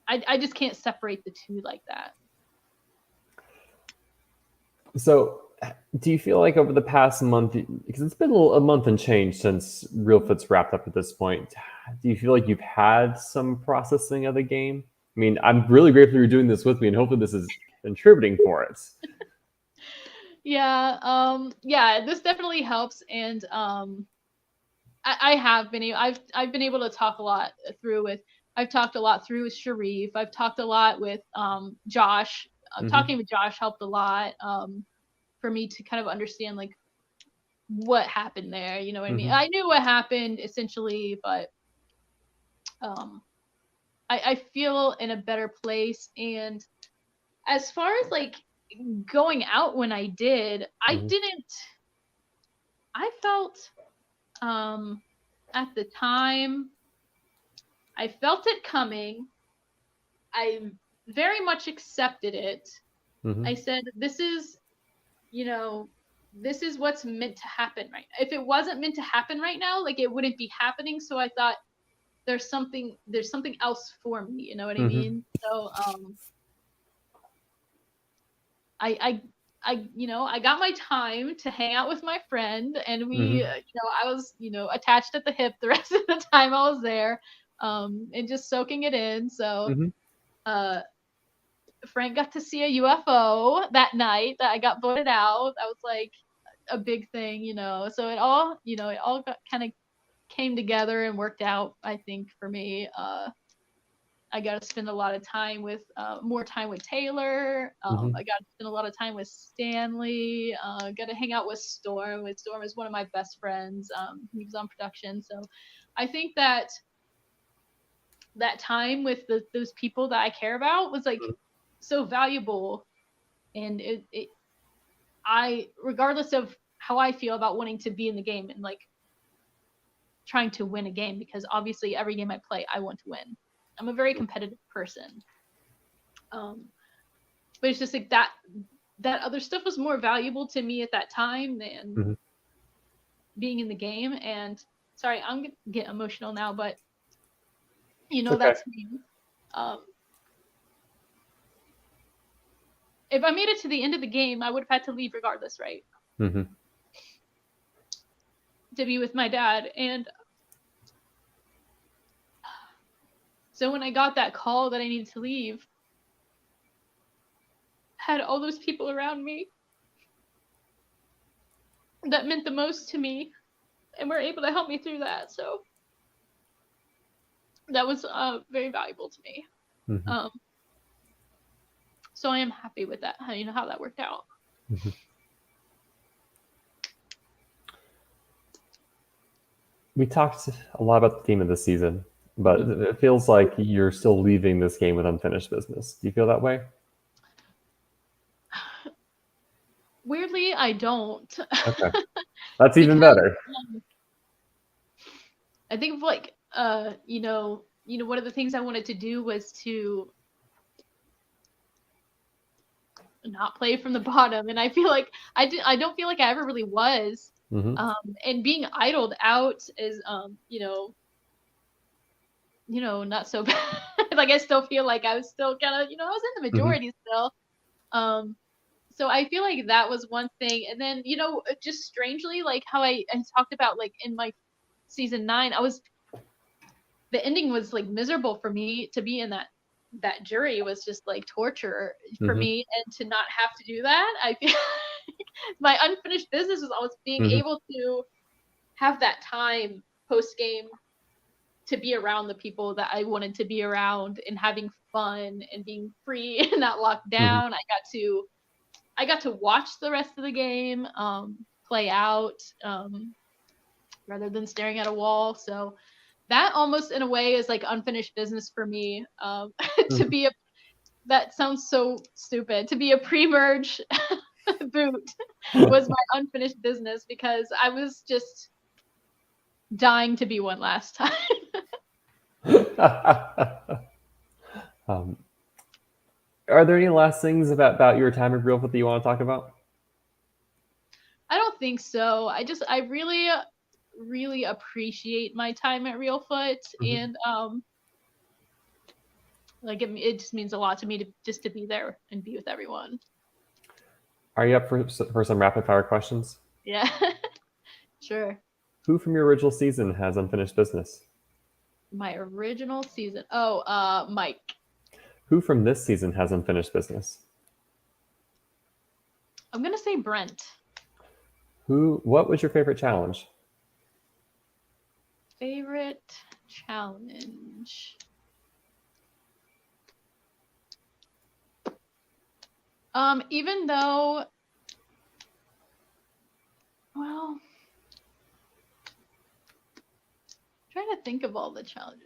I just can't separate the two like that. So do you feel like over the past month, because it's been a month and change since Reelfoot's wrapped up at this point, do you feel like you've had some processing of the game? I mean, I'm really grateful you're doing this with me, and hopefully this is contributing for it. Yeah, this definitely helps, and I have been I've been able to talk a lot through with I've talked a lot through with Sharif. I've talked a lot with Josh. Talking with Josh helped a lot for me to kind of understand like what happened there. You know what I mean? I knew what happened essentially, but I feel in a better place. And as far as like going out when I did, I felt at the time, I felt it coming. I very much accepted it. I said, this is, you know, this is what's meant to happen right now. If it wasn't meant to happen right now, like it wouldn't be happening. So I thought there's something else for me, you know what I mean? So I I got my time to hang out with my friend, and we I was, attached at the hip the rest of the time I was there, and just soaking it in. So Frank got to see a UFO that night that I got voted out. That was like a big thing, so it all, it all got kind of came together and worked out, I think, for me. I got to spend a lot of time with more time with Taylor. I got to spend a lot of time with Stanley. Got to hang out with Storm. Storm is one of my best friends. He was on production, so I think that time with those people that I care about was like so valuable. And I, regardless of how I feel about wanting to be in the game and like trying to win a game, because obviously every game I play, I want to win. I'm a very competitive person. But it's just like that other stuff was more valuable to me at that time than being in the game. And sorry, I'm gonna get emotional now, but that's me. If I made it to the end of the game, I would have had to leave regardless, right? To be with my dad. And so when I got that call that I needed to leave, I had all those people around me that meant the most to me and were able to help me through that. So that was very valuable to me. So I am happy with that, how that worked out. We talked a lot about the theme of the season, but it feels like you're still leaving this game with unfinished business. Do you feel that way? Weirdly, I don't. Okay. That's even better. I think like one of the things I wanted to do was to not play from the bottom, and I feel like I don't feel like I ever really was. And being idled out is not so bad. Like I still feel like I was still kind of, I was in the majority still. So I feel like that was one thing. And then, just strangely, like how I talked about, like in my season 9, the ending was like miserable for me. To be in that jury was just like torture for me, and to not have to do that, I feel like my unfinished business was always being able to have that time post game to be around the people that I wanted to be around and having fun and being free and not locked down. I got to watch the rest of the game play out rather than staring at a wall. So that almost in a way is like unfinished business for me. To be that sounds so stupid. To be a pre-merge boot was my unfinished business, because I was just dying to be one last time. Are there any last things about your time at Reelfoot that you want to talk about? I don't think so. I really, really appreciate my time at Reelfoot, and like it just means a lot to me to be there and be with everyone. Are you up for some rapid fire questions? Yeah, sure. Who from your original season has unfinished business? My original season. Oh, Mike. Who from this season has unfinished business? I'm gonna say Brent. What was your favorite challenge? Favorite challenge. Even though, well, trying to think of all the challenges.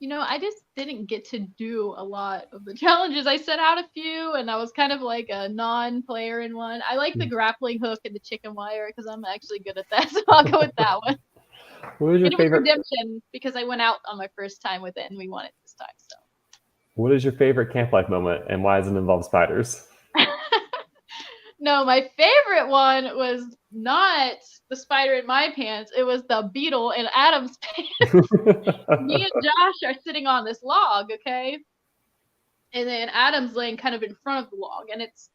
I just didn't get to do a lot of the challenges. I set out a few, and I was kind of like a non-player in one. I like the grappling hook and the chicken wire because I'm actually good at that, so I'll go with that one. What was your And it was favorite? redemption because I went out on my first time with it, and we won it this time. So. What is your favorite camp life moment, and why does it involve spiders? No, my favorite one was not the spider in my pants. It was the beetle in Adam's pants. Me and Josh are sitting on this log, okay? And then Adam's laying kind of in front of the log, and it's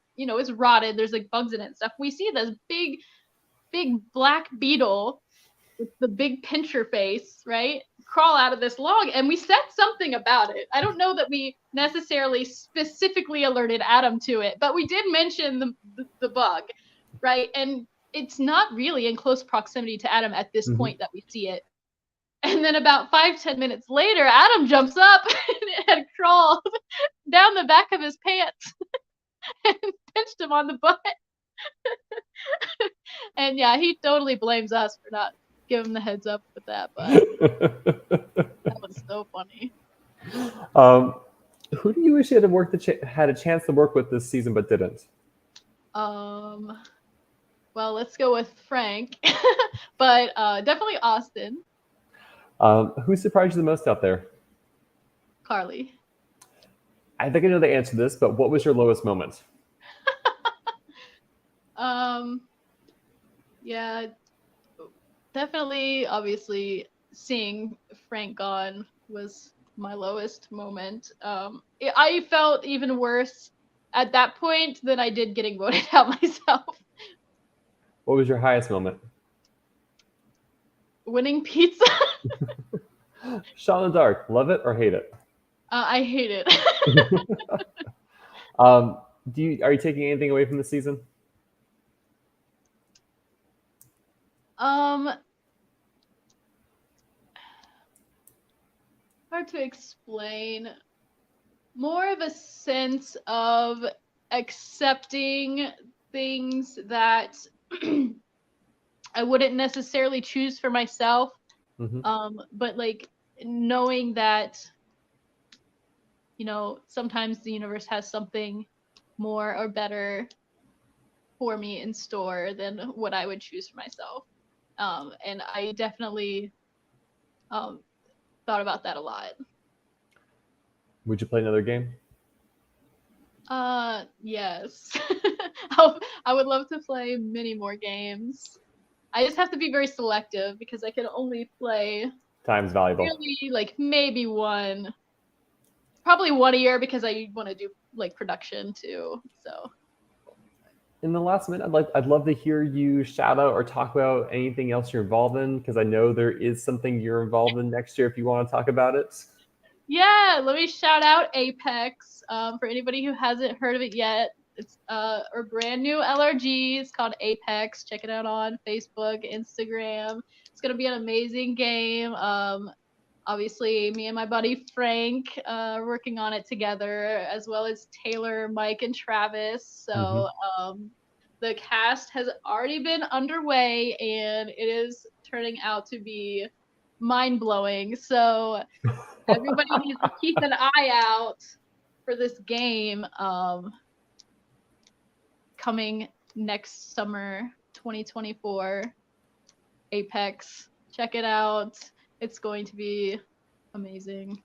rotted. There's like bugs in it and stuff. We see this big, big black beetle with the big pincher face, right? Crawl out of this log, and we said something about it. I don't know that we necessarily specifically alerted Adam to it, but we did mention the bug, right? And it's not really in close proximity to Adam at this point that we see it. And then about 5-10 minutes later, Adam jumps up and crawled down the back of his pants and pinched him on the butt. And yeah, he totally blames us for not giving him the heads up with that, but that was so funny. Who do you wish you had a chance to work with this season but didn't? Well, let's go with Frank, but definitely Austin. Who surprised you the most out there? Carly. I think I know the answer to this, but what was your lowest moment? Yeah, definitely, obviously, seeing Frank gone was my lowest moment. I felt even worse at that point than I did getting voted out myself. What was your highest moment? Winning pizza. Shot in the dark. Love it or hate it? I hate it. Are you taking anything away from the season? Hard to explain. More of a sense of accepting things that I wouldn't necessarily choose for myself. But like knowing that, sometimes the universe has something more or better for me in store than what I would choose for myself. And I definitely thought about that a lot. Would you play another game? Yes. I would love to play many more games. I just have to be very selective because I can only play Time's valuable. really like maybe probably one a year because I want to do like production too. So in the last minute, I'd love to hear you shout out or talk about anything else you're involved in, because I know there is something you're involved in next year if you want to talk about it. Yeah, let me shout out Apex. For anybody who hasn't heard of it yet, it's a brand new LRG. It's called Apex. Check it out on Facebook, Instagram. It's gonna be an amazing game. Obviously, me and my buddy Frank are working on it together, as well as Taylor, Mike, and Travis. So the cast has already been underway, and it is turning out to be mind-blowing. So everybody needs to keep an eye out for this game coming next summer, 2024. Apex. Check it out. It's going to be amazing.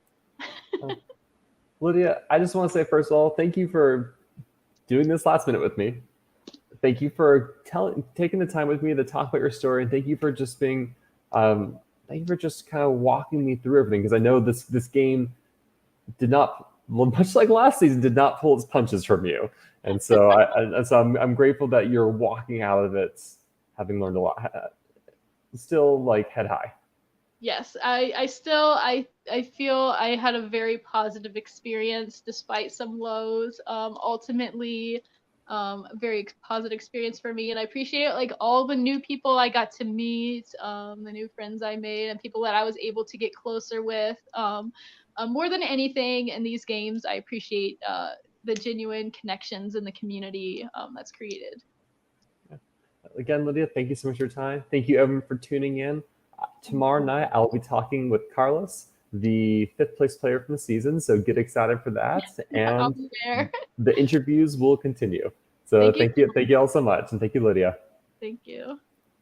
Lydia, I just want to say, first of all, thank you for doing this last minute with me. Thank you for taking the time with me to talk about your story, and thank you for just being, thank you for just kind of walking me through everything, because I know this game did not, much like last season, did not pull its punches from you, and so I'm grateful that you're walking out of it having learned a lot, still like head high. Yes, I feel I had a very positive experience despite some lows. Ultimately, a very positive experience for me, and I appreciate like all the new people I got to meet, the new friends I made, and people that I was able to get closer with. More than anything in these games, I appreciate the genuine connections in the community that's created. Again, Lydia, thank you so much for your time. Thank you, everyone, for tuning in. Tomorrow night, I'll be talking with Carlos, the 5th place player from the season. So get excited for that. I'll And be there. the interviews will continue. So thank you all so much. And thank you, Lydia. Thank you.